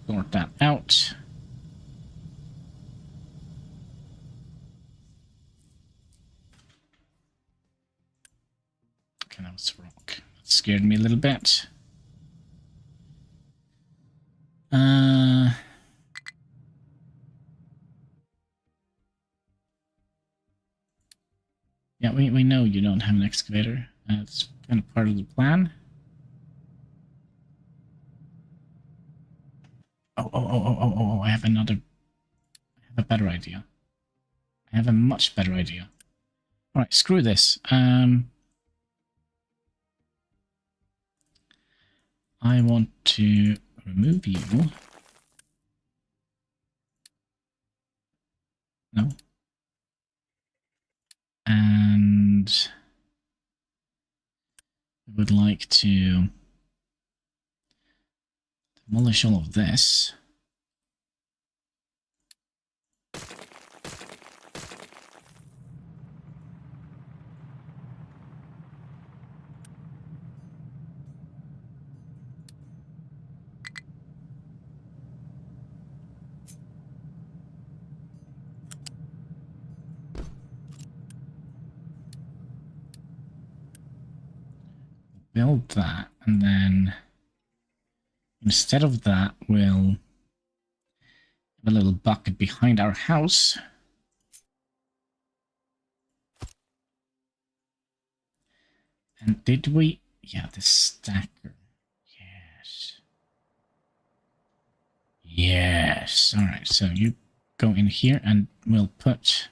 sort that out. Okay, that was rock. That scared me a little bit. Yeah, we know you don't have an excavator. It's kind of part of the plan. Oh, I have a better idea. I have a much better idea. Alright, screw this. I want to remove you. No. And I would like to demolish all of this. Build that, and then instead of that, we'll have a little bucket behind our house. And did we? Yeah, the stacker. Yes. Yes. All right, so you go in here and we'll put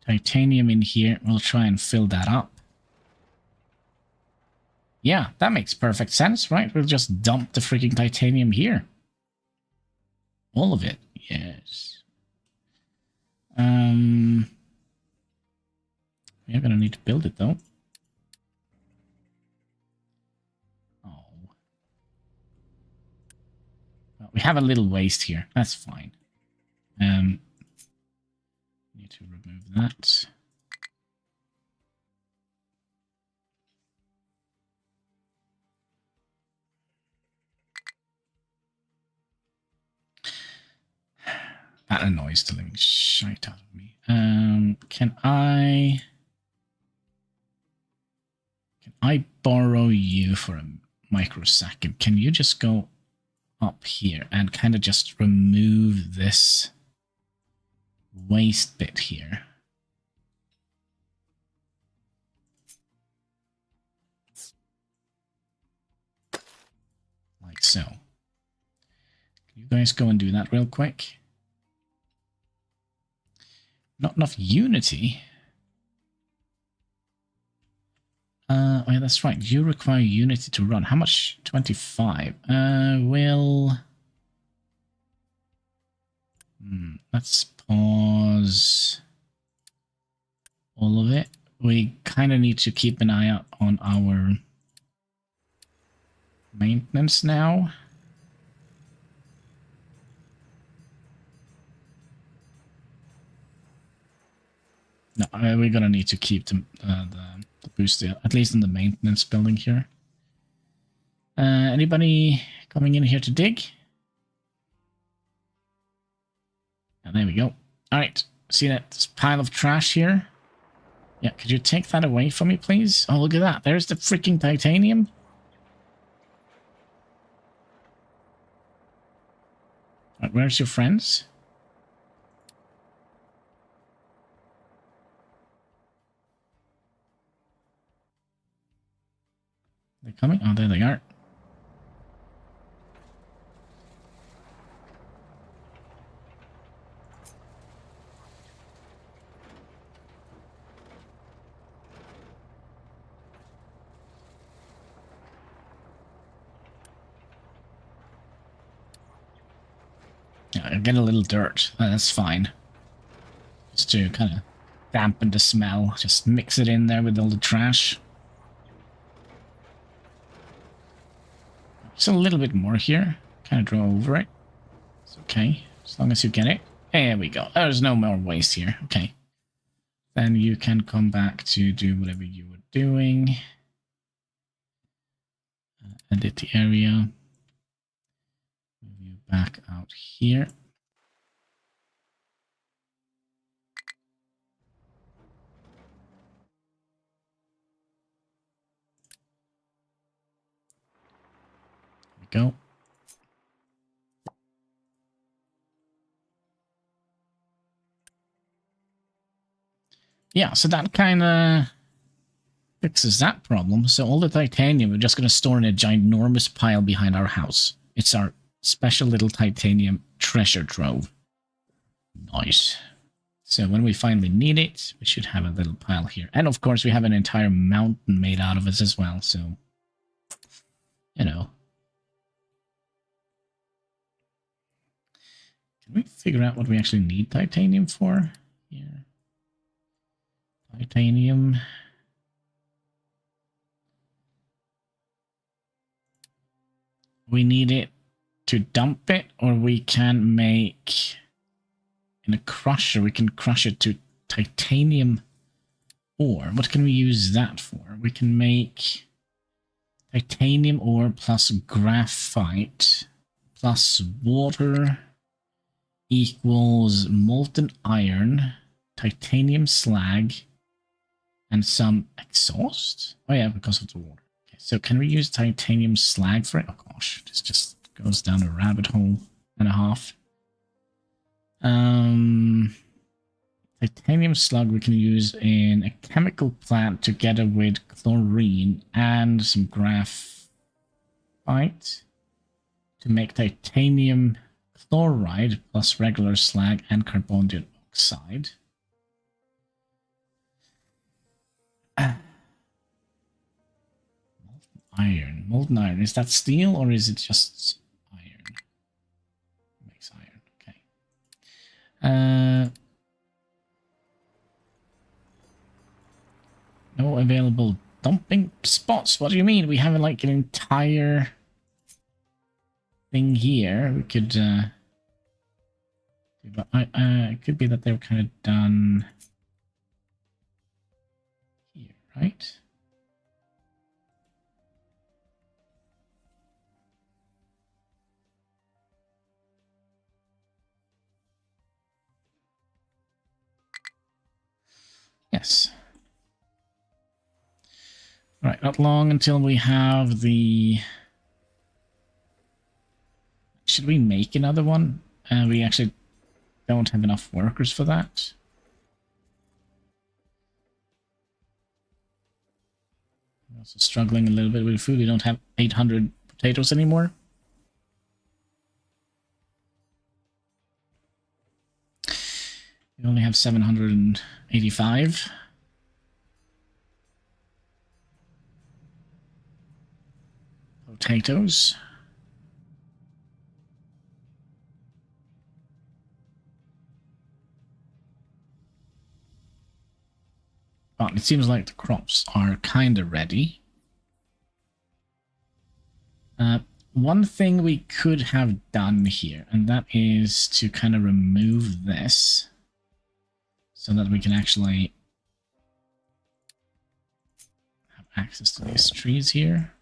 titanium in here. We'll try and fill that up. Yeah, that makes perfect sense, right? We'll just dump the freaking titanium here. All of it. Yes. We're gonna need to build it though. Oh. Well, we have a little waste here. That's fine. Need to remove that. That annoys the living shite out of me. Can I borrow you for a microsecond? Can you just go up here and kind of just remove this waste bit here? Like so. Can you guys go and do that real quick? Not enough unity. Oh yeah, that's right. You require unity to run. How much? 25. Let's pause all of it. We kind of need to keep an eye out on our maintenance now. No, we're gonna need to keep the boost at least in the maintenance building here. Anybody coming in here to dig? And there we go. All right, see that pile of trash here? Yeah, could you take that away from me, please? Oh, look at that. There's the freaking titanium. Right, where's your friends? They're coming? Oh, there they are. Yeah, I get a little dirt. That's fine. Just to kind of dampen the smell. Just mix it in there with all the trash. Just a little bit more here. Kind of draw over it. It's okay. As long as you get it. There we go. There's no more waste here. Okay. Then you can come back to do whatever you were doing. Edit the area. Move you back out here. There we go. Yeah, so that kind of fixes that problem. So all the titanium we're just going to store in a ginormous pile behind our house. It's our special little titanium treasure trove. Nice. So when we finally need it, we should have a little pile here. And of course, we have an entire mountain made out of it as well. So, you know. Can we figure out what we actually need titanium for? Here. Titanium. We need it to dump it, or we can make in a crusher. We can crush it to titanium ore. What can we use that for? We can make titanium ore plus graphite plus water equals molten iron, titanium slag, and some exhaust. Oh yeah, because of the water. Okay, so can we use titanium slag for it? Oh gosh, this just goes down a rabbit hole and a half. Titanium slug we can use in a chemical plant together with chlorine and some graphite to make titanium chloride plus regular slag and carbon dioxide. Molten iron. Is that steel or is it just iron? It makes iron. Okay. No available dumping spots. What do you mean? We have like an entire thing here. We could. It could be that they were kind of done here, right? Yes. Right, not long until we have the... Should we make another one? We actually don't have enough workers for that. We're also struggling a little bit with food. We don't have 800 potatoes anymore. We only have 785. Potatoes. But it seems like the crops are kind of ready. One thing we could have done here, and that is to kind of remove this so that we can actually have access to these trees here.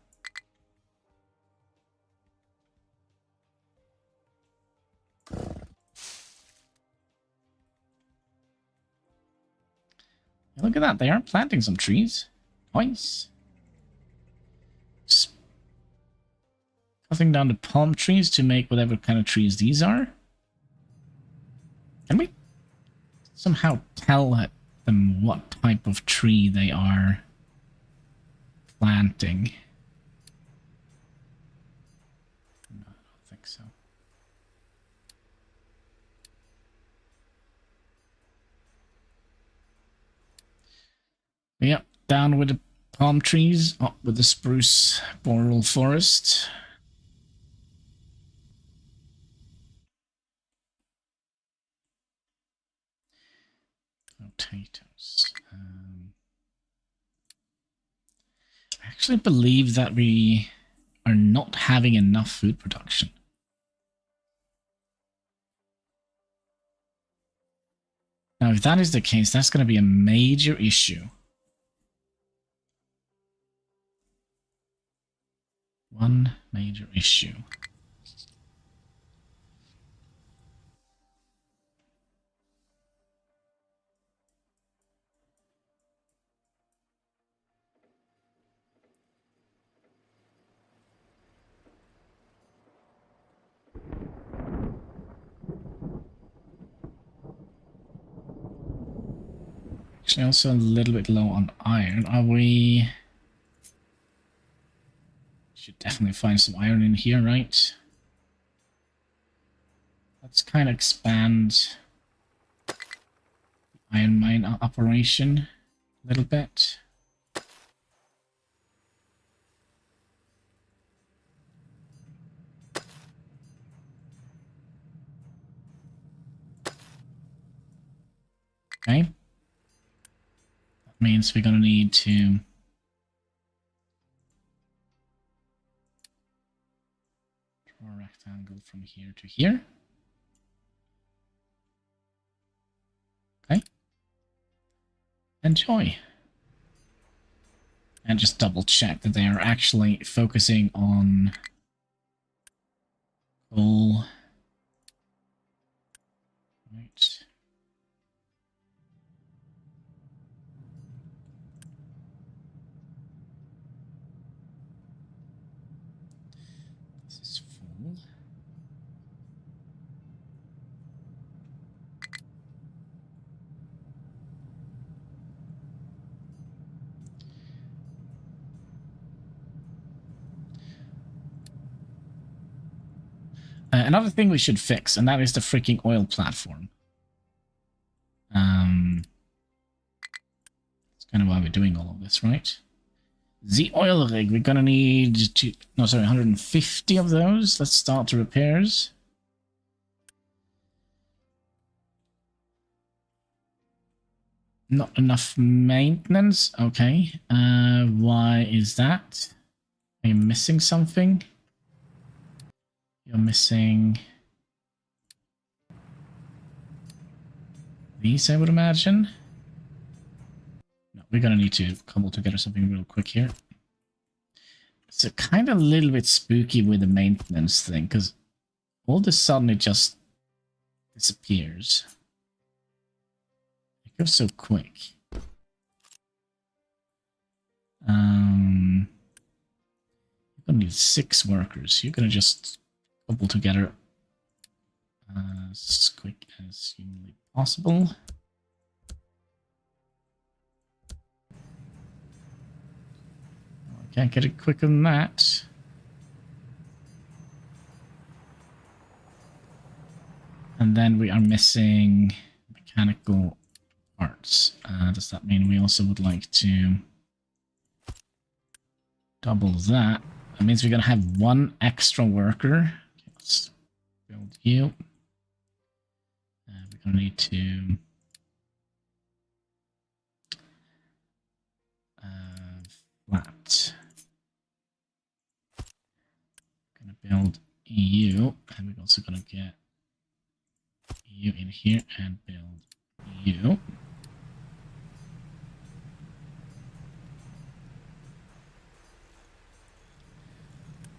Look at that, they are planting some trees. Nice. Cutting down the palm trees to make whatever kind of trees these are. Can we somehow tell them what type of tree they are planting? No, I don't think so. Yep, down with the palm trees, up with the spruce boreal forest. Potatoes. I actually believe that we are not having enough food production. Now, if that is the case, that's going to be a major issue. One major issue. Actually, also a little bit low on iron. Are we... Should definitely find some iron in here, right? Let's kind of expand the iron mine operation a little bit. Okay. That means we're going to need to draw a rectangle from here to here. Okay. Enjoy. And just double check that they are actually focusing on coal. Right. This is full. Another thing we should fix, and that is the freaking oil platform. That's kind of why we're doing all of this, right? The oil rig, we're gonna need 150 of those. Let's start the repairs. Not enough maintenance. Okay. Why is that? Are you missing something? You're missing these, I would imagine. No, we're gonna need to cobble together something real quick here. It's kind of a little bit spooky with the maintenance thing, because all of a sudden it just disappears. It goes so quick. You're gonna need 6 workers. You're gonna just cobble together as quick as humanly possible. I can't get it quicker than that. And then we are missing mechanical parts. Does that mean we also would like to double that? That means we're going to have 1 extra worker. Okay, let's build you. We're going to need to flat. Going to build you, and we're also going to get you in here and build you.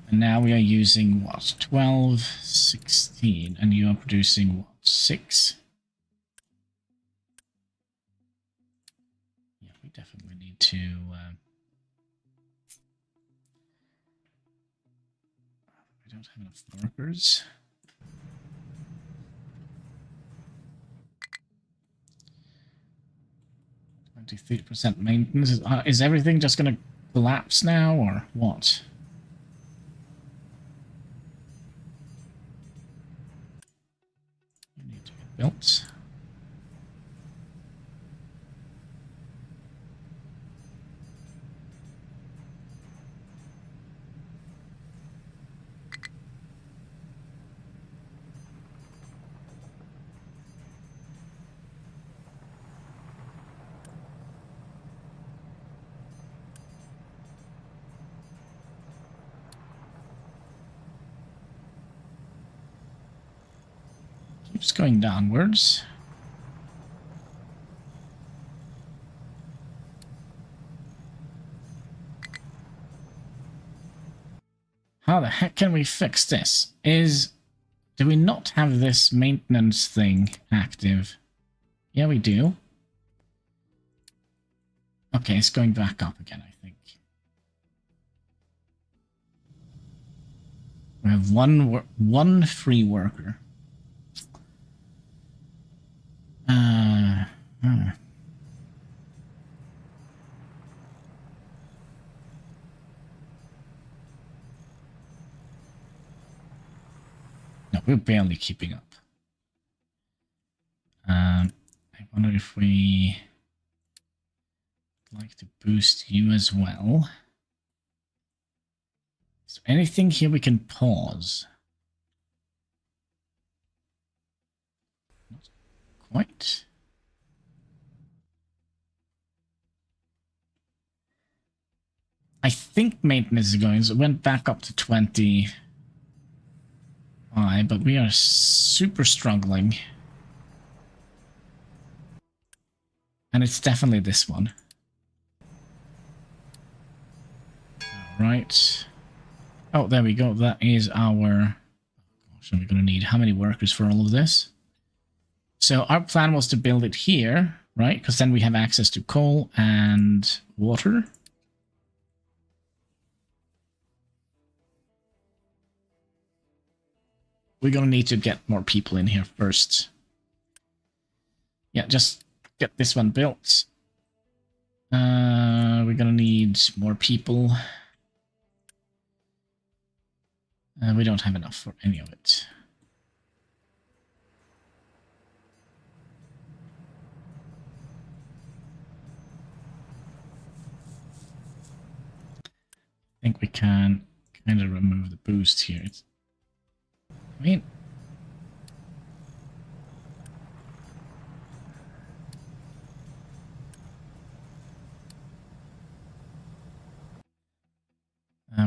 And now we are using what? 12, 16, and you are producing what? 6? need to... we don't have enough workers. %maintenance. Is everything just going to collapse now, or what? You need to get built. Keeps going downwards. How the heck can we fix this? Do we not have this maintenance thing active? Yeah, we do. Okay, it's going back up again, I think. We have one free worker. No, we're barely keeping up. I wonder if we like to boost you as well. Is there anything here we can pause? Not quite. I think maintenance is going, so it went back up to 20. But we are super struggling. And it's definitely this one. Alright. Oh, there we go. That is our... Gosh, are we going to need how many workers for all of this? So our plan was to build it here, right? Because then we have access to coal and water. We're going to need to get more people in here first. Yeah, just get this one built. We're going to need more people. We don't have enough for any of it. I think we can kind of remove the boost here. I mean,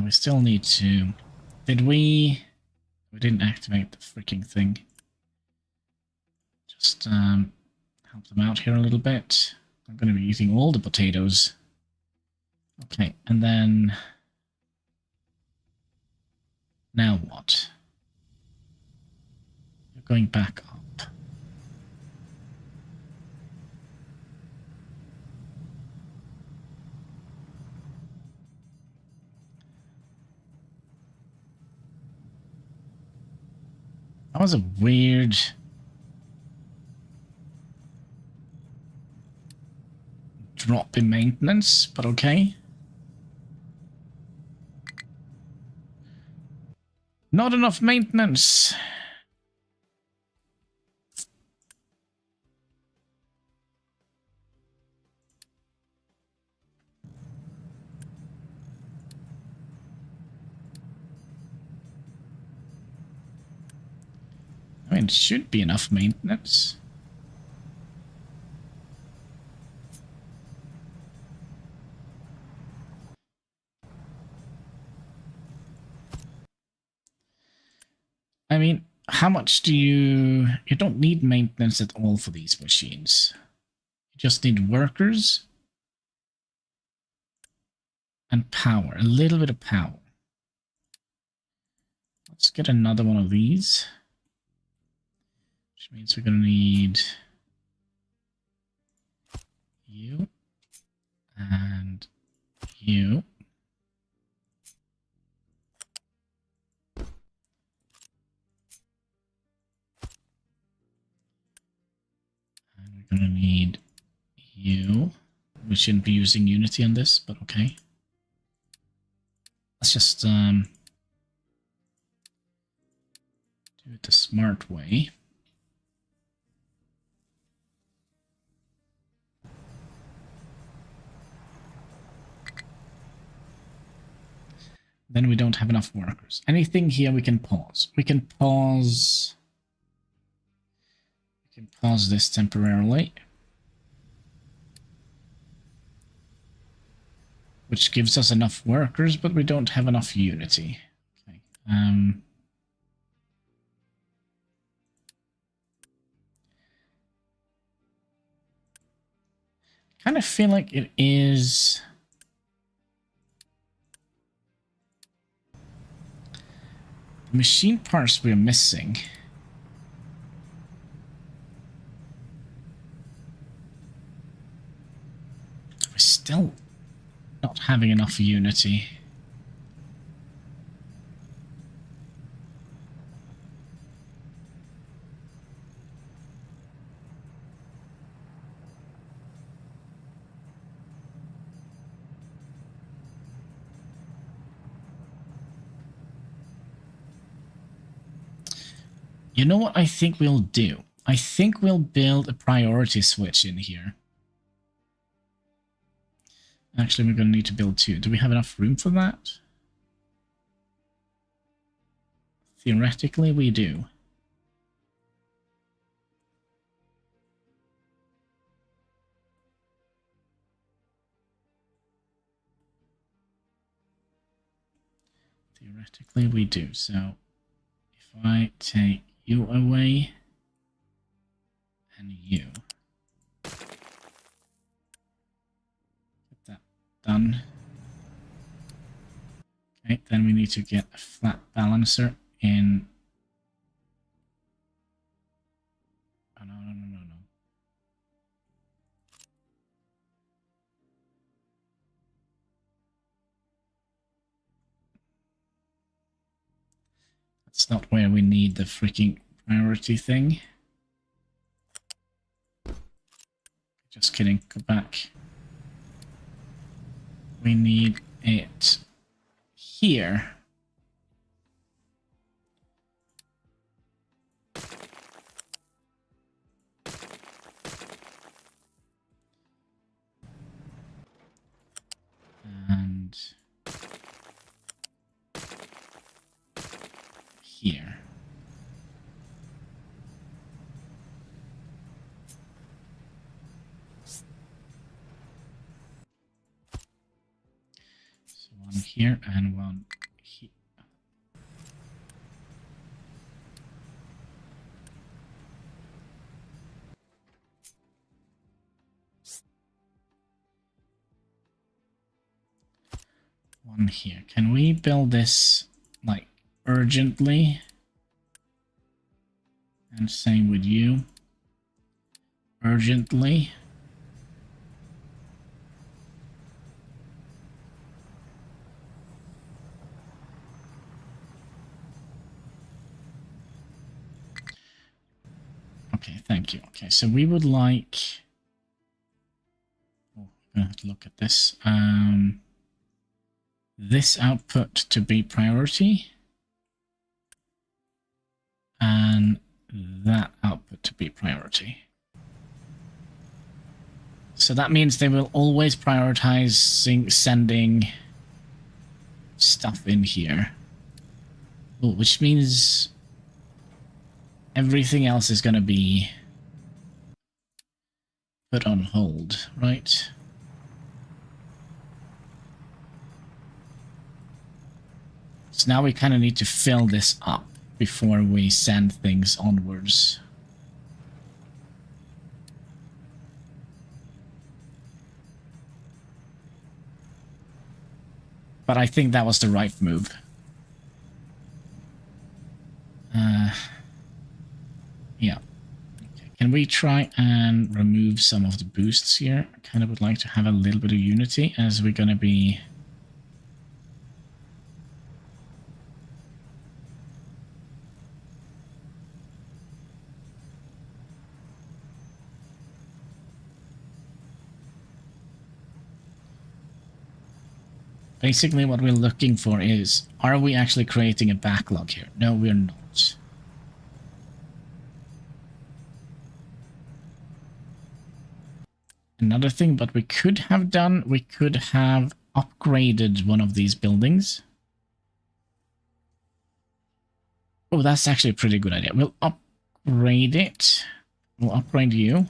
we still need to... Did we... We didn't activate the freaking thing. Just help them out here a little bit. I'm going to be eating all the potatoes. Okay, and then... Now what? You're going back up. That was a weird... drop in maintenance, but okay. Not enough maintenance. I mean, it should be enough maintenance. I mean, how much do you... You don't need maintenance at all for these machines. You just need workers and power. A little bit of power. Let's get another one of these. Which means we're going to need you And you. And we're going to need you. We shouldn't be using Unity on this, but okay. Let's just do it the smart way. Then we don't have enough workers. Anything here we can pause. We can pause this temporarily. Which gives us enough workers, but we don't have enough Unity. Okay. Kind of feel like it is the machine parts we're missing. We're still not having enough Unity. You know what I think we'll do? I think we'll build a priority switch in here. Actually, we're going to need to build two. Do we have enough room for that? Theoretically, we do. Theoretically, we do. So, if I take you away and you. Get that done. Okay, then we need to get a flat balancer in. Oh, no. That's not where we need the freaking priority thing. Just kidding, go back. We need it here. And here. So one here and one here. One here. Can we build this like urgently? And same with you. Urgently. Okay, thank you. Okay, so we would like... Oh, I'm gonna have to look at this. This output to be priority. And that output to be priority. So that means they will always prioritize sending stuff in here. Oh, which means everything else is going to be put on hold, right? So now we kind of need to fill this up before we send things onwards. But I think that was the right move. Yeah. Okay. Can we try and remove some of the boosts here? I kind of would like to have a little bit of unity as we're going to be... Basically, what we're looking for is, are we actually creating a backlog here? No, we're not. Another thing, but we could have done, we could have upgraded one of these buildings. Oh, that's actually a pretty good idea. We'll upgrade it. We'll upgrade you.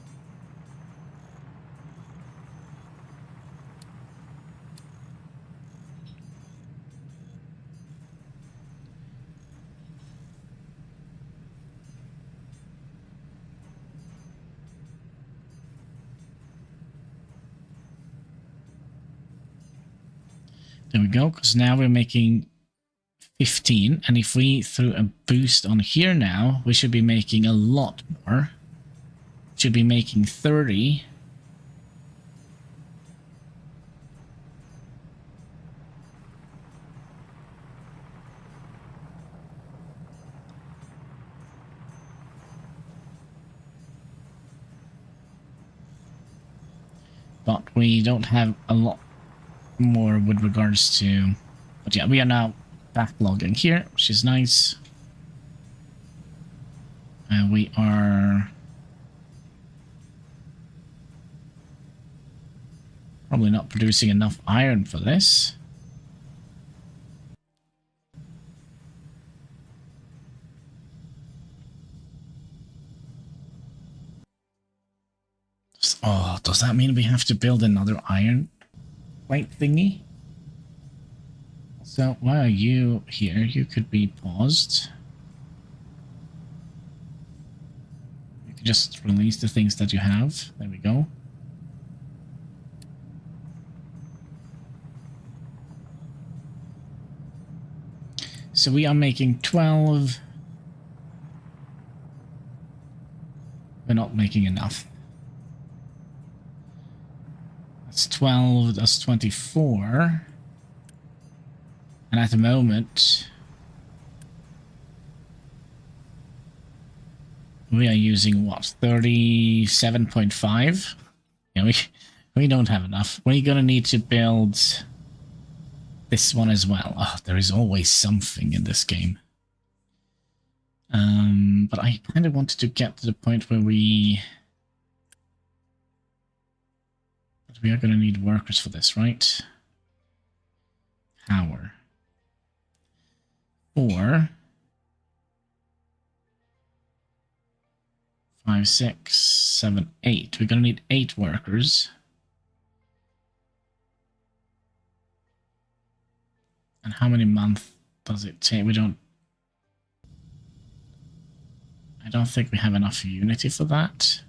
There we go, because now we're making 15, and if we threw a boost on here now, we should be making a lot more. Should be making 30. But we don't have a lot more with regards to... But yeah, we are now backlogging here, which is nice. We are... probably not producing enough iron for this. Oh, does that mean we have to build another iron plate thingy? So, why are you here? You could be paused. You could just release the things that you have. There we go. So we are making 12. We're not making enough. That's 12, that's 24. And at the moment, we are using what, 37.5? Yeah, we don't have enough. We're gonna need to build this one as well. Oh, there is always something in this game. But I kind of wanted to get to the point where we are going to need workers for this, right? Power. 4, 5, 6, 7, 8. We're going to need 8 workers. And how many months does it take? I don't think we have enough unity for that.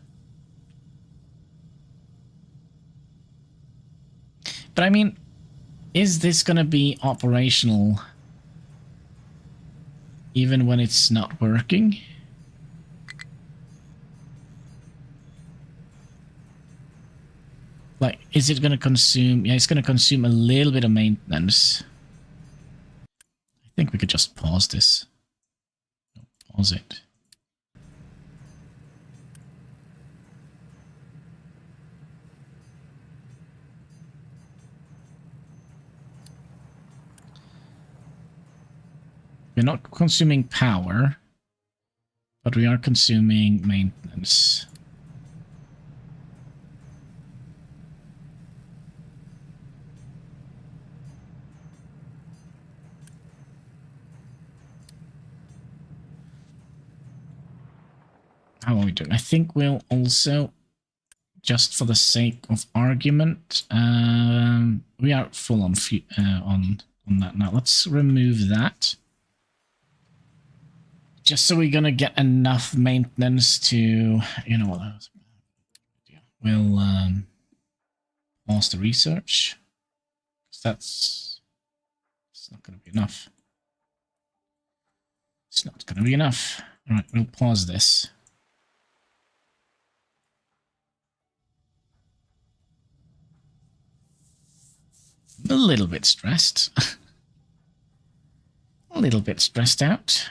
But I mean, is this going to be operational even when it's not working? Like, is it going to consume... Yeah, it's going to consume a little bit of maintenance. I think we could just pause this. Pause it. We're not consuming power, but we are consuming maintenance. How are we doing? I think we'll also, just for the sake of argument, we are full on that now. Let's remove that. Just so we're gonna get enough maintenance to, you know what, we'll pause the research. That's not gonna be enough. It's not gonna be enough. All right, we'll pause this. A little bit stressed. A little bit stressed out.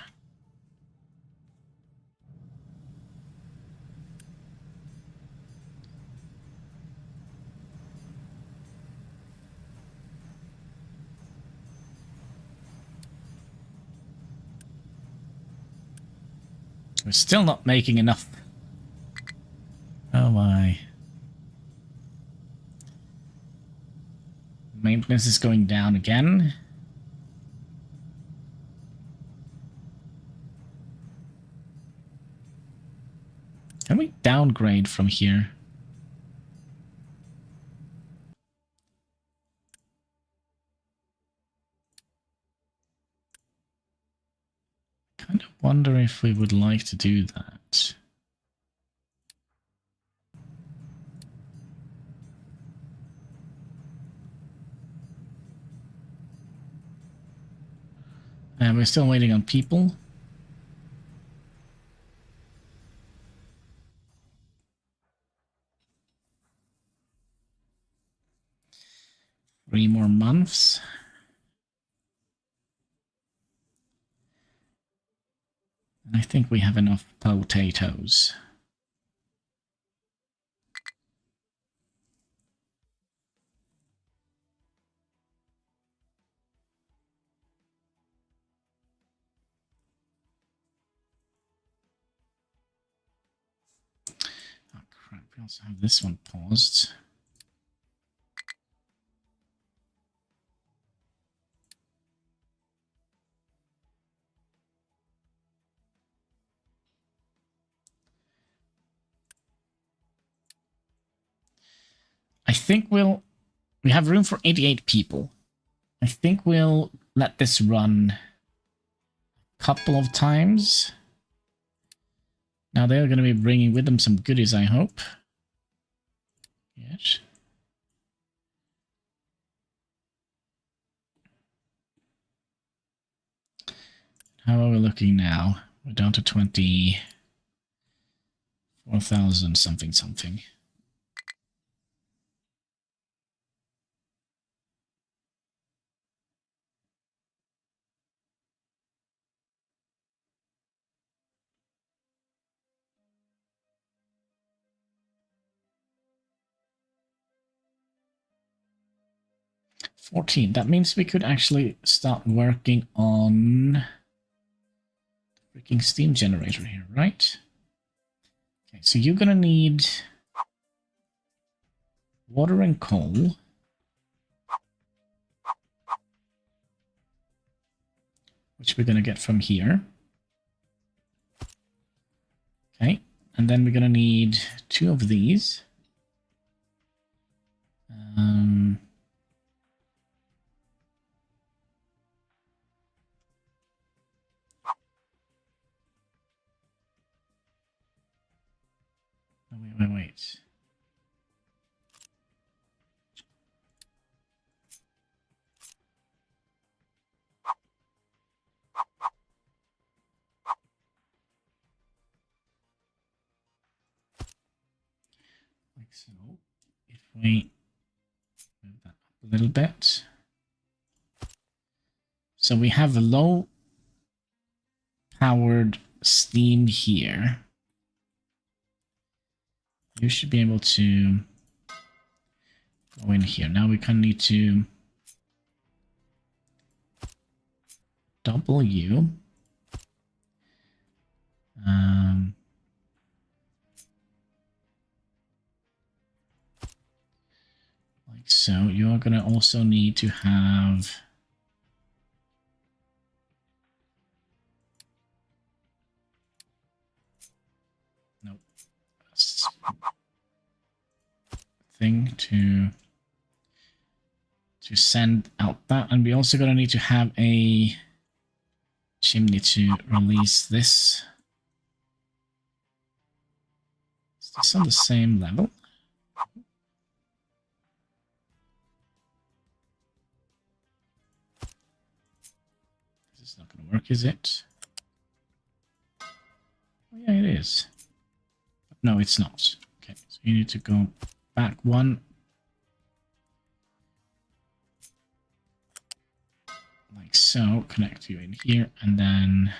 We're still not making enough. Oh my. Maintenance is going down again. Can we downgrade from here? Kind of wonder if we would like to do that. And we're still waiting on people. Three more months. And I think we have enough potatoes. Oh crap, we also have this one paused. I think we have room for 88 people. I think we'll let this run a couple of times. Now they're going to be bringing with them some goodies, I hope. Yes. How are we looking now? We're down to 24,000 something something. $14. That means we could actually start working on the freaking steam generator here, right? Okay, so you're gonna need water and coal. Which we're gonna get from here. Okay, and then we're gonna need 2 of these. Wait. Like so. If we move that up a little bit. So we have a low powered steam here. You should be able to go in here. Now we kind of need to double you. Like so. You're going to also need to have... Nope. Thing to send out that, and we also gonna need to have a chimney to release this. Is this on the same level? This is not gonna work, is it? Oh, yeah, it is. No, it's not. Okay, so you need to go back one. so connect you in here and then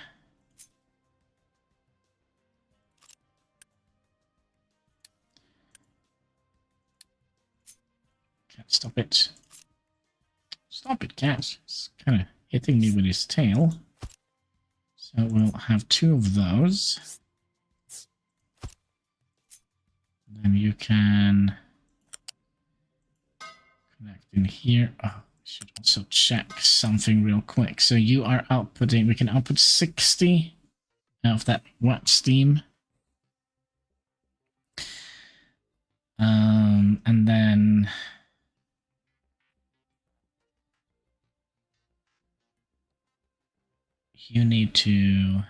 can't stop it. Stop it, cat. It's kind of hitting me with his tail. So we'll have 2 of those. Then you can connect in here. Oh, I should also check something real quick. So you are outputting, we can output 60 of that wet steam. And then you need to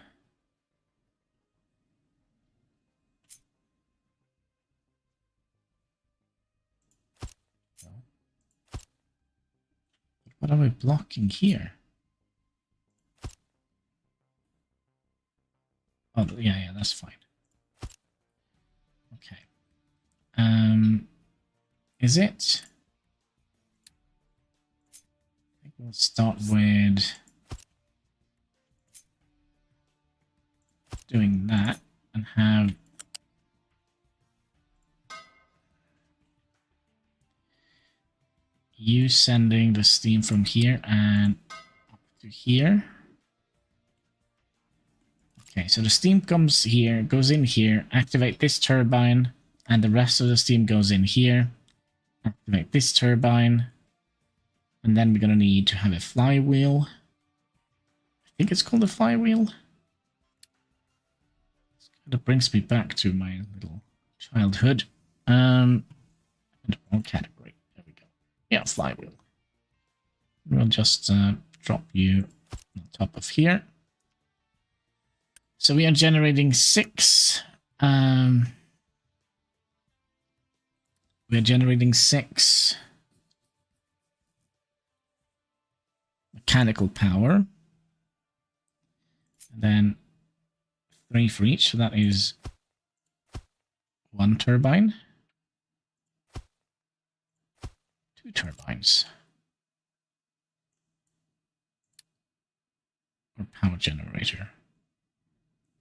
what are we blocking here? Oh, yeah, that's fine. Okay. Is it? I think we'll start with doing that and have you sending the steam from here and up to here. Okay, so the steam comes here, goes in here, activate this turbine, and the rest of the steam goes in here. Activate this turbine, and then we're going to need to have a flywheel. I think it's called a flywheel. That brings me back to my little childhood. And one category. There we go. Yeah, flywheel. We'll just drop you on top of here. So we are generating 6. We're generating 6 mechanical power. And then 3 for each, so that is 1 turbine. 2 turbines. Or power generator.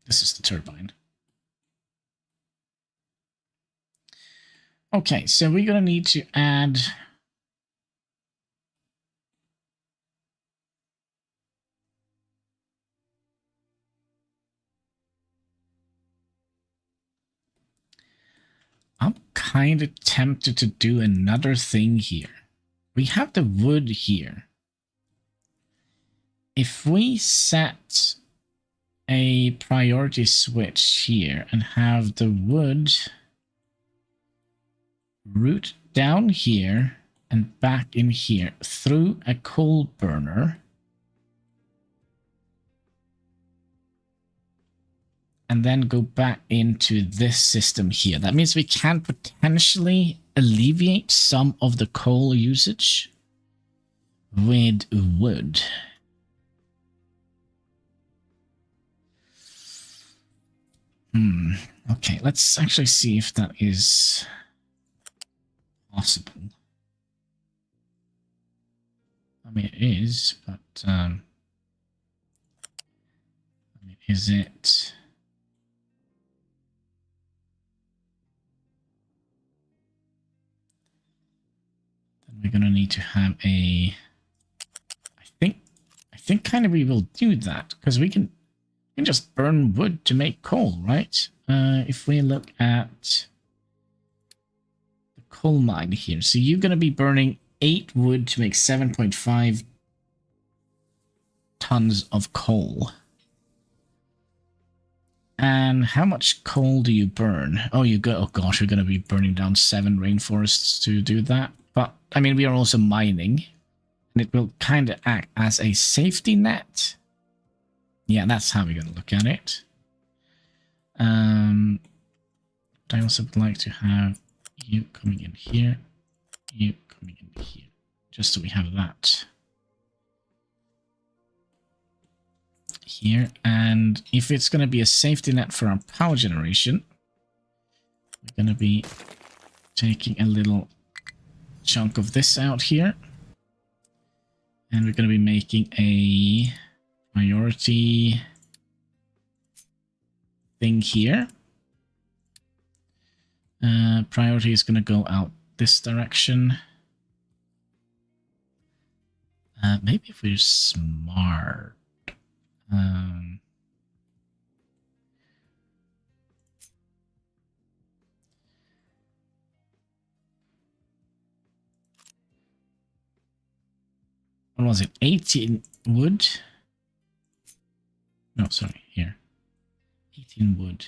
This is the turbine. Okay, so we're going to need to add I'm kind of tempted to do another thing here. We have the wood here. If we set a priority switch here and have the wood route down here and back in here through a coal burner, and then go back into this system here. That means we can potentially alleviate some of the coal usage with wood. Okay, let's actually see if that is possible. I mean, it is, but I mean, is it? Then we're gonna need to have a. I think kind of we will do that because we can just burn wood to make coal, right? If we look at the coal mine here, so you're going to be burning 8 wood to make 7.5 tons of coal. And how much coal do you burn? Oh, oh gosh, you're going to be burning down 7 rainforests to do that. But, I mean, we are also mining, and it will kind of act as a safety net. Yeah, that's how we're going to look at it. I also would like to have you coming in here, you coming in here, just so we have that here. And if it's going to be a safety net for our power generation, we're going to be taking a little chunk of this out here. And we're going to be making a priority thing here. Priority is going to go out this direction. Maybe if we're smart. What was it? 18 wood? No, sorry, here. 18 wood.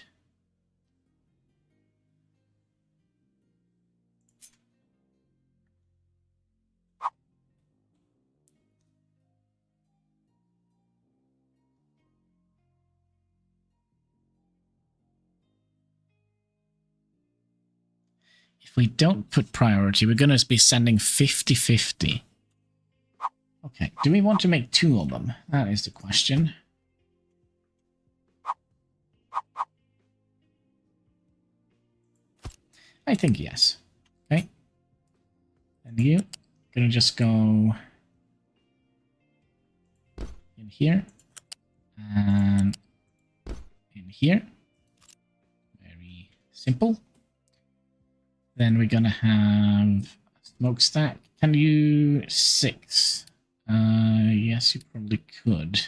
If we don't put priority, we're going to be sending 50-50. Okay, do we want to make 2 of them? That is the question. I think yes. Okay. And you gonna just go in here and in here. Very simple. Then we're gonna have a smokestack. Can you 6? Yes, you probably could.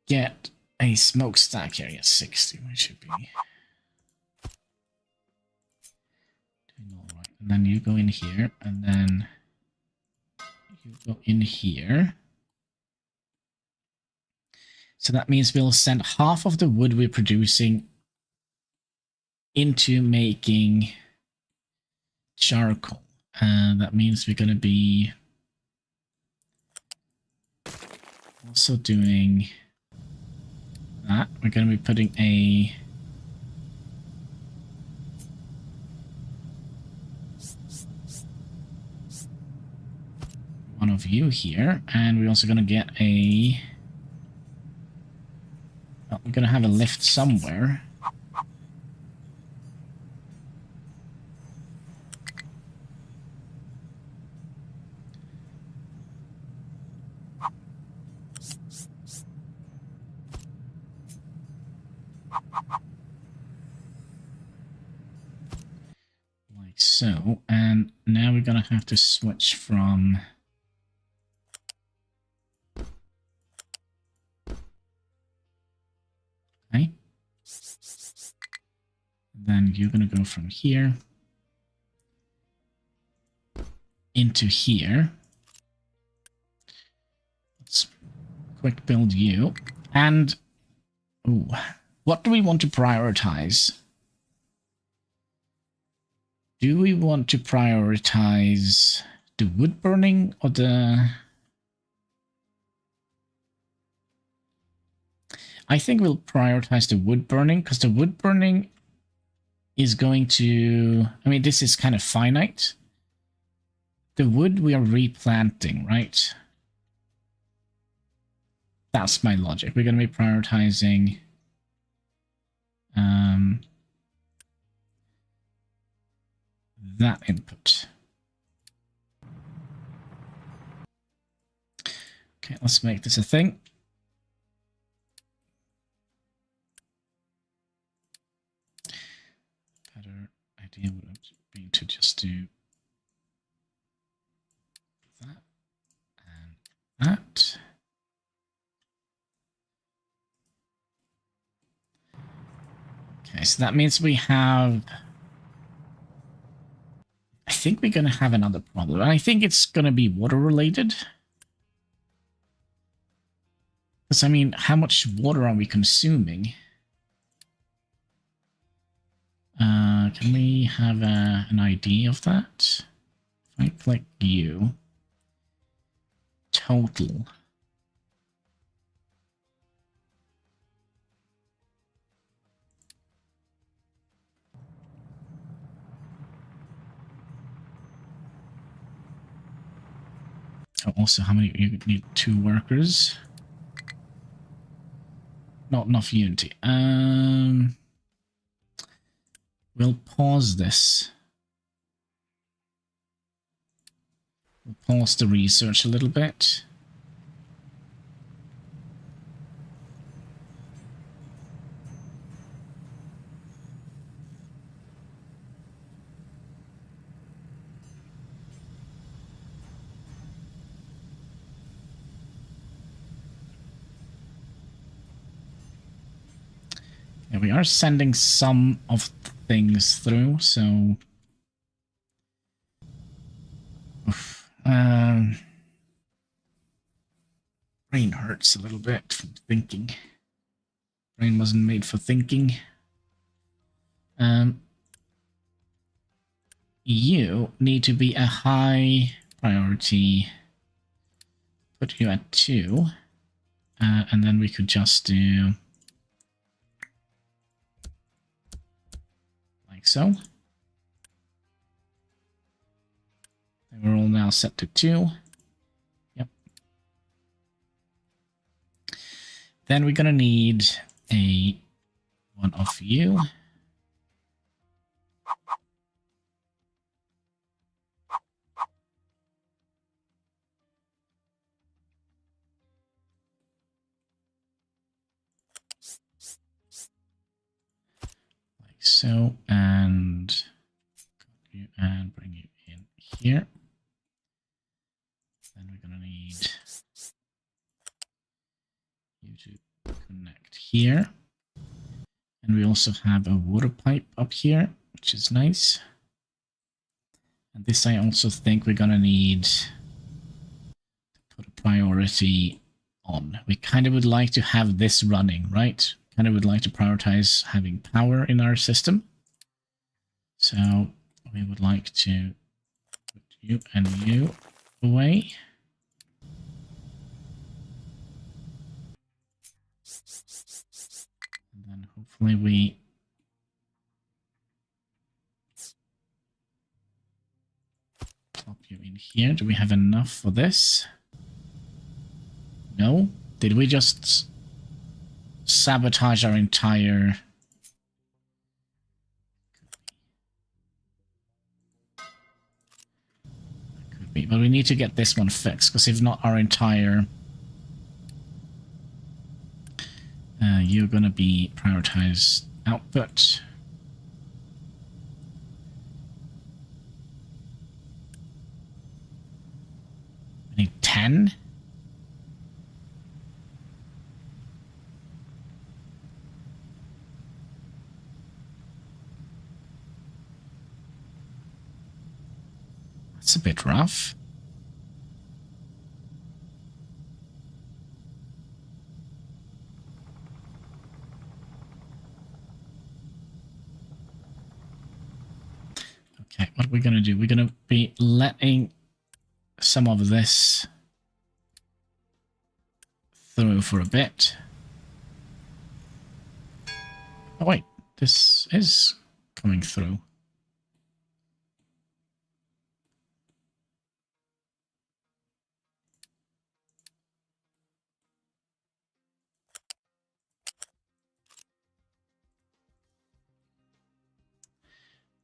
Get a smokestack here. Yes, 60. It should be. Alright, and then you go in here, and then you go in here. So that means we'll send half of the wood we're producing into making charcoal. And that means we're going to be also doing that. We're going to be putting a one of you here, and we're also going to get a well, we're going to have a lift somewhere. Like so, and now we're going to have to switch from okay. Then you're going to go from here into here. Let's quick build you. And ooh, what do we want to prioritize? Do we want to prioritize the wood burning or the... I think we'll prioritize the wood burning, because the wood burning is going to... I mean, this is kind of finite. The wood we are replanting, right? That's my logic. We're going to be prioritizing... that input. Okay, let's make this a thing. Better idea would be to just do that and that. Okay, so that means we have... I think we're going to have another problem. I think it's going to be water related. Because, I mean, how much water are we consuming? Can we have an idea of that? If I click you. Total. Oh, also, how many? You need 2 workers. Not enough unity. We'll pause this. We'll pause the research a little bit. Yeah, we are sending some of the things through, so... Oof. Brain hurts a little bit from thinking. Brain wasn't made for thinking. You need to be a high priority. Put you at 2. And then we could just do... like so. And we're all now set to 2. Yep. Then we're gonna need one of you. Like so, and bring you in here. Then we're gonna need you to connect here. And we also have a water pipe up here, which is nice. And this I also think we're gonna need to put a priority on. We kind of would like to have this running, right? Kind of would like to prioritize having power in our system. So we would like to put you and you away. And then hopefully we plop you in here. Do we have enough for this? No? Did we just sabotage our entire... Could be, but we need to get this one fixed, because if not, our entire... you're going to be prioritized output. We need 10. That's a bit rough. Okay, what are we going to do? We're going to be letting some of this through for a bit. Oh wait, this is coming through.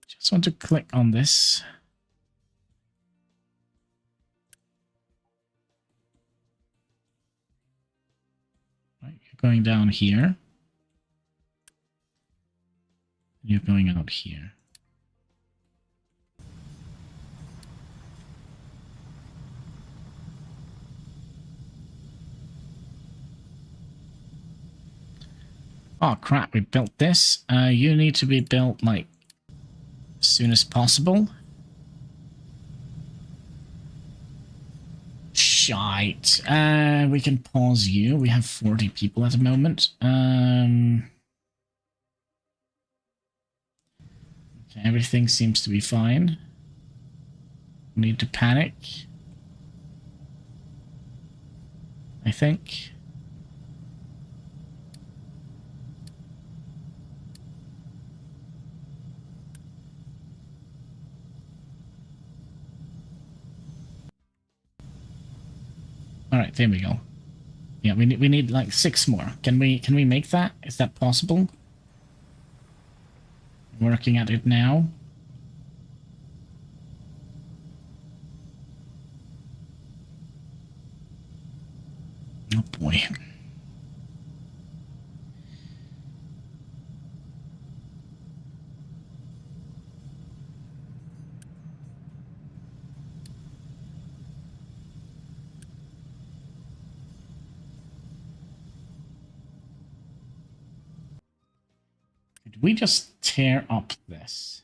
Just want to click on this. Right, you're going down here. You're going out here. Oh crap, we built this. You need to be built like as soon as possible. Shite. We can pause you. We have 40 people at the moment. Okay, everything seems to be fine. Need to panic, I think. All right, there we go. Yeah, we need like 6 more. Can we make that? Is that possible? Working at it now. boy. Did we just tear up this?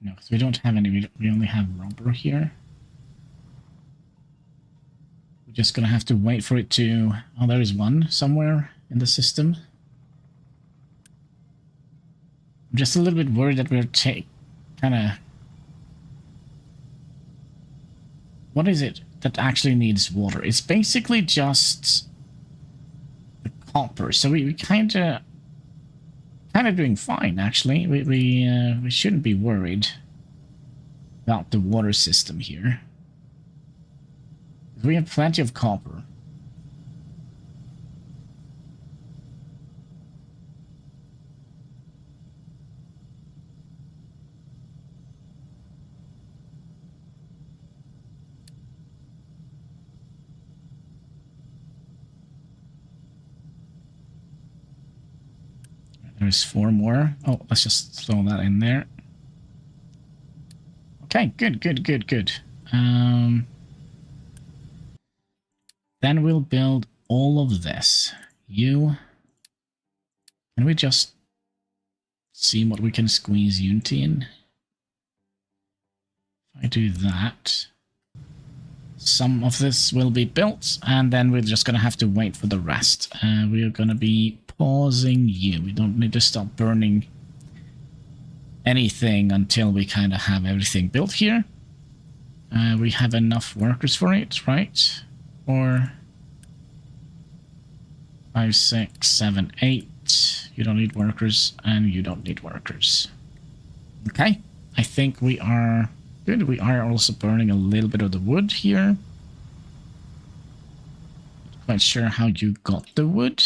No, because we don't have any. We only have rubber here. We're just gonna have to wait for it to... Oh, there is one somewhere in the system. I'm just a little bit worried that we're kind of... What is it that actually needs water? It's basically just the copper. So we kind of doing fine, actually. We shouldn't be worried about the water system here. We have plenty of copper. There's 4 more. Oh, let's just throw that in there. Okay, good. Then we'll build all of this. Can we just see what we can squeeze Unity in? If I do that, some of this will be built, and then we're just going to have to wait for the rest. We are going to be pausing you. We don't need to stop burning anything until we kind of have everything built here. We have enough workers for it, right? 4, 5, 6, 7, 8. You don't need workers, and you don't need workers. Okay, I think we are good. We are also burning a little bit of the wood here. Not quite sure how you got the wood.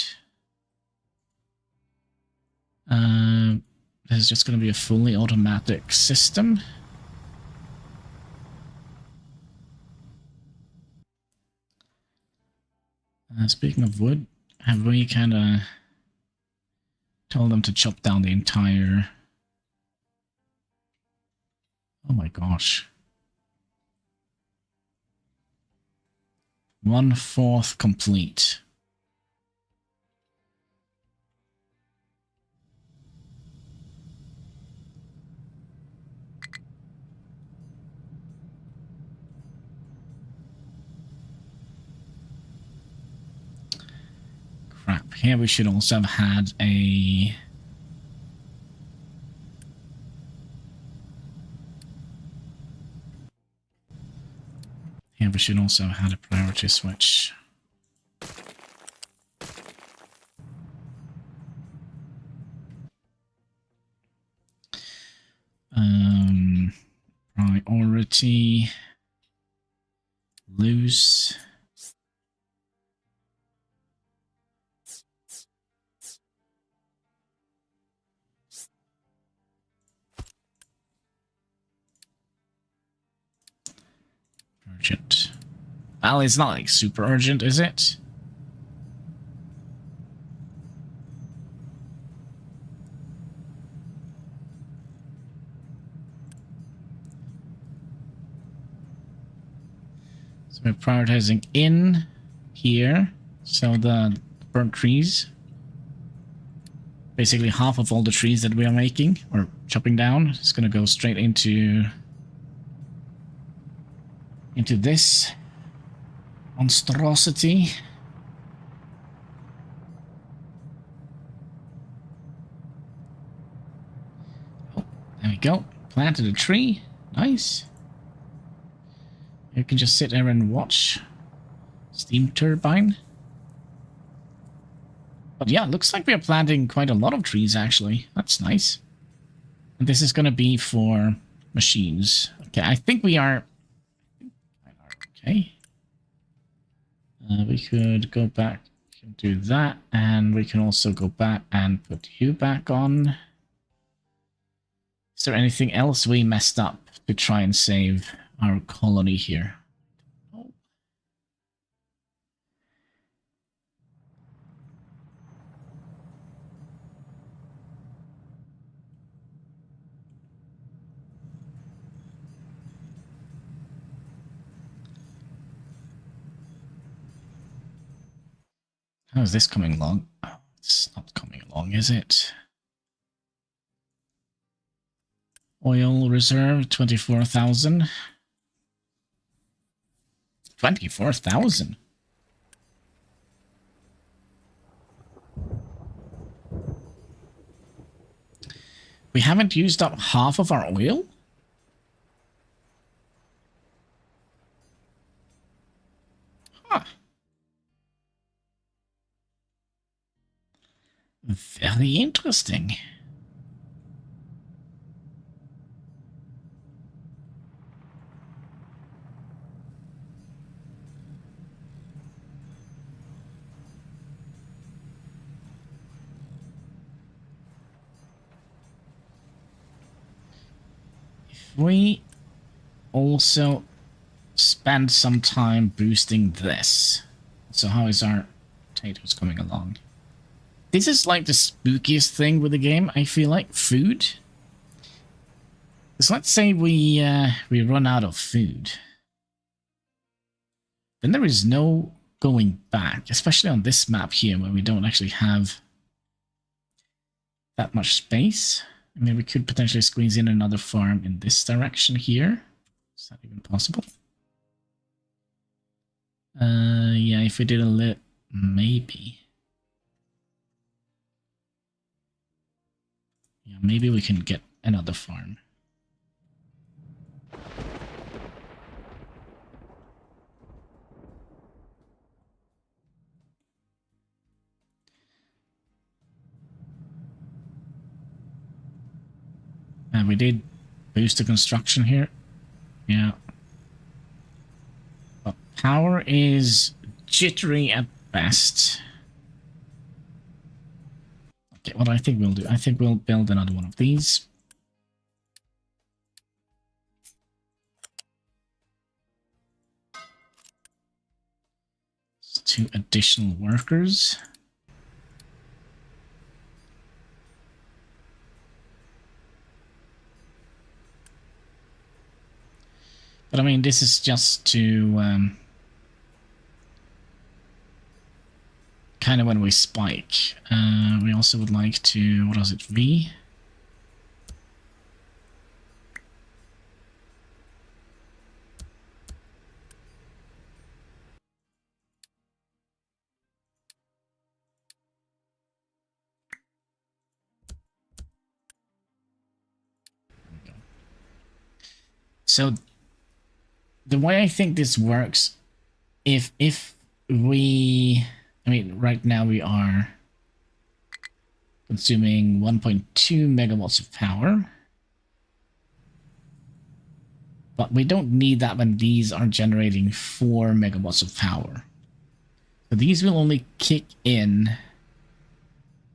This is just going to be a fully automatic system. Speaking of wood, have we kind of told them to chop down the entire... Oh my gosh. 1/4 complete. Crap. Here we should also have had a... Here we should also have had a priority switch. Priority... Loose... Urgent. Well, it's not like super urgent, is it? So we're prioritizing in here. So the burnt trees. Basically half of all the trees that we are making or chopping down is going to go straight into this monstrosity. Oh, there we go. Planted a tree. Nice. You can just sit there and watch. Steam turbine. But yeah, looks like we are planting quite a lot of trees, actually. That's nice. And this is going to be for machines. Okay, I think we are... Okay. We could go back and do that, and we can also go back and put you back on. Is there anything else we messed up to try and save our colony here? Oh. How is this coming along? Oh, it's not coming along, is it? Oil reserve, 24,000. 24,000? We haven't used up half of our oil? Huh. Very interesting. If we also spend some time boosting this. So how is our potatoes coming along? This is like the spookiest thing with the game, I feel like. Food. Because let's say we run out of food. Then there is no going back, especially on this map here where we don't actually have that much space. I mean, we could potentially squeeze in another farm in this direction here. Is that even possible? Yeah, if we did a lit, maybe. Yeah, maybe we can get another farm. And we did boost the construction here. Yeah. But power is jittery at best. Okay, what I think we'll do, I think we'll build another one of these. It's 2 additional workers. But I mean, this is just to kind of when we spike. We also would like to, what was it, V? So the way I think this works, if we, I mean, right now we are consuming 1.2 megawatts of power, but we don't need that when these are generating 4 megawatts of power. So these will only kick in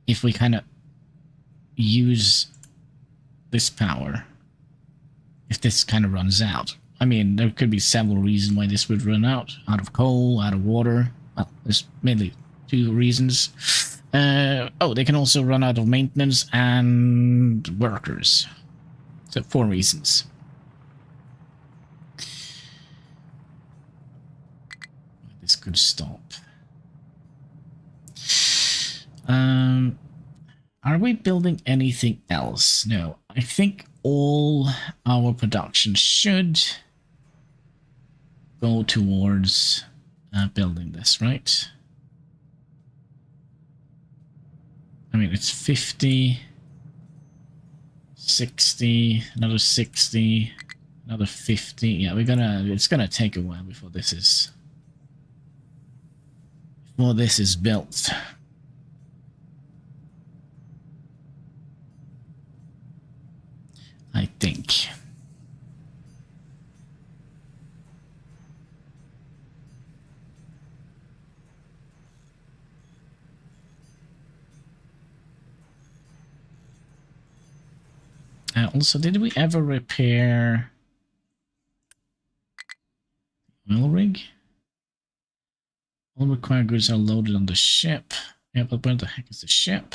if we kind of use this power, if this kind of runs out. I mean, there could be several reasons why this would run out. Out of coal, out of water. Well, there's mainly 2 reasons. Oh, they can also run out of maintenance and workers. So 4 reasons. This could stop. Are we building anything else? No. I think all our production should go towards building this, right? I mean, it's 50, 60, another 60, another 50. Yeah, it's gonna take a while before this is built. I think. Also, did we ever repair oil rig? All required goods are loaded on the ship. Yeah, but where the heck is the ship?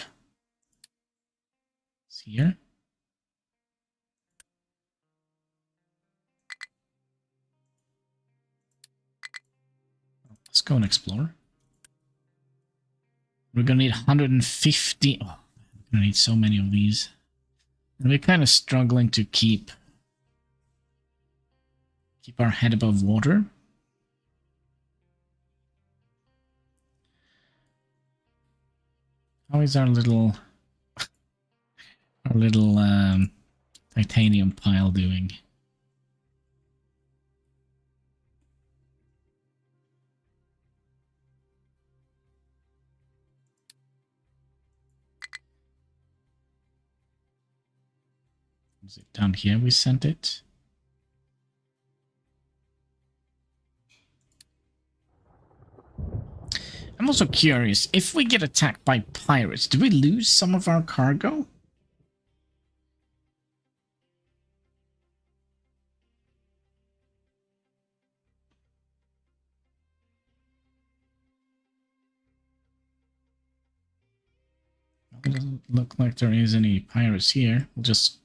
It's here. Let's go and explore. We're gonna need 150. Oh, we're gonna need so many of these. And we're kind of struggling to keep our head above water. How is our little titanium pile doing? Is it down here we sent it? I'm also curious, if we get attacked by pirates, do we lose some of our cargo? It doesn't look like there is any pirates here. We'll just...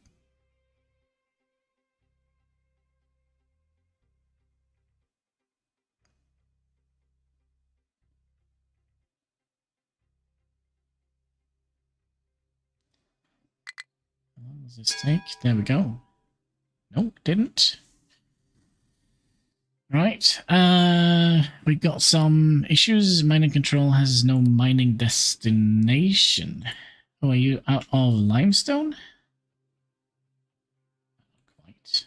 How long does this take? There we go. Nope, didn't. Right. We got some issues. Mining control has no mining destination. Oh, are you out of limestone? Not quite.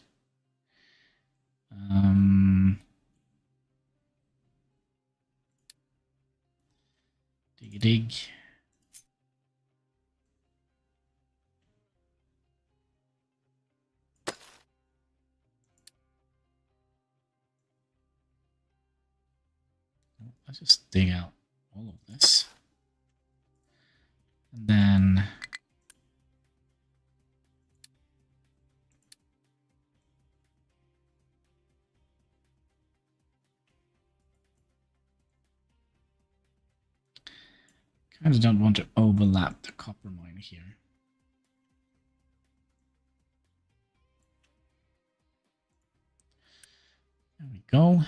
Dig. Let's just dig out all of this. And then... kind of don't want to overlap the copper mine here. There we go.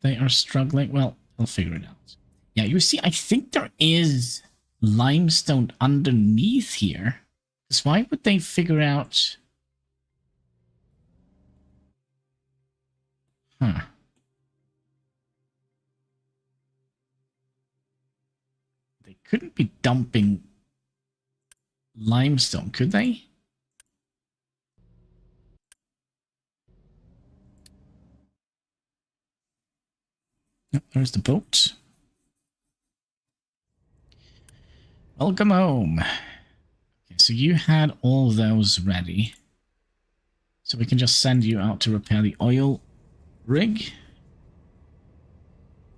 They are struggling. Well, I'll figure it out. Yeah, you see, I think there is limestone underneath here. Because why would they figure out... Huh. They couldn't be dumping limestone, could they? Oh, there's the boat. Welcome home. Okay, so you had all those ready. So we can just send you out to repair the oil rig.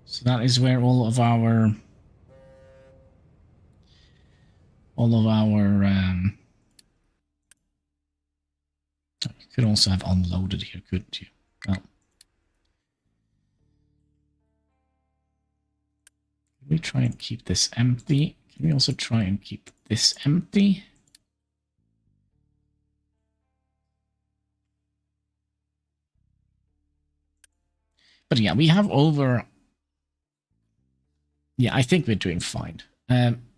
So that is where all of our you could also have unloaded here, couldn't you? Well, can we try and keep this empty? Can we also try and keep this empty? But yeah, we have over... Yeah, I think we're doing fine.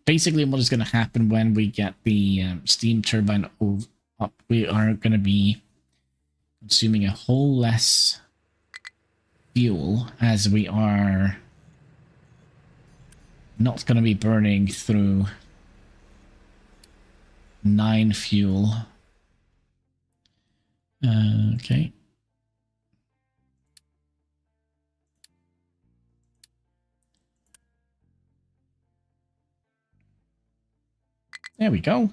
Basically, what is going to happen when we get the steam turbine up, we are going to be consuming a whole less fuel, as we are not going to be burning through 9 fuel. Okay. There we go.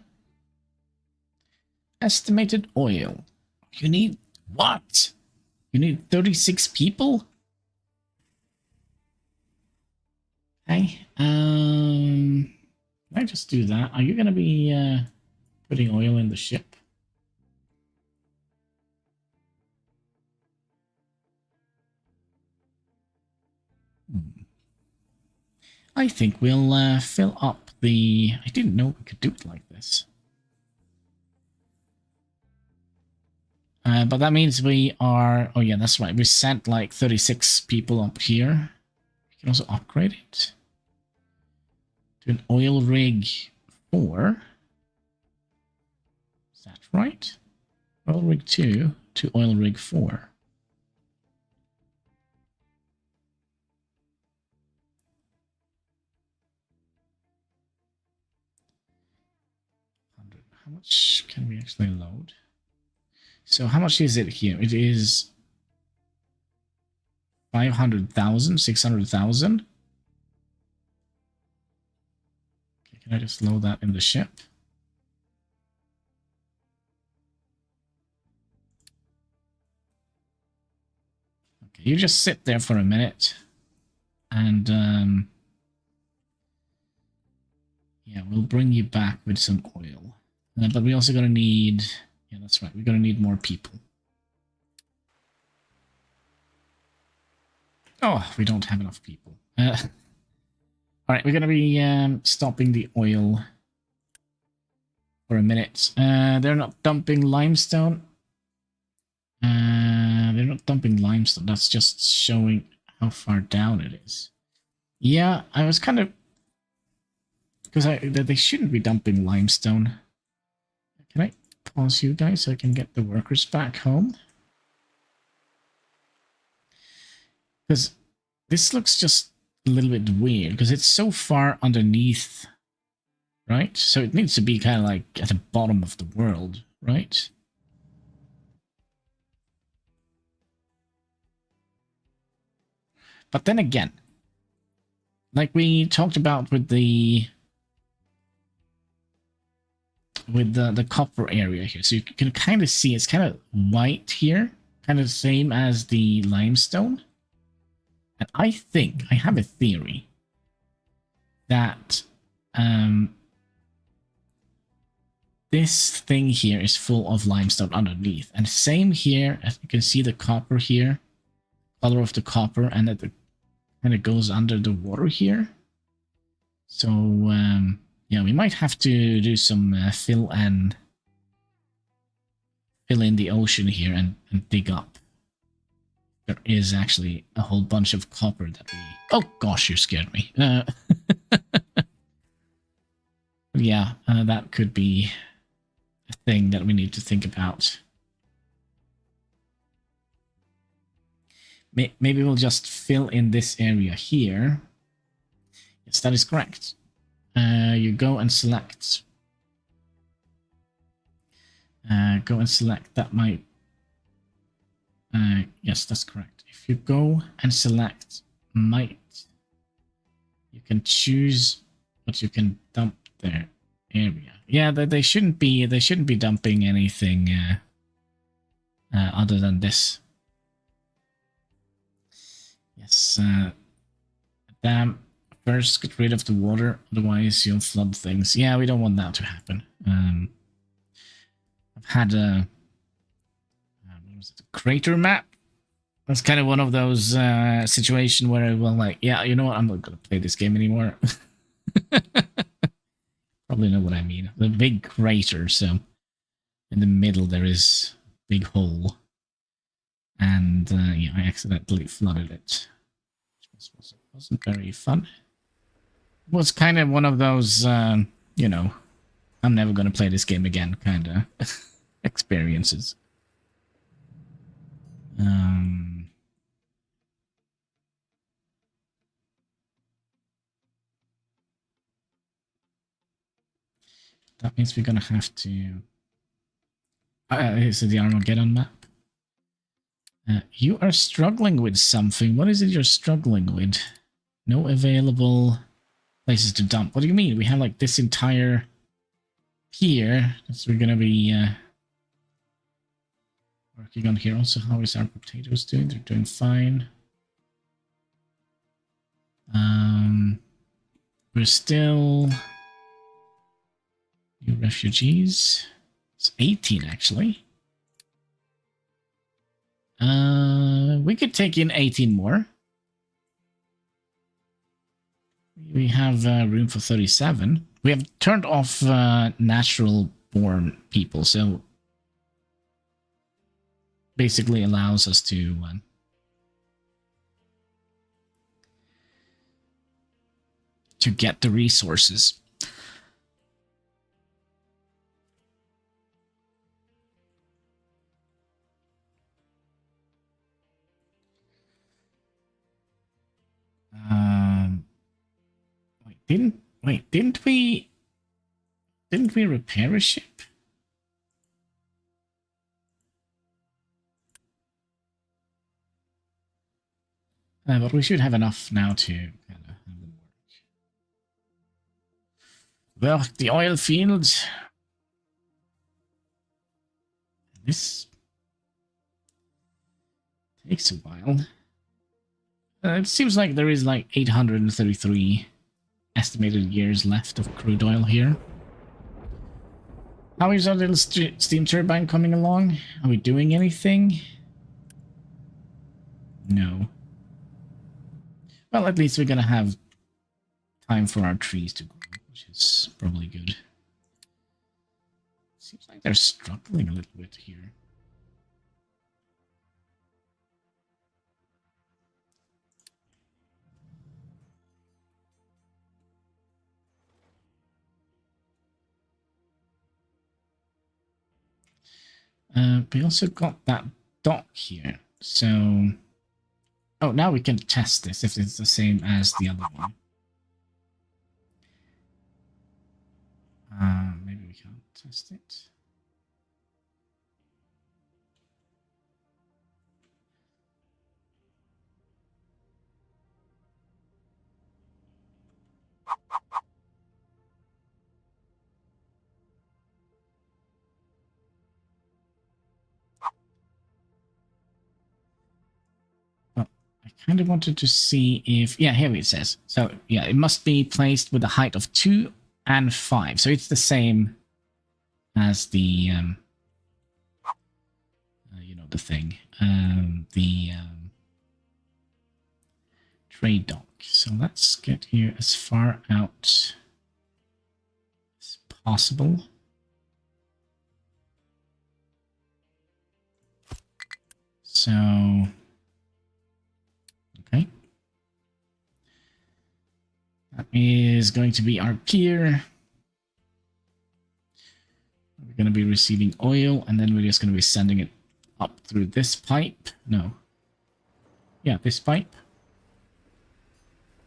Estimated oil. You need what? You need 36 people? Okay. Can I just do that? Are you going to be putting oil in the ship? I think we'll fill up the... I didn't know we could do it like this. But that means we are... Oh yeah, that's right. We sent like 36 people up here. We can also upgrade it. to an oil rig 4. Is that right? Oil rig 2 to oil rig 4. How much can we actually load? So how much is it here? It is 500,000, 600,000. Okay, can I just load that in the ship? Okay, you just sit there for a minute, and yeah, we'll bring you back with some oil. But we're also going to need... Yeah, that's right. We're going to need more people. Oh, we don't have enough people. All right, we're going to be stopping the oil for a minute. They're not dumping limestone. They're not dumping limestone. That's just showing how far down it is. Yeah, I was kind of... Because they shouldn't be dumping limestone. Can I pause you guys so I can get the workers back home? Because this looks just a little bit weird, because it's so far underneath, right? So it needs to be kind of like at the bottom of the world, right? But then again, like we talked about with the copper area here, so you can kind of see it's kind of white here, kind of the same as the limestone. And I think I have a theory that this thing here is full of limestone underneath, and same here, as you can see the copper here, color of the copper, and that kind of goes under the water here. So yeah, we might have to do some fill in the ocean here and dig up. There is actually a whole bunch of copper that we... Oh gosh, you scared me. Yeah, that could be a thing that we need to think about. Maybe we'll just fill in this area here. Yes, that is correct. You go and select. Go and select. That might... yes, that's correct. If you go and select might, you can choose what you can dump their area. Yeah, they shouldn't be dumping anything other than this. Yes, dam. First, get rid of the water, otherwise you'll flood things. Yeah, we don't want that to happen. I've had a crater map. That's kind of one of those situations where I will like, yeah, you know what, I'm not going to play this game anymore. Probably know what I mean. The big crater, so in the middle there is a big hole. And yeah, I accidentally flooded it. Which wasn't very fun. It was kind of one of those, you know, I'm never going to play this game again kind of experiences. That means we're going to have to... is it the Armageddon map? You are struggling with something. What is it you're struggling with? No available places to dump. What do you mean? We have like this entire here. So we're going to be working on here. Also, how is our potatoes doing? They're doing fine. We're still... New refugees. It's 18 actually. We could take in 18 more. We have room for 37. We have turned off natural born people, so basically allows us to to get the resources. Didn't we repair a ship? But we should have enough now to kind of have them work. Well, the oil fields. This takes a while. It seems like there is like 833 estimated years left of crude oil here. How is our little steam turbine coming along? Are we doing anything? No. Well, at least we're gonna have time for our trees to grow, which is probably good. Seems like they're struggling a little bit here. We also got that dock here, so... Oh, now we can test this if it's the same as the other one. Maybe we can't test it. I kind of wanted to see if... Yeah, here it says. So, yeah, it must be placed with a height of 2 and 5. So it's the same as the, you know, the thing. The trade dock. So let's get here as far out as possible. So... Okay. That is going to be our pier. We're going to be receiving oil, and then we're just going to be sending it up through this pipe. No. Yeah, this pipe.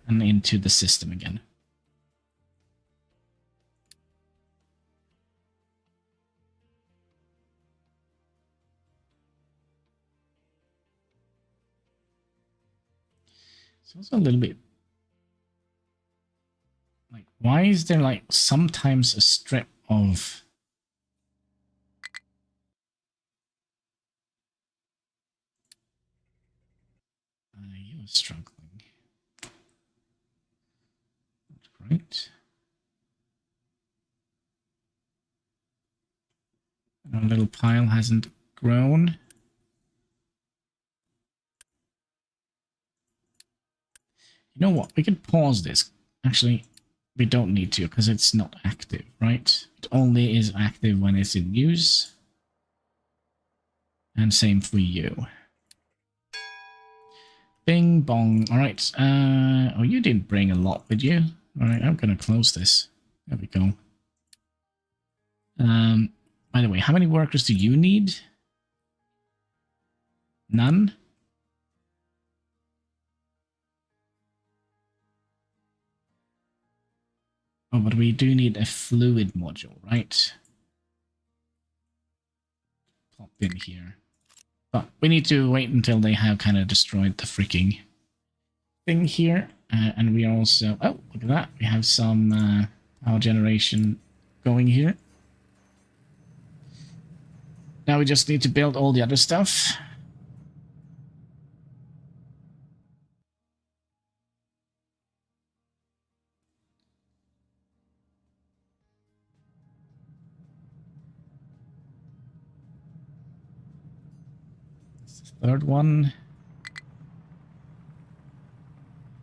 And into the system again. It's also a little bit... Like, why is there, like, sometimes a strip of... You're struggling. Not great. Our little pile hasn't grown. You know what? We can pause this. Actually, we don't need to because it's not active, right? It only is active when it's in use. And same for you. Bing bong. All right. Oh, you didn't bring a lot, did you? All right, I'm gonna close this. There we go. By the way, how many workers do you need? None? Oh, but we do need a fluid module, right? Pop in here. But we need to wait until they have kind of destroyed the freaking thing here. And we also... Oh, look at that. We have some power generation going here. Now we just need to build all the other stuff. Third one.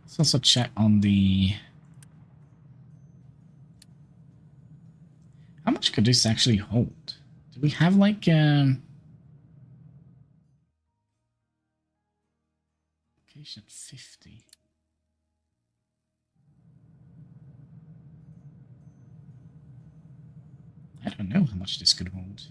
Let's also check on the... How much could this actually hold? Do we have like... Location 50. don't know how much this could hold.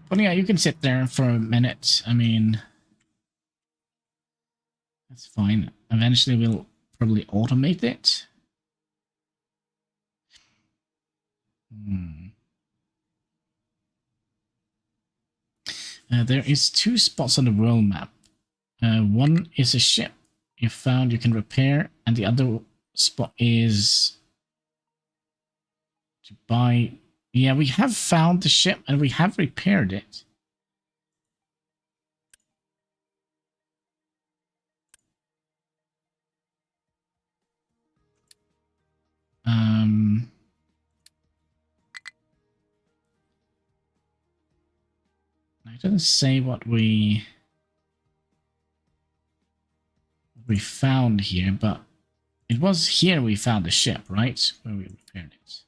But yeah, you can sit there for a minute. I mean, that's fine. Eventually we'll probably automate it. There is 2 spots on the world map. One is a ship you found you can repair, and the other spot is to buy. Yeah, we have found the ship and we have repaired it. It doesn't say what we found here, but it was here we found the ship, right? Where we repaired it.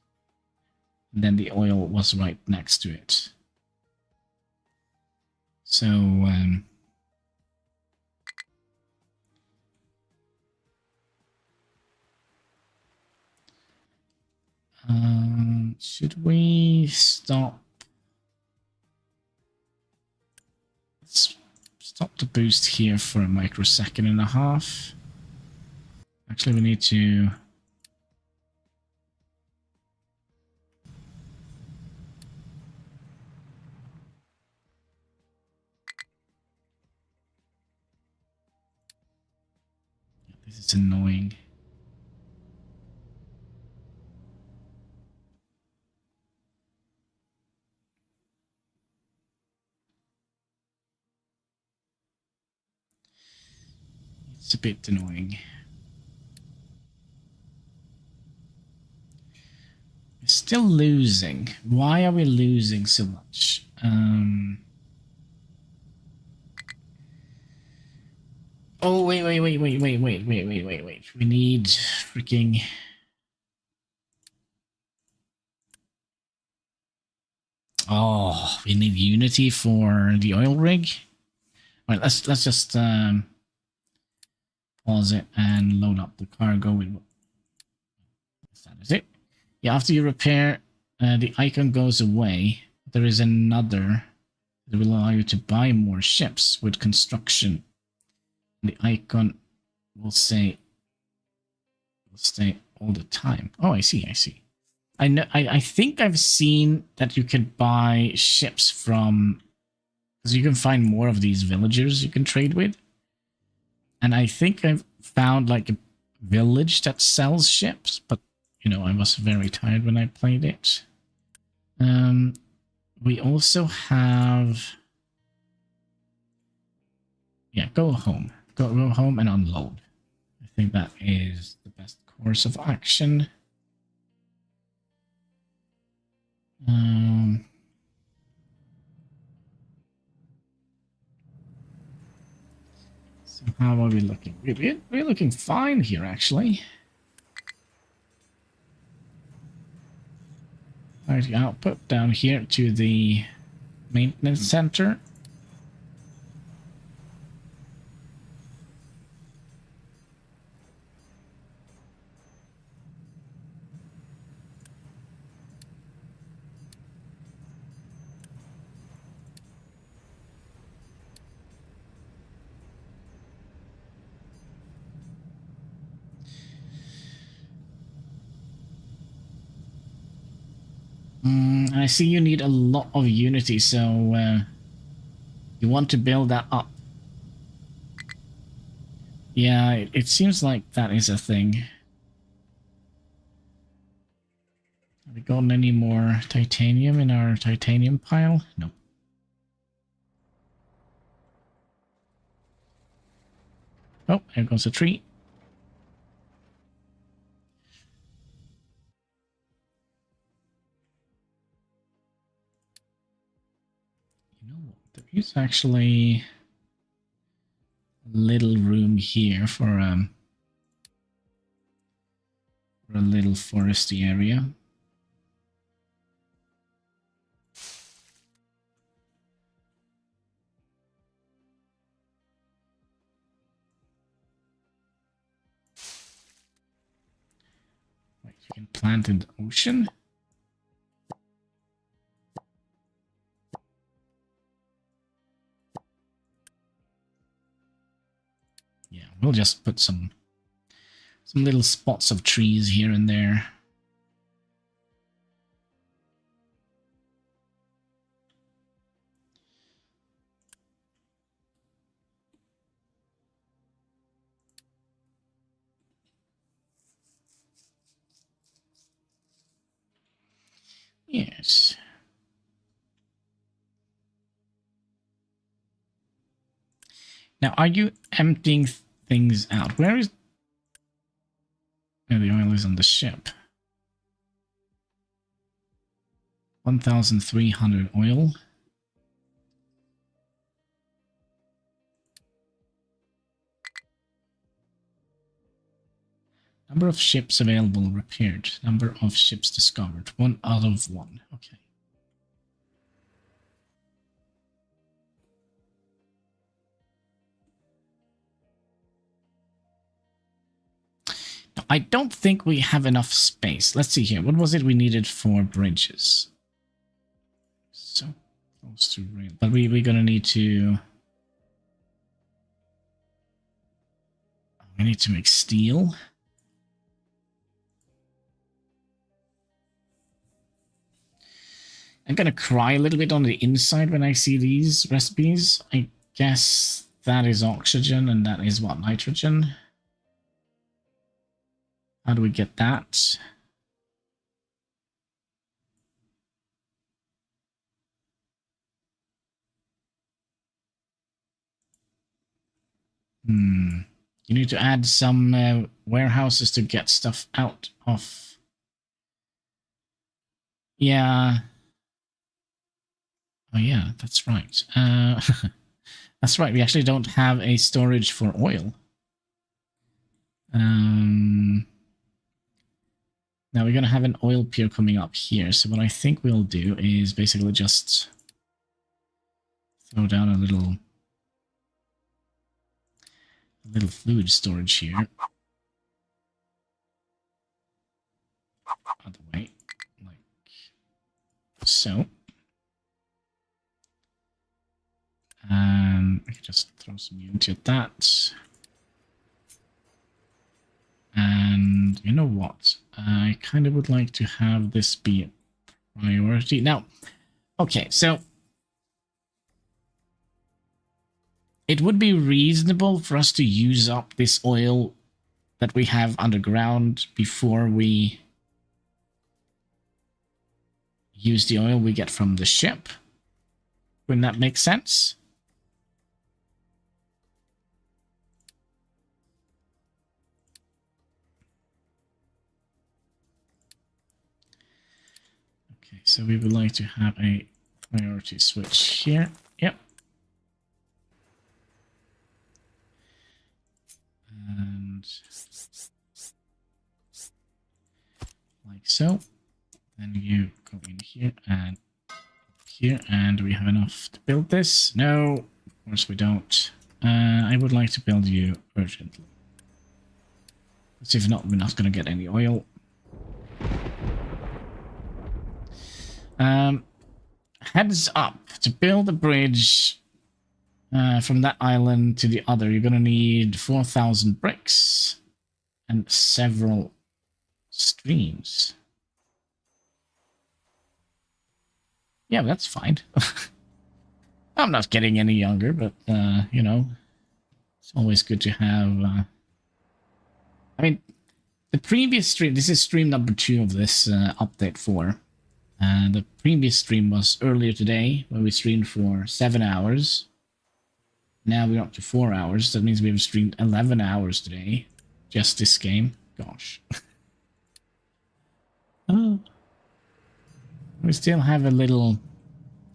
And then the oil was right next to it. So, should we stop? Let's stop the boost here for a microsecond and a half. Actually, we need to... This is annoying. It's a bit annoying. We're still losing. Why are we losing so much? Oh, wait. We need freaking... Oh, we need Unity for the oil rig. All right, let's just pause it and load up the cargo. That is it. Yeah, after you repair, the icon goes away. There is another that will allow you to buy more ships with construction. The icon will stay all the time. Oh, I see. I know. I think I've seen that you can buy ships from, because you can find more of these villagers you can trade with. And I think I've found like a village that sells ships, but you know, I was very tired when I played it. We also have... Yeah, go home. Go home and unload. I think that is the best course of action. So how are we looking? We're looking fine here, actually. Alright, the output down here to the maintenance center. I see you need a lot of Unity, so you want to build that up. Yeah, it seems like that is a thing. Have we gotten any more titanium in our titanium pile? No. Oh, there goes a tree. You know what? There is actually a little room here for a little foresty area. You can plant in the ocean. Yeah, we'll just put some little spots of trees here and there. Yes. Now, are you emptying things out? Where is... Oh, the oil is on the ship. 1,300 oil. Number of ships available repaired. Number of ships discovered. 1 out of 1. Okay. Now, I don't think we have enough space. Let's see here. What was it we needed for bridges? So close to rail. But we're going to need to... We need to make steel. I'm going to cry a little bit on the inside when I see these recipes. I guess that is oxygen and that is what? Nitrogen? How do we get that? You need to add some warehouses to get stuff out of... Yeah. Oh yeah, that's right. That's right, we actually don't have a storage for oil. Now we're going to have an oil pier coming up here. So what I think we'll do is basically just throw down a little fluid storage here. Other way, like so. And we can just throw some unity at that. And you know what? I kind of would like to have this be a priority. Now, okay, so it would be reasonable for us to use up this oil that we have underground before we use the oil we get from the ship. Wouldn't that make sense? Okay, so we would like to have a priority switch here. Yep. And like so. Then you go in here and here, and we have enough to build this. No, of course we don't. I would like to build you urgently. Because if not, we're not going to get any oil. Heads up, to build a bridge from that island to the other, you're going to need 4,000 bricks and several streams. Yeah, that's fine. I'm not getting any younger, but, you know, it's always good to have... I mean, the previous stream, this is stream number 2 of this update 4. The previous stream was earlier today, where we streamed for 7 hours. Now we're up to 4 hours. That means we've streamed 11 hours today. Just this game. Gosh. Oh. We still have a little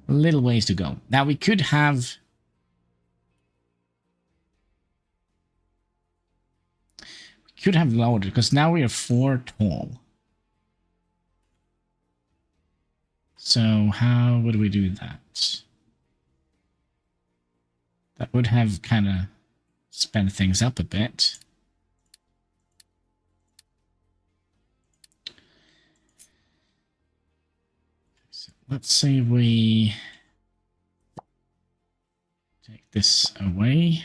ways to go. Now we could have... We could have lowered it, because now we are 4 tall. So how would we do that? That would have kind of sped things up a bit. let's say we take this away.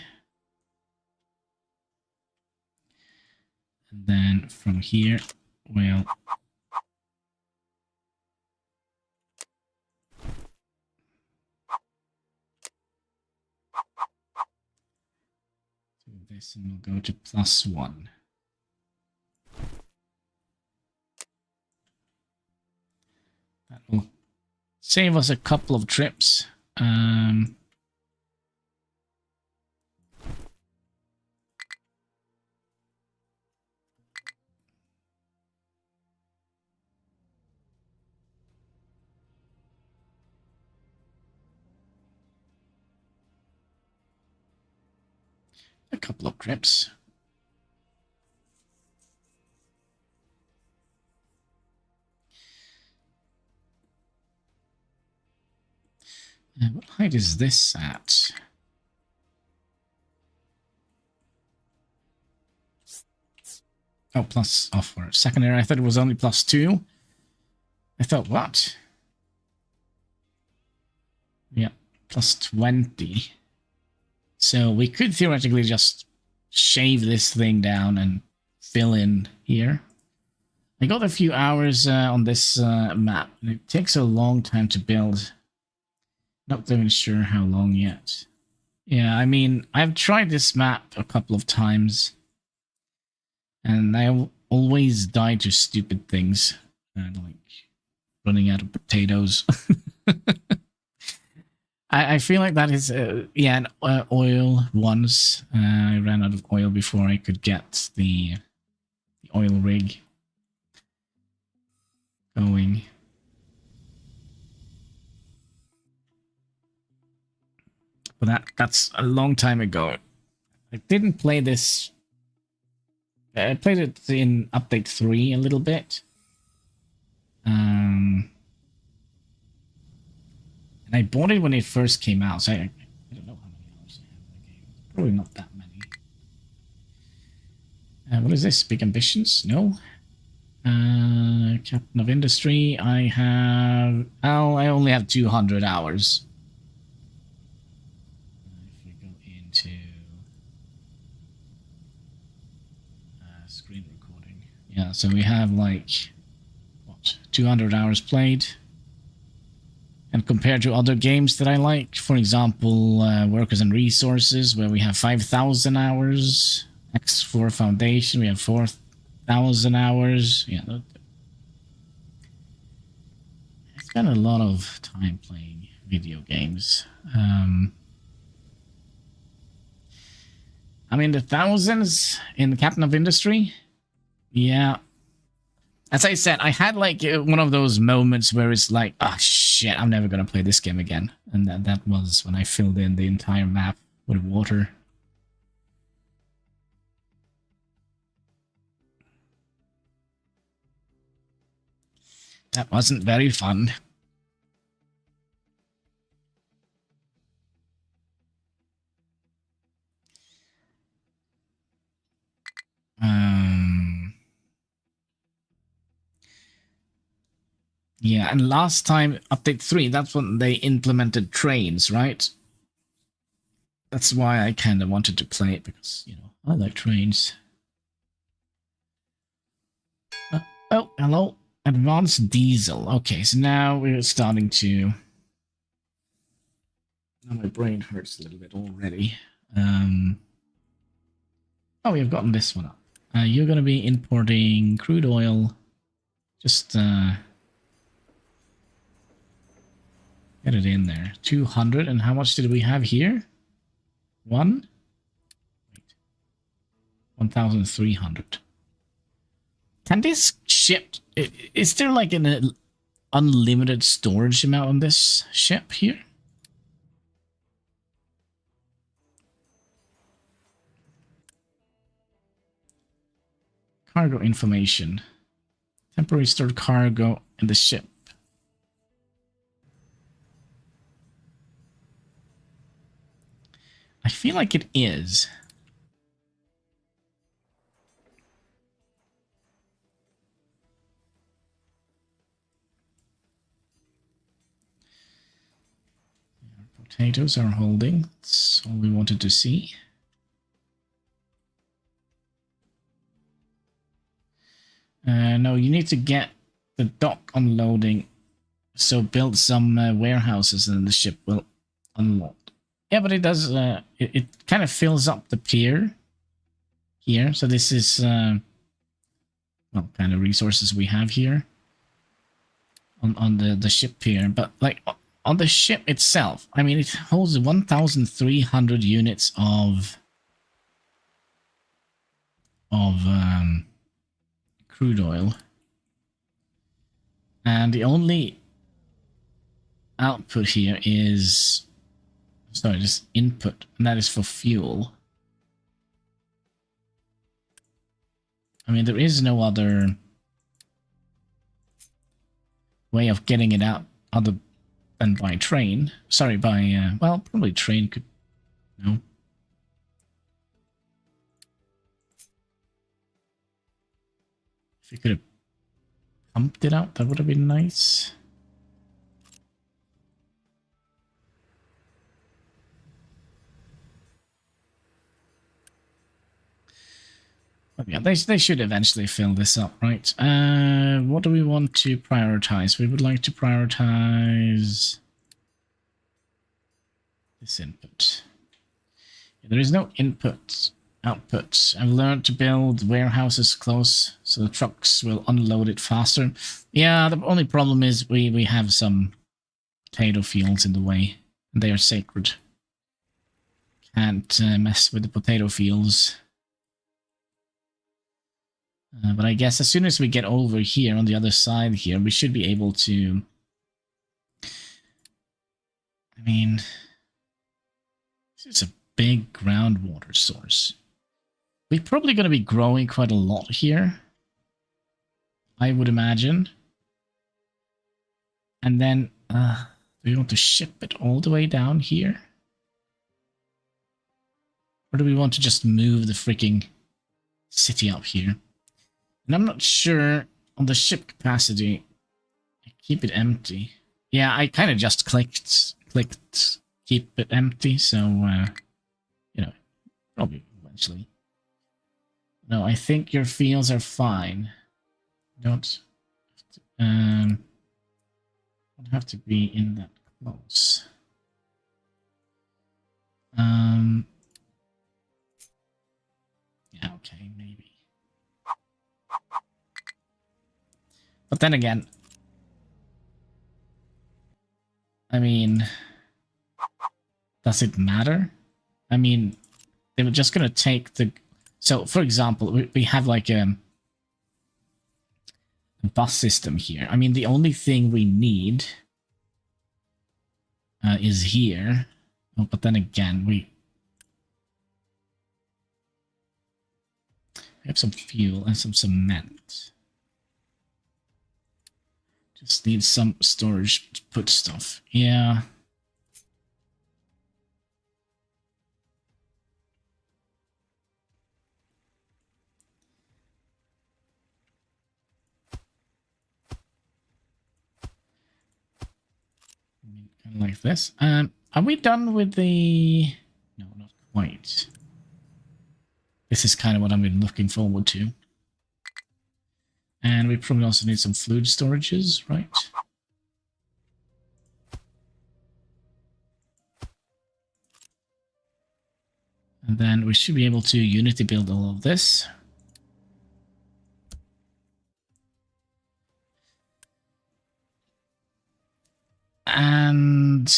And then from here, we'll do this and we'll go to +1. That will save us a couple of trips. A couple of trips. What height is this at? Oh, plus off for secondary. I thought it was only +2. I thought, what? Yeah, +20. So we could theoretically just shave this thing down and fill in here. I got a few hours on this map, and it takes a long time to build. Not even sure how long yet. Yeah, I mean, I've tried this map a couple of times, and I always die to stupid things, like running out of potatoes. I feel like that is, yeah, an oil once. I ran out of oil before I could get the oil rig going. But that's a long time ago. I didn't play this. I played it in update 3 a little bit. And I bought it when it first came out, so I don't know how many hours I have in the game. Probably not that many. What is this? Big Ambitions? No. Captain of Industry. I have... Oh, I only have 200 hours. If we go into screen recording. Yeah, so we have like, what, 200 hours played. And compared to other games that I like, for example, Workers and Resources, where we have 5,000 hours. X4 Foundation, we have 4,000 hours. Yeah, I spent a lot of time playing video games. I mean, the thousands in the Captain of Industry. Yeah. As I said, I had like one of those moments where it's like, oh shit, I'm never going to play this game again. And that was when I filled in the entire map with water. That wasn't very fun. Yeah, and last time, update 3, that's when they implemented trains, right? That's why I kind of wanted to play it, because, you know, I like trains. Oh, hello. Advanced Diesel. Okay, so now we're starting to... Now my brain hurts a little bit already. Oh, we've gotten this one up. You're going to be importing crude oil. Just get it in there. 200. And how much did we have here? 1,300. Can this ship... Is there like an unlimited storage amount on this ship here? Cargo information. Temporary stored cargo in the ship. I feel like it is. Potatoes are holding. That's all we wanted to see. No, you need to get the dock unloading. So build some warehouses and the ship will unload. Yeah, but it does, it kind of fills up the pier here. So this is, well, kind of resources we have here on the ship pier. But like on the ship itself, I mean, it holds 1,300 units of crude oil. And the only output here is, sorry, just input, and that is for fuel. I mean, there is no other way of getting it out other than by train. Sorry, by, well, probably train could, no. If you could have pumped it out, that would have been nice. But yeah, they should eventually fill this up, right? What do we want to prioritize? We would like to prioritize this input. There is no input output. I've learned to build warehouses close so the trucks will unload it faster. Yeah, the only problem is we have some potato fields in the way, and they are sacred. Can't mess with the potato fields. But I guess as soon as we get over here on the other side here, we should be able to... I mean, this is a big groundwater source. We're probably going to be growing quite a lot here, I would imagine. And then, do we want to ship it all the way down here? Or do we want to just move the freaking city up here? And I'm not sure on the ship capacity. I keep it empty. Yeah, I kind of just clicked keep it empty, so, you know, probably eventually. No, I think your fields are fine. Don't have to be in that close. Yeah, okay, maybe. But then again, I mean, does it matter? I mean, they were just gonna take the... So, for example, we have like a bus system here. I mean, the only thing we need is here. Oh, but then again, we have some fuel and some cement. Just need some storage to put stuff. Yeah. Kind of like this. Are we done with the... No, not quite. This is kind of what I've been looking forward to. And we probably also need some fluid storages, right? And then we should be able to Unity build all of this. And...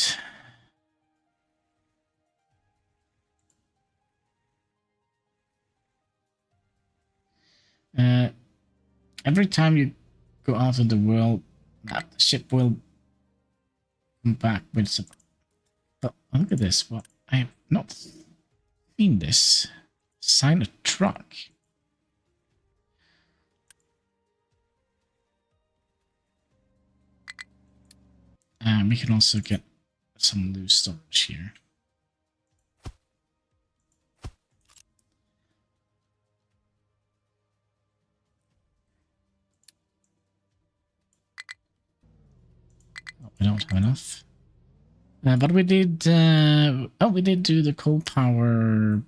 every time you go out of the world, the ship will come back with some... But look at this. What? I have not seen this. Sign a truck. And we can also get some loose storage here. Oh, we don't have enough. But we did... oh, we did do the coal power...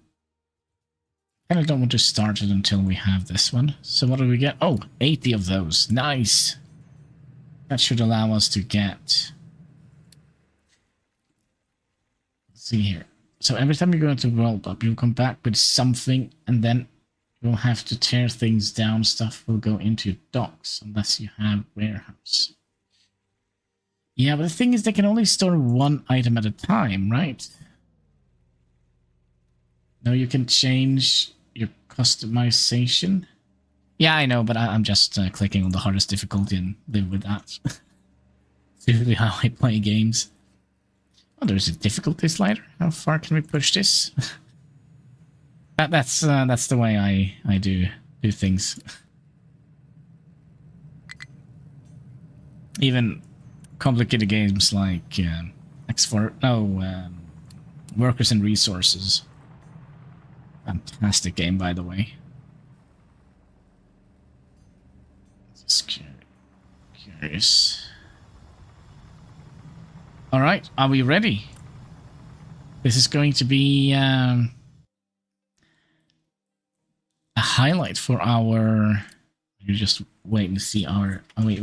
And I don't want to start it until we have this one. So what do we get? Oh, 80 of those. Nice! That should allow us to get... Let's see here. So every time you go into World Up, you'll come back with something, and then you'll have to tear things down. Stuff will go into docks, unless you have warehouse. Yeah, but the thing is, they can only store one item at a time, right? No, you can change your customization. Yeah, I know, but I'm just clicking on the hardest difficulty and live with that. It's usually how I play games. Oh, there's a difficulty slider. How far can we push this? That's the way I do things. Even complicated games like Workers and Resources. Fantastic game, by the way. Just curious. All right, are we ready? This is going to be a highlight for our... You just wait and see our... Oh, wait.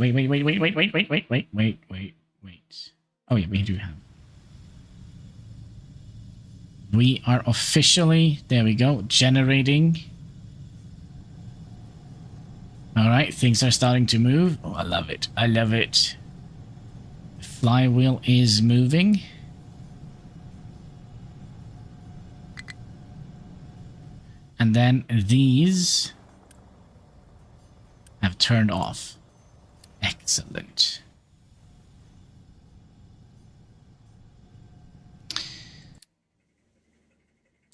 Oh, yeah, we do have... We are officially... There we go. Generating. All right, things are starting to move. Oh, I love it. I love it. The flywheel is moving. And then these have turned off. Excellent.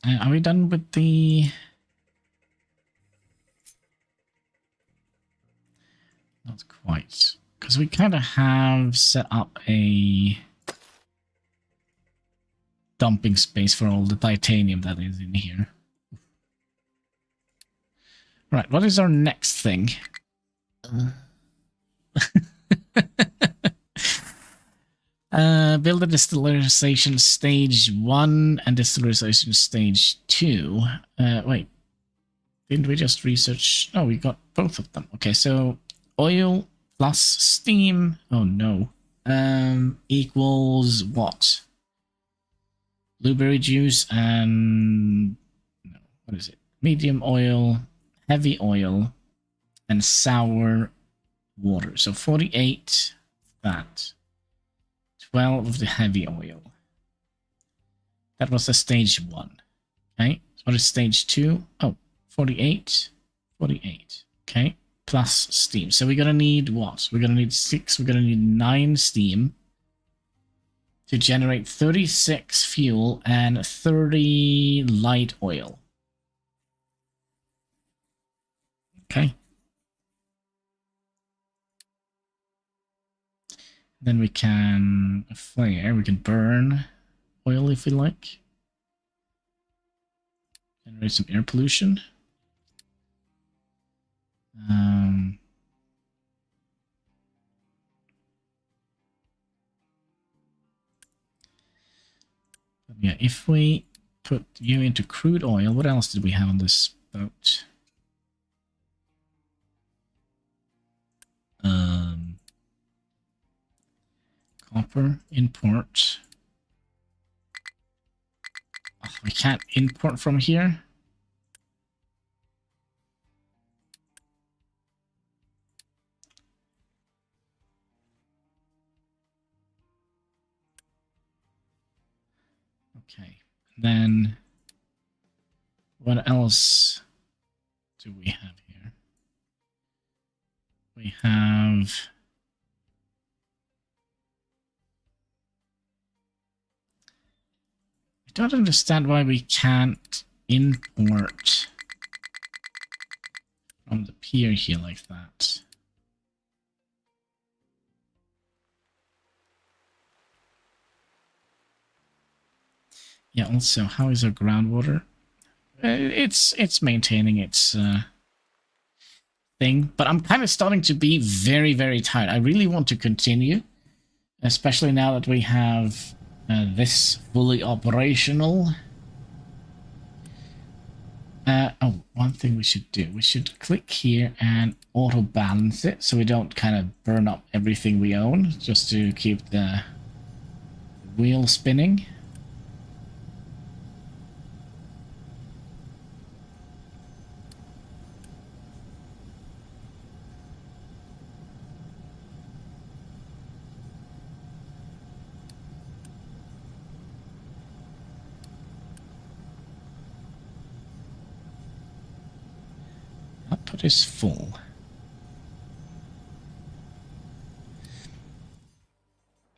Are we done with the... Not quite. Because we kind of have set up a dumping space for all the titanium that is in here. Right, what is our next thing? Build a distillerization stage 1 and distillerization stage 2. Wait. Didn't we just research? Oh, we got both of them. Okay, so oil plus steam. Oh, no. Equals what? Blueberry juice and... No, what is it? Medium oil, heavy oil, and sour water. So 48 that. 12 of the heavy oil. That was the stage 1. Okay. So what is stage 2? Oh, 48. 48. Okay. Plus steam. So we're going to need what? We're going to need 6. We're going to need 9 steam to generate 36 fuel and 30 light oil. Okay. Then we can flare, we can burn oil if we like. Generate some air pollution. Yeah, if we put you into crude oil, what else did we have on this boat? Copper import. Oh, we can't import from here. Okay, then what else do we have here? We have... I don't understand why we can't import from the pier here like that. Yeah, also, how is our groundwater? It's maintaining its thing, but I'm kind of starting to be very, very tired. I really want to continue, especially now that we have this fully operational. Oh, one thing we should do. We should click here and auto balance it so we don't kind of burn up everything we own, just to keep the wheel spinning. Output is full.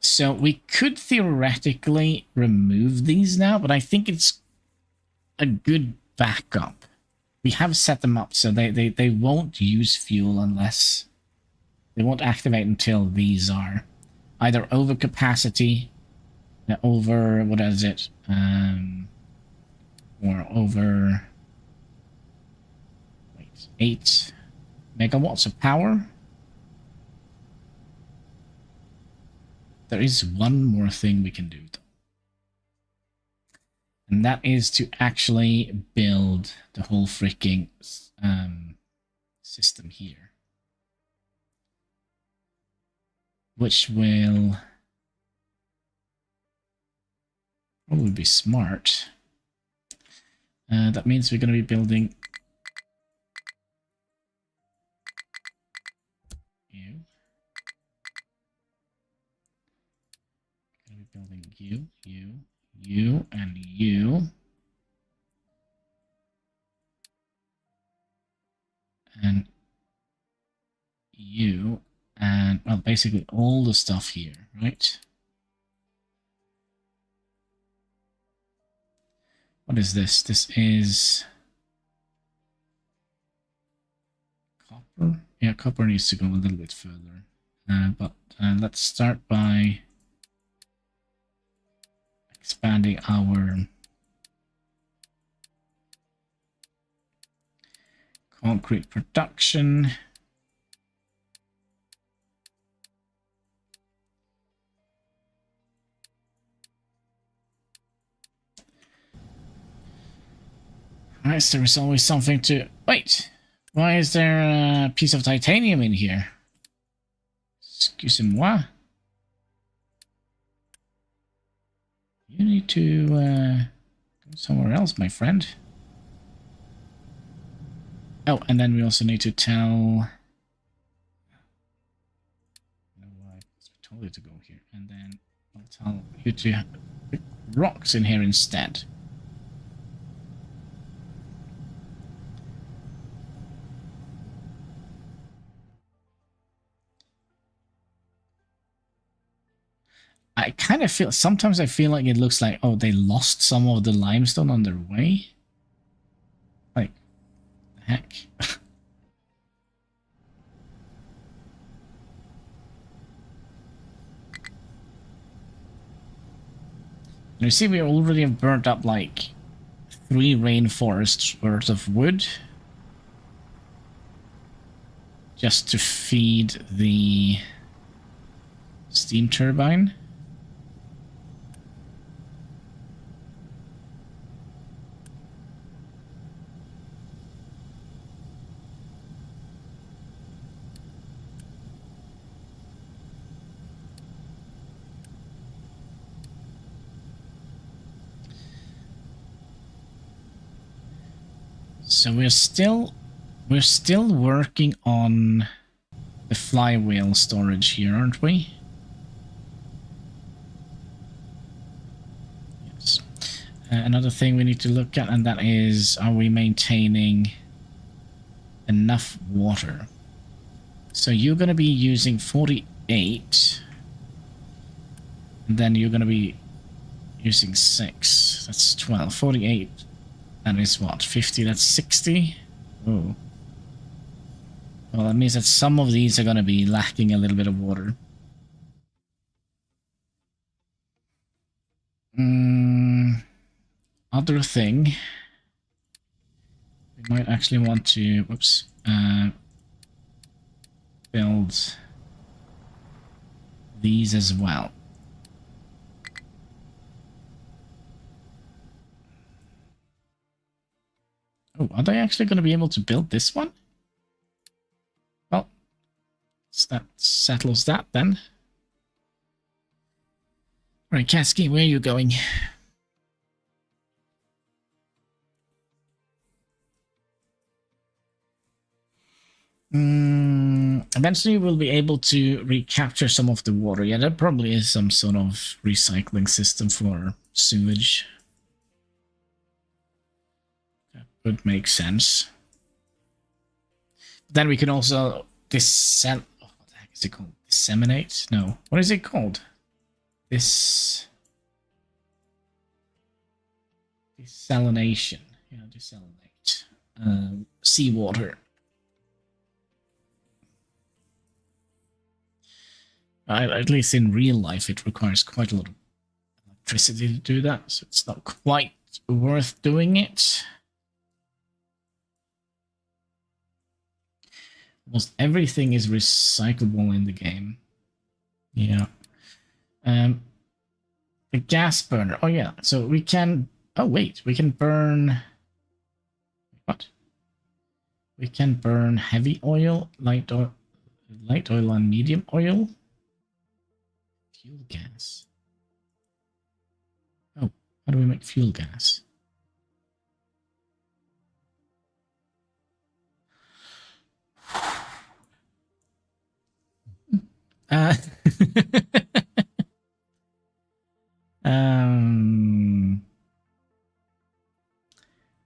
So we could theoretically remove these now, but I think it's a good backup. We have set them up so they won't use fuel unless... They won't activate until these are either over capacity, over... what is it? Or over... 8 megawatts of power. There is one more thing we can do, though. And that is to actually build the whole freaking system here. Which will probably be smart. That means we're going to be building... Building you, and you. And you, and, well, basically all the stuff here, right? What is this? This is copper. Yeah, copper needs to go a little bit further. But let's start by expanding our concrete production. Right, so there is always something to... Wait! Why is there a piece of titanium in here? Excusez-moi. You need to go somewhere else, my friend. Oh, and then we also need to tell... I told you to go here. And then I'll tell you to put rocks in here instead. I kind of feel, sometimes I feel like it looks like, oh, they lost some of the limestone on their way. Like, the heck? You see, we already have burnt up like 3 rainforests worth of wood. Just to feed the steam turbine. So we're still working on the flywheel storage here, aren't we? Yes. Another thing we need to look at, and that is, are we maintaining enough water? So you're going to be using 48, and then you're going to be using 6. That's 12. 48. That is what? 50? That's 60? Oh. Well, that means that some of these are going to be lacking a little bit of water. Other thing. We might actually want to, whoops, build these as well. Oh, are they actually going to be able to build this one? Well, that settles that then. Right, Kasky, where are you going? Eventually we'll be able to recapture some of the water. Yeah, there probably is some sort of recycling system for sewage. That would make sense. Then we can also what the heck is it called? Disseminate? No. What is it called? Desalination. Yeah, desalinate. Seawater. At least in real life, it requires quite a lot of electricity to do that, so it's not quite worth doing it. Almost everything is recyclable in the game. Yeah. The gas burner. Oh, yeah. So we can... Oh, wait. We can burn... What? We can burn heavy oil, light oil, and medium oil. Fuel gas. Oh, how do we make fuel gas?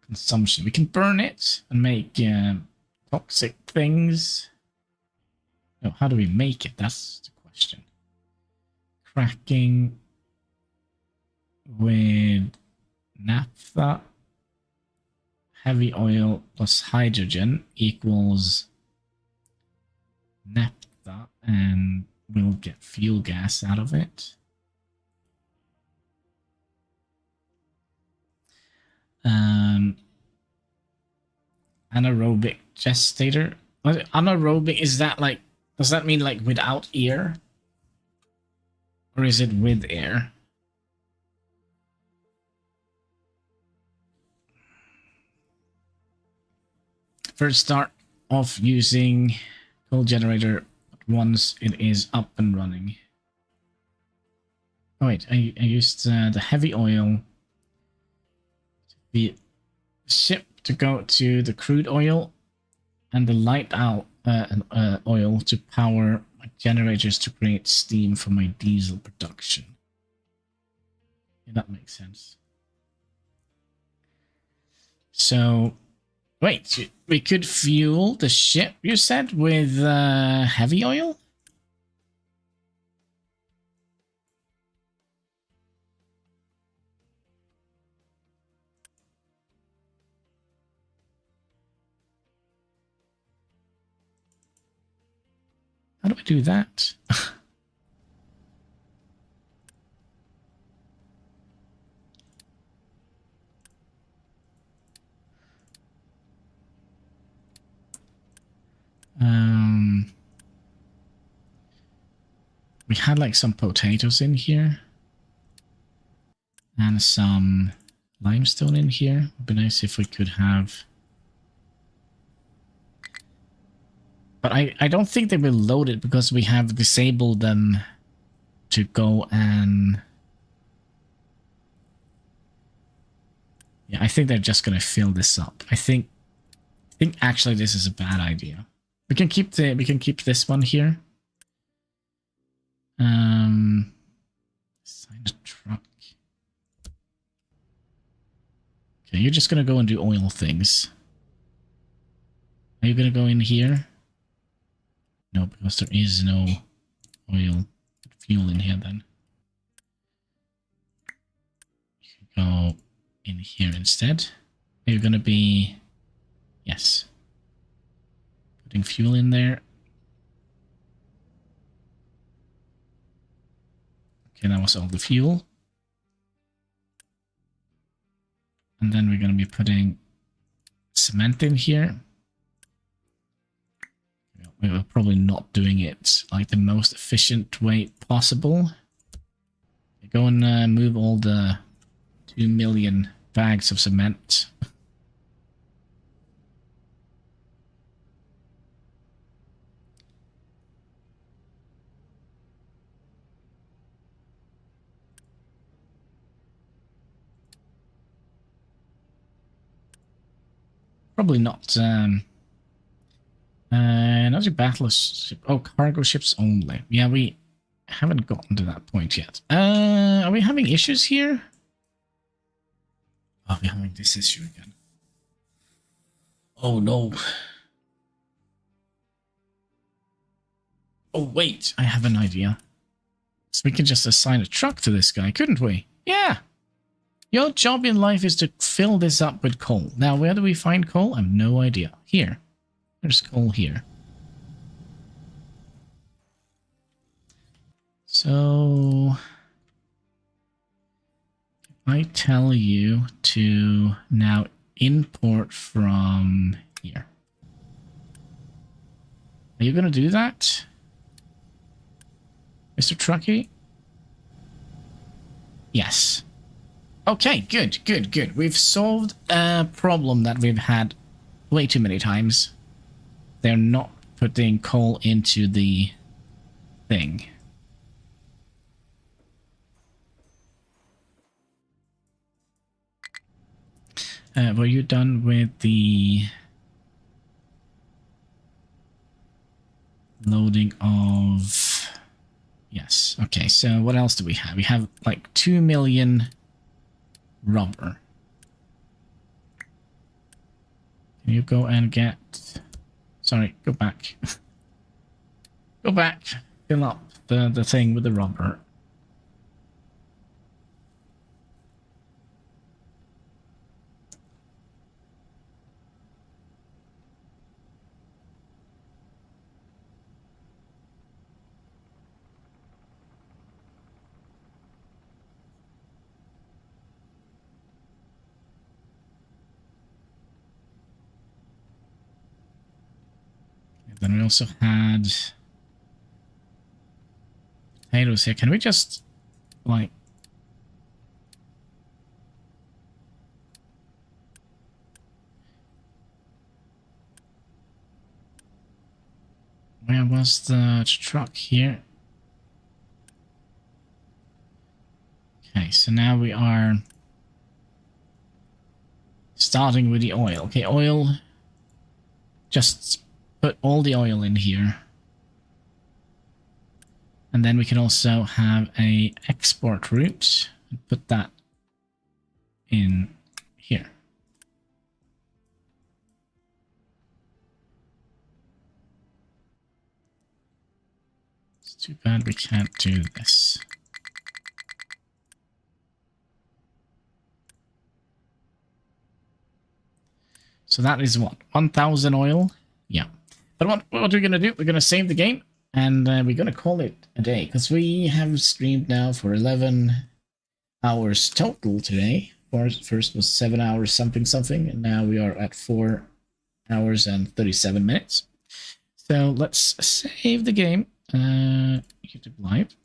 Consumption. We can burn it and make toxic things. No, how do we make it? That's the question. Cracking with naphtha, heavy oil plus hydrogen equals naphtha, and we'll get fuel gas out of it. Anaerobic gestator. Anaerobic, is that like, does that mean like without air? Or is it with air? First start off using coal generator once it is up and running. Oh wait, I used the heavy oil to be ship to go to the crude oil and the light out oil to power my generators to create steam for my diesel production. Yeah, that makes sense. So, wait, we could fuel the ship, you said, with heavy oil? How do I do that? We had like some potatoes in here and some limestone in here. Would be nice if we could have, but I don't think they will load it because we have disabled them to go and, yeah, I think they're just gonna fill this up. I think actually this is a bad idea. We can keep this one here. Sign a truck. Okay, you're just gonna go and do oil things. Are you gonna go in here? No, because there is no oil fuel in here then. You can go in here instead. Are you gonna be... Yes. Putting fuel in there. Okay, that was all the fuel. And then we're going to be putting cement in here. We're probably not doing it like the most efficient way possible. Go and move all the 2 million bags of cement. Probably not. Not your battle ship. Oh, cargo ships only. Yeah, we haven't gotten to that point yet. Are we having issues here? Oh, we're having this issue again. Oh no. Oh wait, I have an idea. So we can just assign a truck to this guy, couldn't we? Yeah. Your job in life is to fill this up with coal. Now, where do we find coal? I have no idea. Here. There's coal here. So, I tell you to now import from here. Are you going to do that, Mr. Truckee? Yes. Okay, good, good, good. We've solved a problem that we've had way too many times. They're not putting coal into the thing. Were you done with the loading of... Yes. Okay, so what else do we have? We have like 2 million rubber. Can you go and get... Sorry, go back. Go back. Fill up the thing with the rubber. Then we also had potatoes here. Can we just, like... Where was the truck here? Okay, so now we are starting with the oil. Okay, oil. Just put all the oil in here. And then we can also have a export route and put that in here. It's too bad we can't do this. So that is what? 1,000 oil? Yeah. But what we're going to do, we're going to save the game, and we're going to call it a day, because we have streamed now for 11 hours total today. First was 7 hours something, and now we are at 4 hours and 37 minutes. So let's save the game. YouTube Live.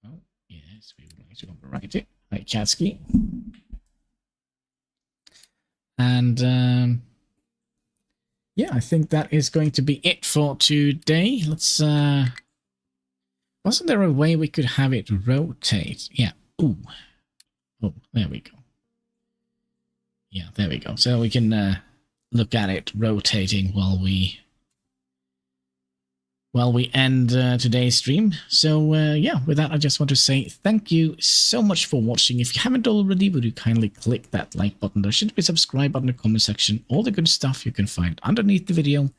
Oh, yes, we would like to overwrite it. Hi, Chatsky. And yeah, I think that is going to be it for today. Let's wasn't there a way we could have it rotate? Yeah. Ooh. Oh, there we go. Yeah, there we go. So we can look at it rotating while we end today's stream. So yeah, with that, I just want to say thank you so much for watching. If you haven't already, would you kindly click that like button? There should be a subscribe button in the comment section. All the good stuff you can find underneath the video,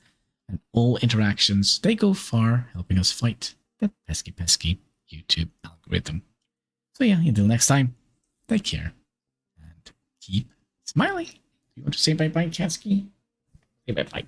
and all interactions, they go far, helping us fight that pesky YouTube algorithm. So yeah, until next time, take care and keep smiling. You want to say bye-bye, Katsky? Say bye-bye.